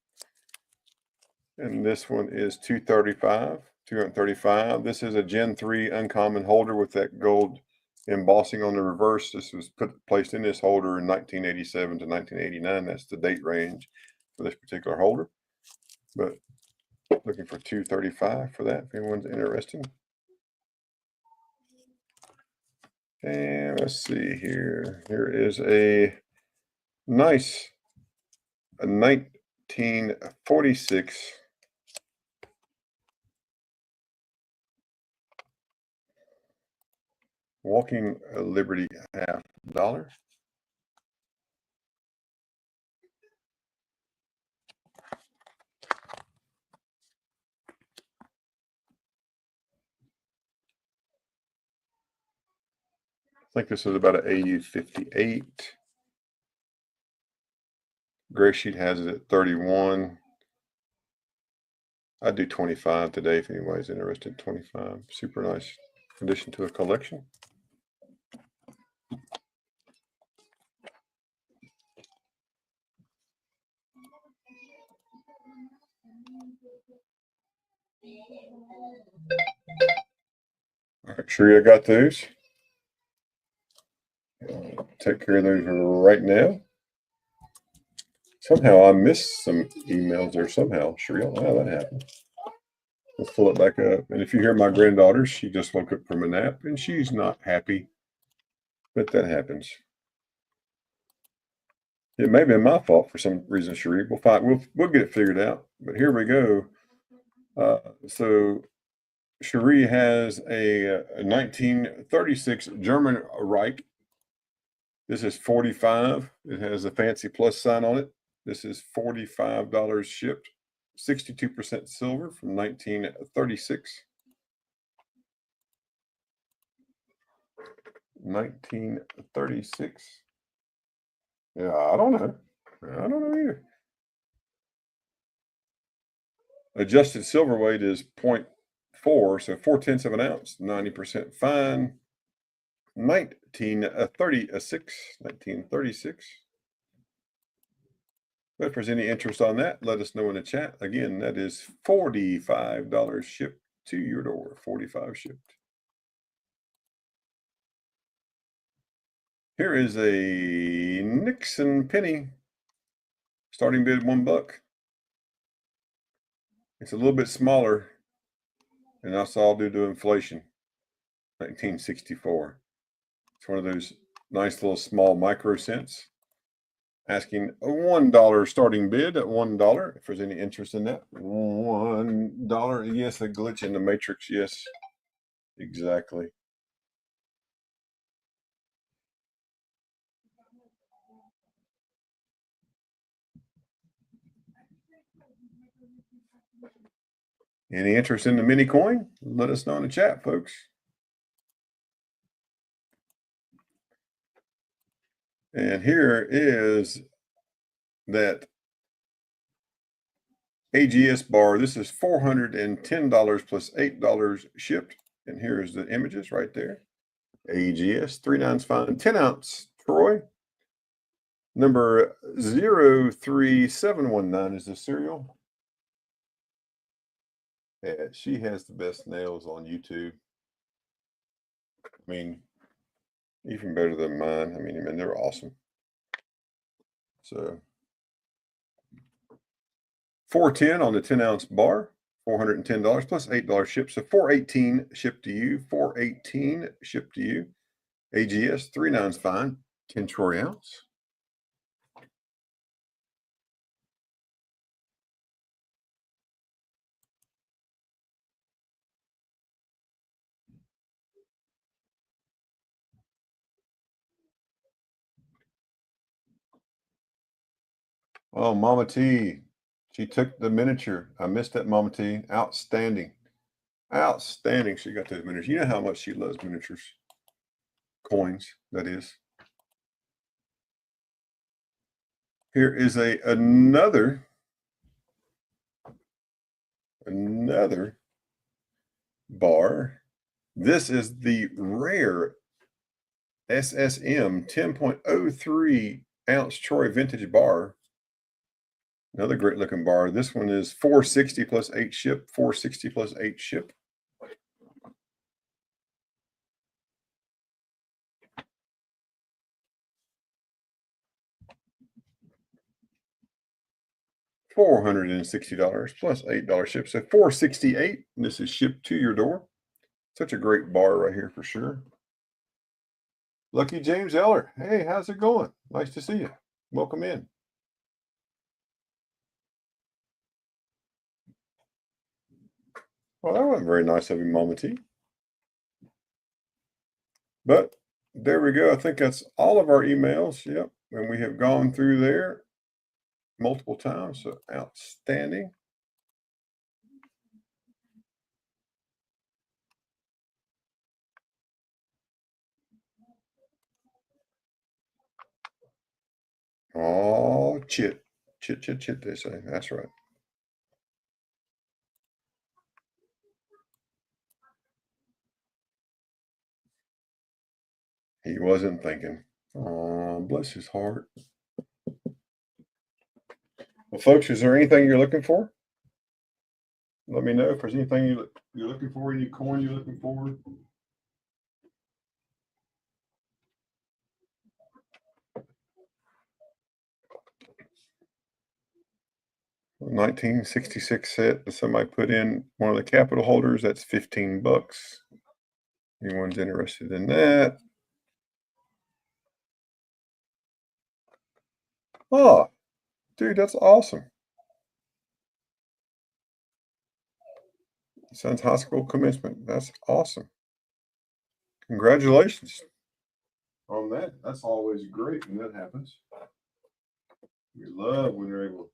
And this one is 235. This is a Gen 3 uncommon holder with that gold embossing on the reverse. This was placed in this holder in 1987 to 1989. That's the date range for this particular holder. But looking for 235 for that if anyone's interested. And let's see here. Here is a nice 1946 Walking Liberty $50. I think this is about an AU58. Gray sheet has it at 31. I'd do 25 today if anybody's interested. 25. Super nice addition to a collection. All right, sure you got those. Take care of those right now. Somehow I missed some emails there somehow. Sure, I don't know how that happened. Let's pull it back up. And if you hear my granddaughter, she just woke up from a nap and she's not happy. But that happens. It may have been my fault for some reason, Cherie. We'll get it figured out. But here we go. So Cherie has a 1936 German Reich. This is 45. It has a fancy plus sign on it. This is $45 shipped. 62% silver from 1936. 1936. Yeah, I don't know. I don't know either. Adjusted silver weight is 0.4, so 0.4 of an ounce, 90% fine. 1936. But if there's any interest on that, let us know in the chat. Again, that is $45 shipped to your door. 45 shipped. Here is a Nixon penny. Starting bid $1. It's a little bit smaller, and that's all due to inflation. 1964. It's one of those nice little small micro cents. Asking a $1 starting bid at $1. If there's any interest in that, $1. Yes, a glitch in the matrix. Yes, exactly. Any interest in the mini coin? Let us know in the chat, folks. And here is that AGS bar. This is $410 plus $8 shipped. And here's the images right there. AGS 3/9 fine, 10 ounce Troy. Number 03719 is the serial. Yeah, she has the best nails on YouTube. I mean, even better than mine. I mean, they're awesome. So 410 on the 10 ounce bar, $410 plus $8 shipped. So $418 shipped to you. $418 shipped to you. AGS 3/9 fine, 10 troy ounce. Oh, Mama T. She took the miniature. I missed that, Mama T. Outstanding. Outstanding. She got those miniatures. You know how much she loves miniatures. Coins, that is. Here is another bar. This is the rare SSM 10.03 ounce Troy vintage bar. Another great looking bar. This one is $460 plus 8 ship. $460 plus 8 ship. $460 plus $8 ship. So $468. This is shipped to your door. Such a great bar right here for sure. Lucky James Eller. Hey, how's it going? Nice to see you. Welcome in. Well, that wasn't very nice of you, Mama T. But there we go. I think that's all of our emails. Yep. And we have gone through there multiple times. So outstanding. Oh, chit, they say. That's right. He wasn't thinking. Oh, bless his heart. Well, folks, is there anything you're looking for? Let me know if there's anything you're looking for, any coin you're looking for. A 1966 set that somebody put in one of the Capital holders. That's $15. Anyone's interested in that? Oh, dude, that's awesome. Son's high school commencement. That's awesome. Congratulations on that. That's always great when that happens. We love when they're able,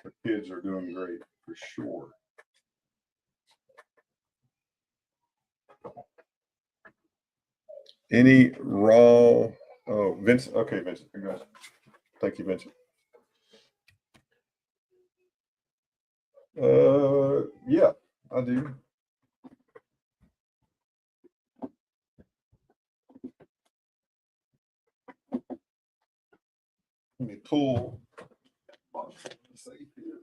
our kids are doing great for sure. Any raw, oh, Vincent. Okay, Vincent. I got it. Thank you, Vincent. Yeah, I do. Let me pull. Let's see here.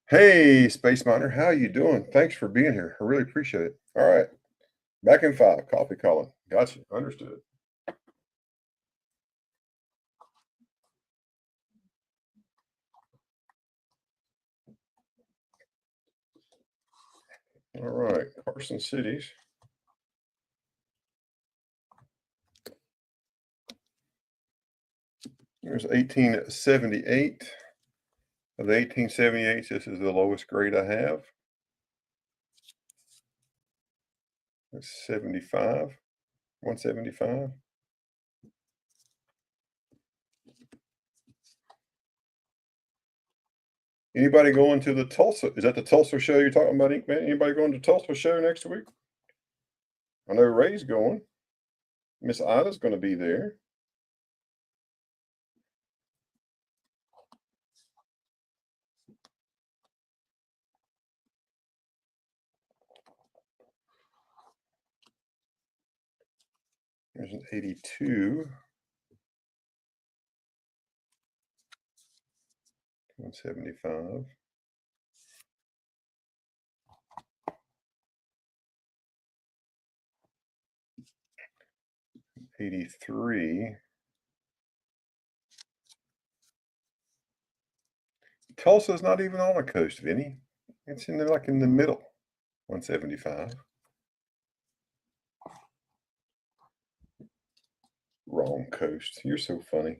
Hey, Space Miner, how you doing? Thanks for being here. I really appreciate it. All right, back in 5. Coffee calling. Gotcha. Understood. All right, Carson Cities. There's 1878. Of the 1878s, this is the lowest grade I have. That's 75, 175. Anybody going to the Tulsa? Is that the Tulsa show you're talking about, Ink Man? Anybody going to the Tulsa show next week? I know Ray's going. Miss Ida's going to be there. There's an 82. 175. 83. Tulsa's not even on a coast, Vinny. It's in there like in the middle. 175. Wrong coast. You're so funny.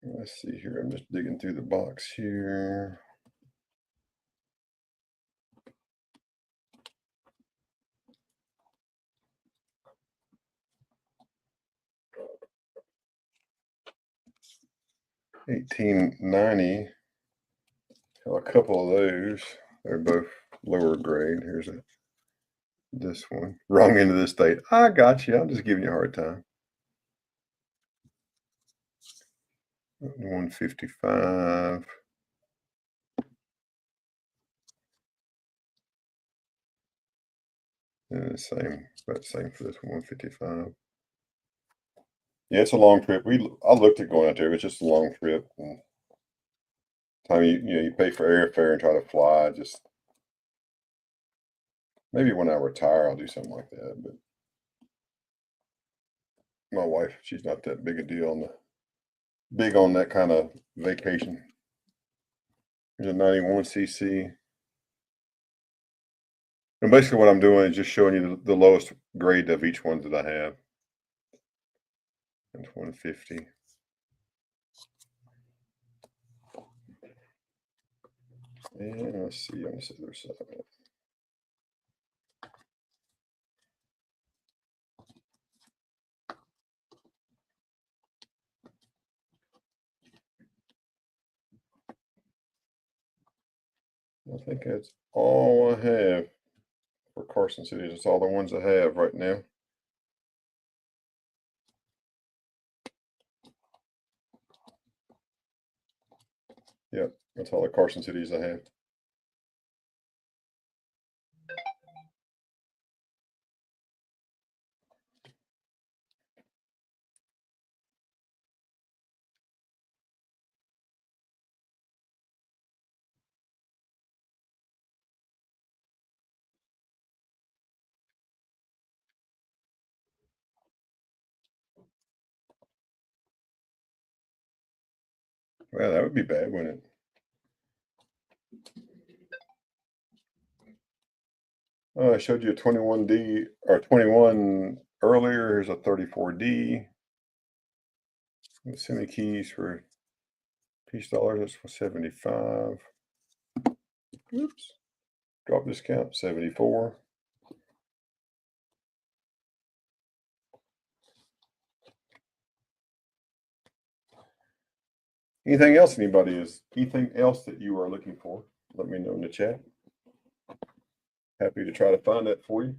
Let's see here. I'm just digging through the box here. $18.90. A couple of those. They're both lower grade. Here's this one. Wrong end of the state. I got you. I'm just giving you a hard time. 155. And the same, about the same for this 155. Yeah, it's a long trip. I looked at going out there, but it's just a long trip. And time you pay for airfare and try to fly. Just maybe when I retire, I'll do something like that. But my wife, she's not that big a deal big on that kind of vacation. There's a 91cc. And basically what I'm doing is just showing you the lowest grade of each one that I have. And 150. And let's see on this other side. I think that's all I have for Carson City. That's all the ones I have right now. Yep, that's all the Carson Cities I have. Well, that would be bad, wouldn't it? Oh, I showed you a 21D or 21 earlier. Here's a 34D. The semi keys for Peace dollars. That's for 75. Oops. Drop discount 74. Anything else anything else that you are looking for? Let me know in the chat. Happy to try to find that for you.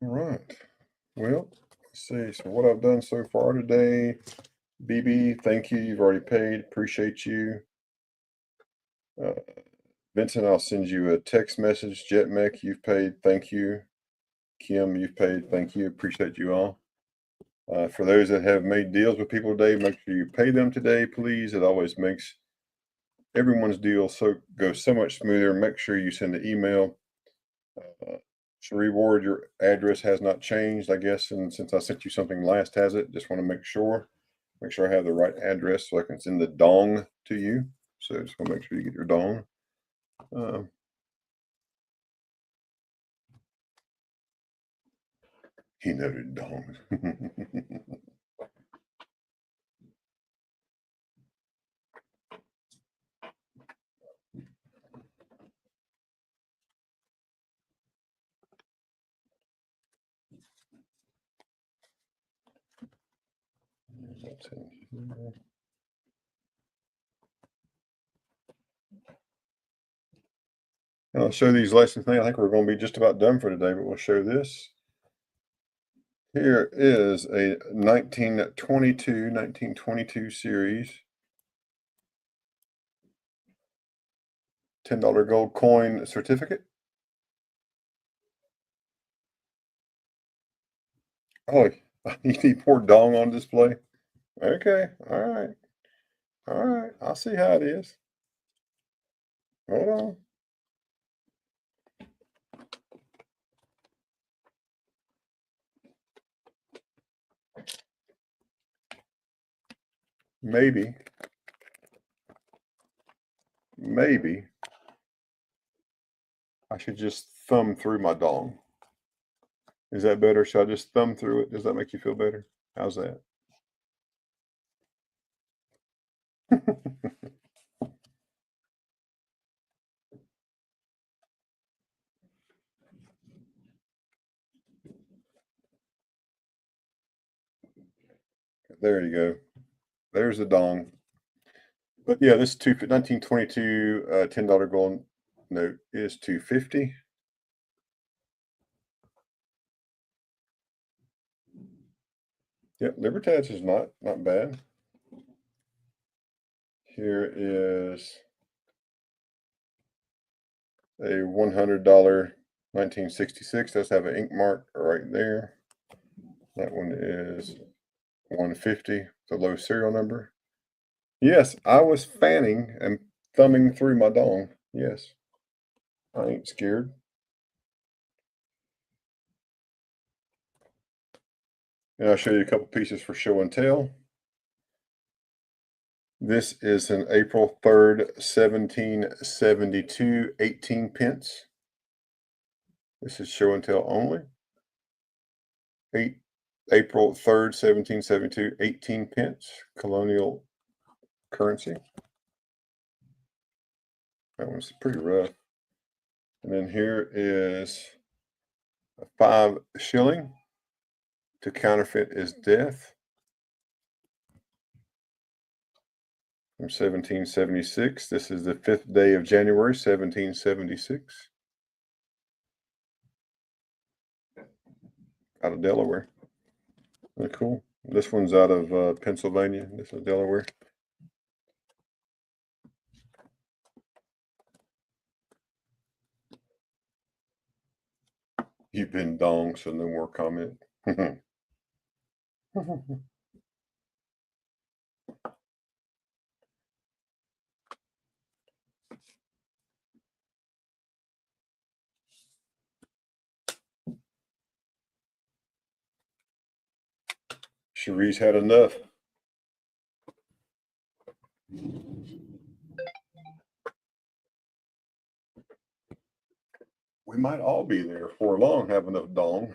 All right. Well, let's see. So what I've done so far today, BB, thank you. You've already paid. Appreciate you. Vincent, I'll send you a text message. JetMech, you've paid. Thank you. Kim, you've paid. Thank you. Appreciate you all. For those that have made deals with people today, make sure you pay them today, please. It always makes everyone's deal go so much smoother. Make sure you send the email. Cherie Ward, your address has not changed, I guess, and since I sent you something last, has it? Just want to make sure I have the right address so I can send the dong to you. So just want to make sure you get your dong. He noted dong. That's in here. And I'll show these license things. I think we're going to be just about done for today, but we'll show this. Here is a 1922 series $10 gold coin certificate. Oh, you need poor dong on display? Okay, all right. All right, I'll see how it is. Hold on. Maybe I should just thumb through my dong. Is that better? Should I just thumb through it? Does that make you feel better? How's that? There you go. There's the dong. But yeah, this 1922 $10 gold note is $250. Yep, Libertas is not bad. Here is a $100 1966. Does have an ink mark right there. That one is $150, the low serial number. Yes, I was fanning and thumbing through my dong. Yes, I ain't scared. And I'll show you a couple pieces for show and tell. This is an April 3rd, 1772, 18 pence. This is show and tell only. April 3rd, 1772, 18 pence, colonial currency. That one's pretty rough. And then here is a 5 shilling. To counterfeit is death. From 1776. This is the 5th day of January, 1776. Out of Delaware. Really cool. This one's out of Pennsylvania. This is Delaware. You've been dong, so no more comment. Cherie's had enough. We might all be there for long, have enough dong.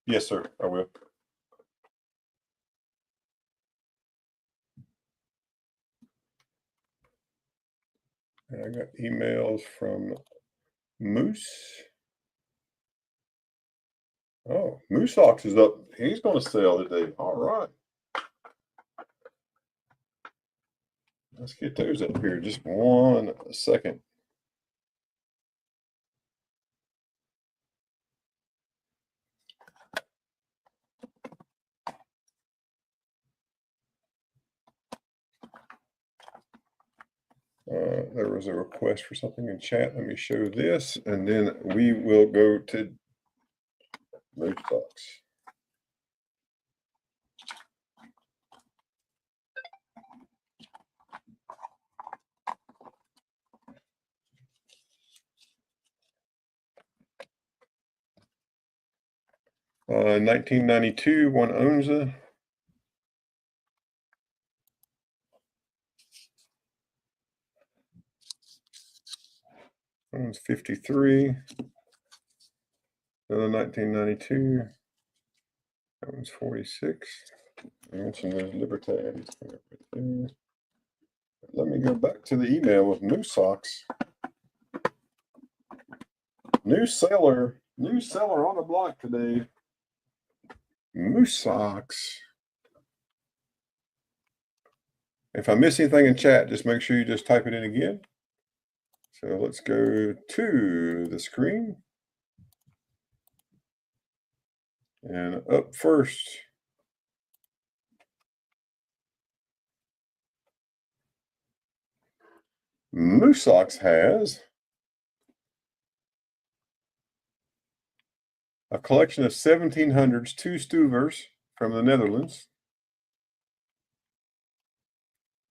Yes, sir, I will. And I got emails from Moose. Oh, Moose Ox is up. He's going to sell today. All right. Let's get those up here. Just 1 second. There was a request for something in chat. Let me show this, and then we will go to Moose Ox. Uh, 1992, 1 Onza. That one's 53. Another 1992. That one's 46. I mentioned those Libertades. Let me go back to the email with Moose Ox. New seller on the block today. Moose Ox. If I miss anything in chat, just make sure you just type it in again. So let's go to the screen. And up first, Moosox has a collection of 1700s, 2 Stuvers from the Netherlands.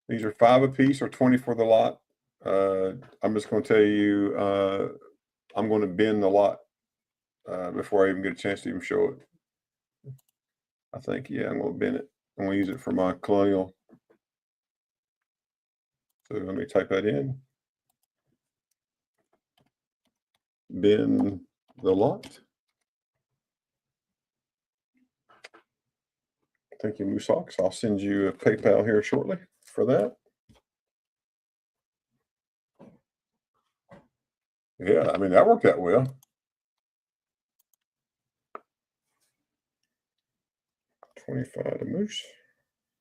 These are 5 apiece or 20 for the lot. I'm just going to tell you, I'm going to bend the lot before I even get a chance to even show it. I think, yeah, I'm going to bend it. I'm going to use it for my colonial. So let me type that in. Bend the lot. Thank you, Moosox. I'll send you a PayPal here shortly for that. Yeah, I mean, that worked out well. 25 to Moose.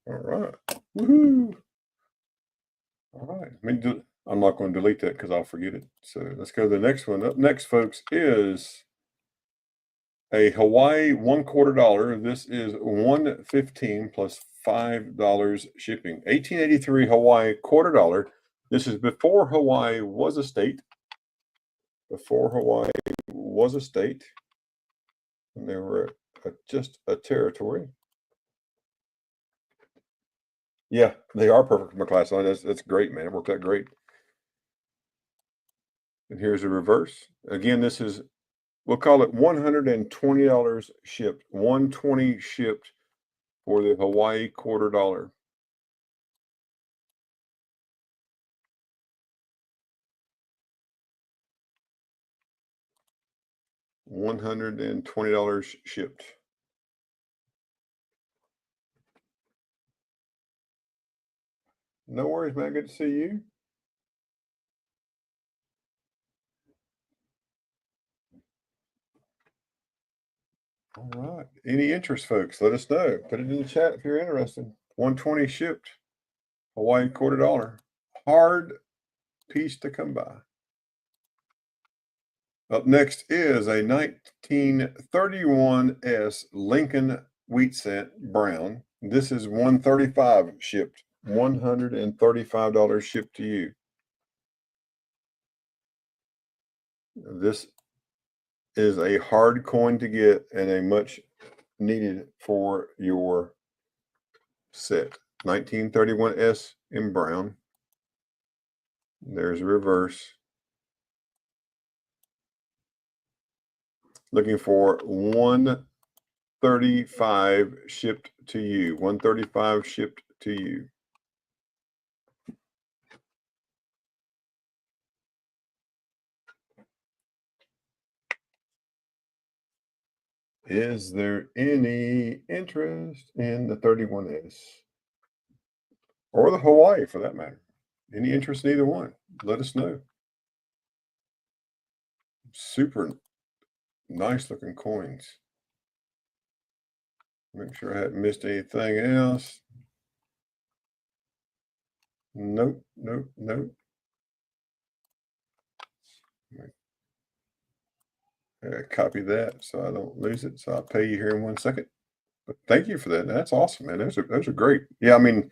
All right. Woohoo. All right. I'm not going to delete that because I'll forget it. So let's go to the next one. Up next, folks, is a Hawaii $1/4. This is $1.15 plus $5 shipping. 1883 Hawaii $1/4. This is before Hawaii was a state. Before Hawaii was a state, and they were just a territory. Yeah, they are perfect for my class line. That's great, man. It worked out great. And here's a reverse. Again, this is, we'll call it $120 shipped. $120 shipped for the Hawaii $1/4. $120 shipped. No worries, man. Good to see you. All right. Any interest, folks? Let us know. Put it in the chat if you're interested. 120 shipped. Hawaii $1/4. Hard piece to come by. Up next is a 1931S Lincoln Wheat Cent Brown. This is $135 shipped. $135 shipped to you. This is a hard coin to get and a much needed for your set. 1931S in brown. There's a reverse. Looking for 135 shipped to you. 135 shipped to you. Is there any interest in the 31S? Or the Hawaii for that matter? Any interest in either one? Let us know. Super nice looking coins. Make sure I haven't missed anything else. Nope, nope, nope. Copy that so I don't lose it. So I'll pay you here in 1 second. But thank you for that. That's awesome, man. Those are great. Yeah, I mean,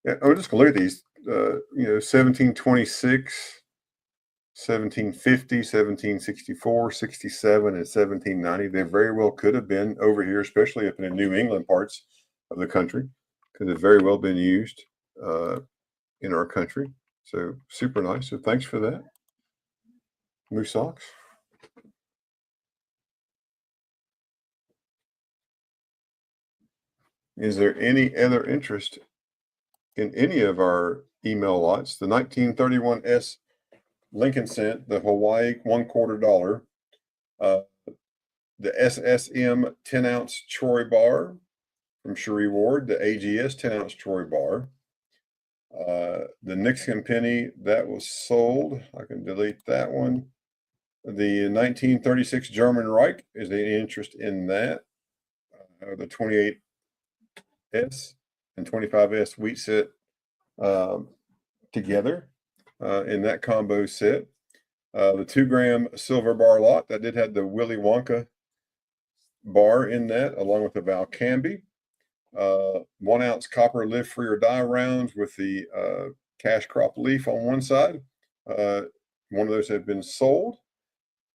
yeah, I'm just gonna look at these. 1726, 1750, 1764, 67, and 1790. They very well could have been over here, especially up in the New England parts of the country. Could have very well been used in our country. So super nice. So thanks for that. Moosox. Is there any other interest in any of our email lots? The 1931S Lincoln Cent, the Hawaii $1/4, the SSM 10-ounce Troy bar from Cherie Ward, the AGS 10-ounce Troy bar, the Nixon penny that was sold. I can delete that one. The 1936 German Reich, is there any interest in that? The 28S and 25S Wheat Cent together in that combo set. The 2 gram silver bar lot that did have the Willy Wonka bar in that, along with the Valcambi. 1 ounce copper live free or die rounds with the cash crop leaf on one side. One of those have been sold.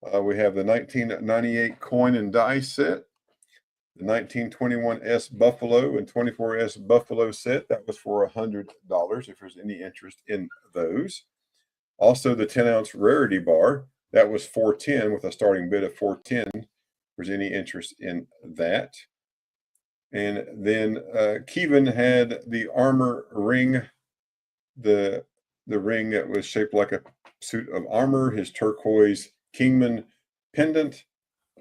We have the 1998 coin and die set, the 1921 S Buffalo and 24 S Buffalo set. That was for $100 if there's any interest in those. Also, the 10 ounce rarity bar, that was $410 with a starting bid of $410. If there's any interest in that. And then Kevin had the armor ring, the ring that was shaped like a suit of armor, his turquoise Kingman pendant,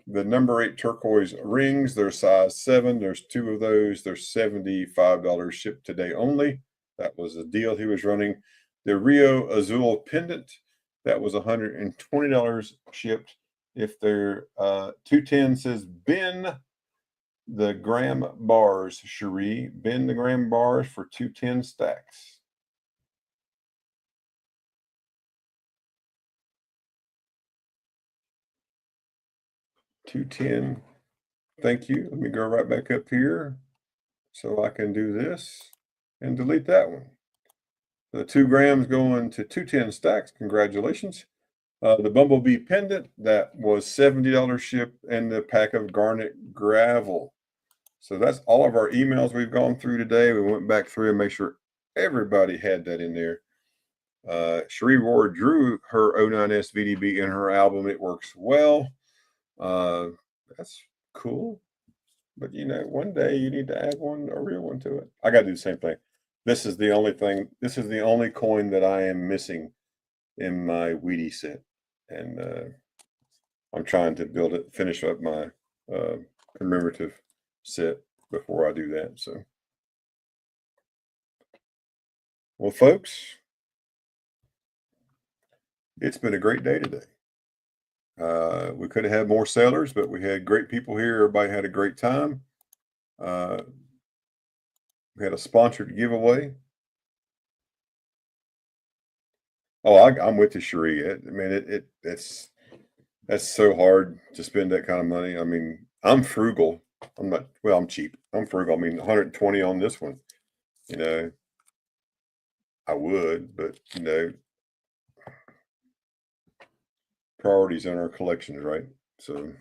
the number 8 turquoise rings. They're size 7. There's 2 of those. They're $75 shipped today only. That was the deal he was running. The Rio Azul pendant, that was $120 shipped. If they're 210 says Ben the gram bars, Cherie. Ben the gram bars for 210 stacks. $210. Thank you. Let me go right back up here so I can do this and delete that one. The 2 grams going to 210 stacks. Congratulations. The Bumblebee pendant, that was $70 shipped, and the pack of garnet gravel. So that's all of our emails we've gone through today. We went back through and make sure everybody had that in there. Cherie Ward drew her 09S VDB in her album. It works well. That's cool. But one day you need to add a real one to it. I got to do the same thing. This is the only coin that I am missing in my Wheatie set. And I'm trying to finish up my commemorative set before I do that. So, well, folks, it's been a great day today. We could have had more sellers, but we had great people here. Everybody had a great time. We had a sponsored giveaway. Oh, I'm with you, Cherie. I mean, that's so hard to spend that kind of money. I mean, I'm frugal. I'm cheap. I'm frugal. I mean, 120 on this one. I would, but priorities in our collections, right? So,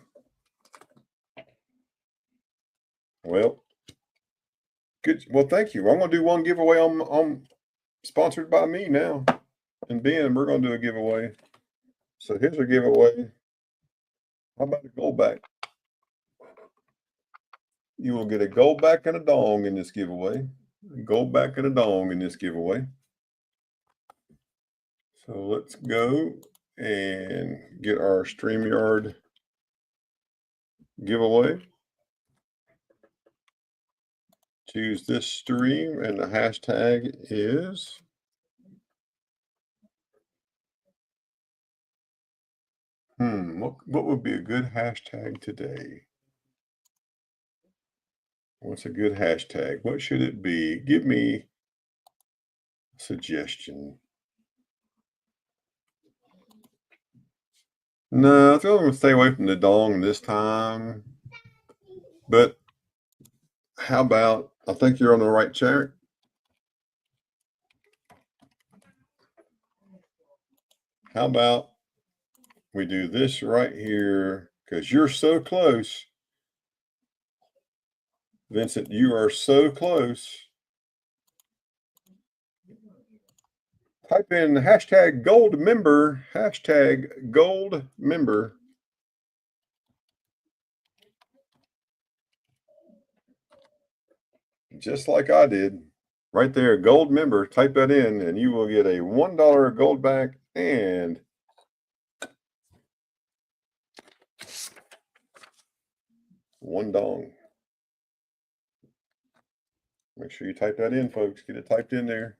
well, good. Well, thank you. I'm going to do one giveaway on sponsored by me now. And Ben, we're going to do a giveaway. So here's a giveaway. How about a gold back? You will get a gold back and a dong in this giveaway. A gold back and a dong in this giveaway. So let's go and get our StreamYard giveaway. Choose this stream, and the hashtag is what would be a good hashtag today? What's a good hashtag? What should it be? Give me a suggestion. No, I think I'm going to stay away from the dong this time. But how about, I think you're on the right track. How about we do this right here, because you're so close. Vincent, you are so close. Type in hashtag gold member, hashtag gold member. Just like I did. Right there, gold member, type that in and you will get a $1 gold back and one dong. Make sure you type that in, folks. Get it typed in there.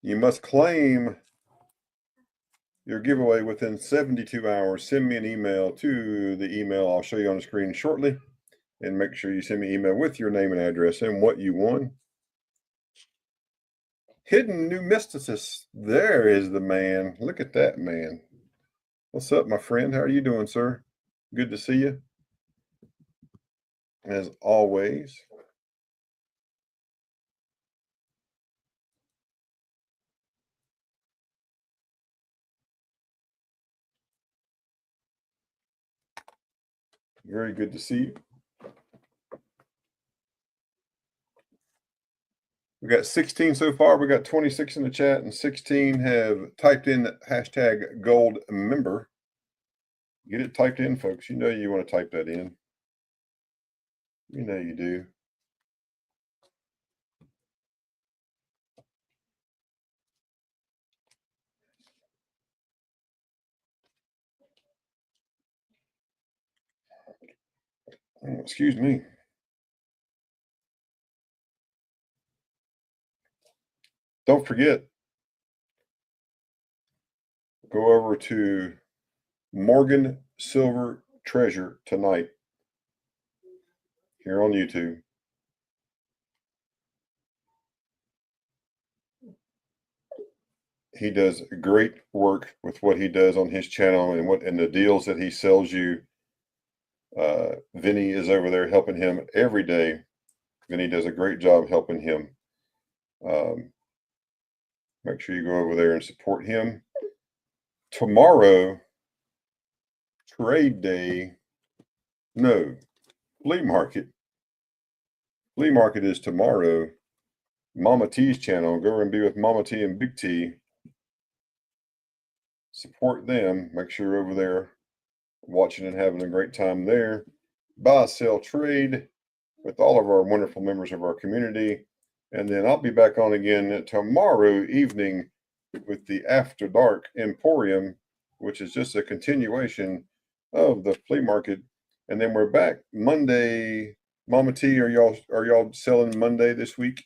You must claim your giveaway within 72 hours. Send me an email to the email I'll show you on the screen shortly. And make sure you send me an email with your name and address and what you won. Hidden New Mysticist. There is the man. Look at that man. What's up, my friend? How are you doing, sir? Good to see you. As always. Very good to see you. We got 16 so far. We got 26 in the chat, and 16 have typed in hashtag gold member. Get it typed in, folks. You know you want to type that in. You know you do. Oh, excuse me. Don't forget, go over to Morgan Silver Treasure tonight here on YouTube. He does great work with what he does on his channel and the deals that he sells you. Vinny is over there helping him every day. Vinny does a great job helping him. Make sure you go over there and support him. Tomorrow, trade day. No, flea market. Flea market is tomorrow. Mama T's channel. Go over and be with Mama T and Big T. Support them. Make sure you're over there watching and having a great time there. Buy, sell, trade with all of our wonderful members of our community. And then I'll be back on again tomorrow evening with the After Dark Emporium, which is just a continuation of the flea market. And then we're back Monday. Mama T, are y'all selling Monday this week?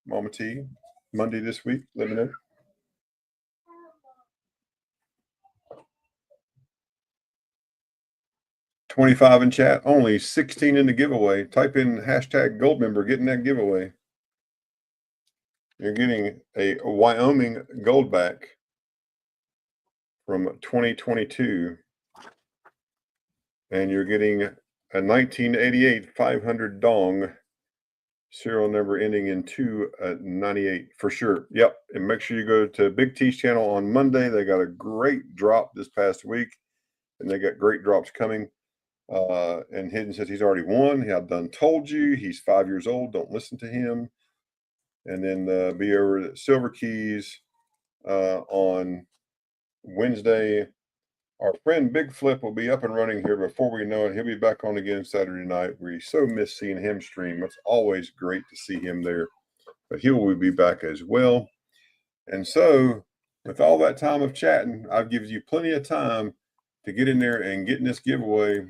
Mama T, Monday this week? Let me know. 25 in chat, only 16 in the giveaway. Type in hashtag gold member, getting that giveaway. You're getting a Wyoming Goldback from 2022. And you're getting a 1988 500 dong, serial number ending in 298 for sure. Yep. And make sure you go to Big T's channel on Monday. They got a great drop this past week, and they got great drops coming. And Hidden says he's already won. I've done told you. He's 5 years old. Don't listen to him. And then be over at Silver Keys on Wednesday. Our friend Big Flip will be up and running here before we know it. He'll be back on again Saturday night. We so miss seeing him stream. It's always great to see him there. But he will be back as well. And so, with all that time of chatting, I've given you plenty of time to get in there and get in this giveaway.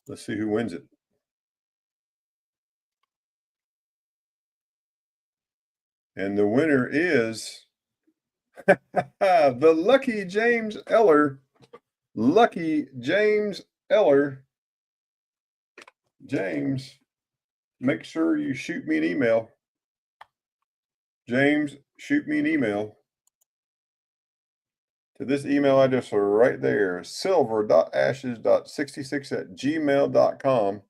Let's see who wins it. And the winner is the Lucky James Eller. Lucky James Eller. James, make sure you shoot me an email. James, shoot me an email to this email address right there, silver.ashes.66@gmail.com.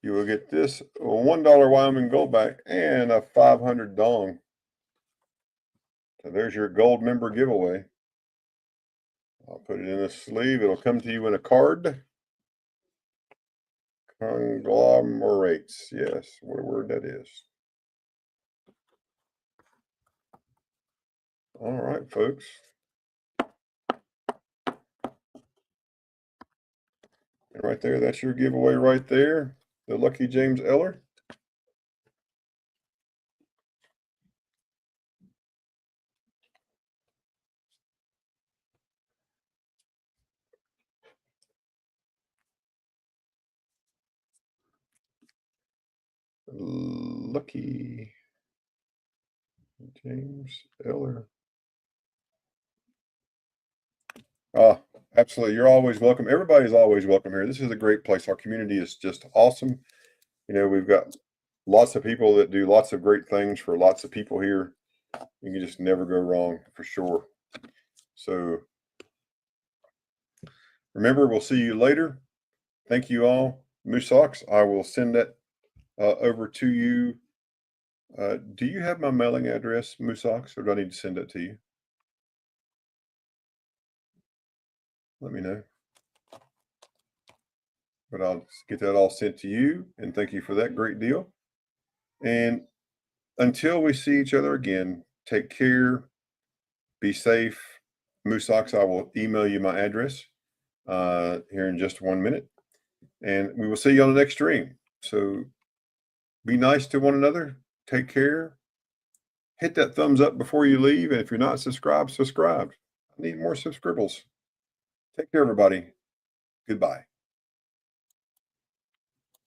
You will get this $1 Wyoming Goldback and a 500 dong. So there's your gold member giveaway. I'll put it in a sleeve. It'll come to you in a card. Conglomerates. Yes, what a word that is. All right, folks. And right there, that's your giveaway right there. The Lucky James Eller. Lucky James Eller. Absolutely. You're always welcome. Everybody's always welcome here. This is a great place. Our community is just awesome. we've got lots of people that do lots of great things for lots of people here. You can just never go wrong for sure. So remember, we'll see you later. Thank you all. Moosehawks, I will send that over to you. Do you have my mailing address, Moosehawks, or do I need to send it to you? Let me know. But I'll get that all sent to you, and thank you for that great deal. And until we see each other again, take care, be safe. Moosehawks, I will email you my address here in just 1 minute, and we will see you on the next stream. So be nice to one another. Take care. Hit that thumbs up before you leave, and if you're not subscribed, subscribe. I need more subscribbles. Take care, everybody. Goodbye.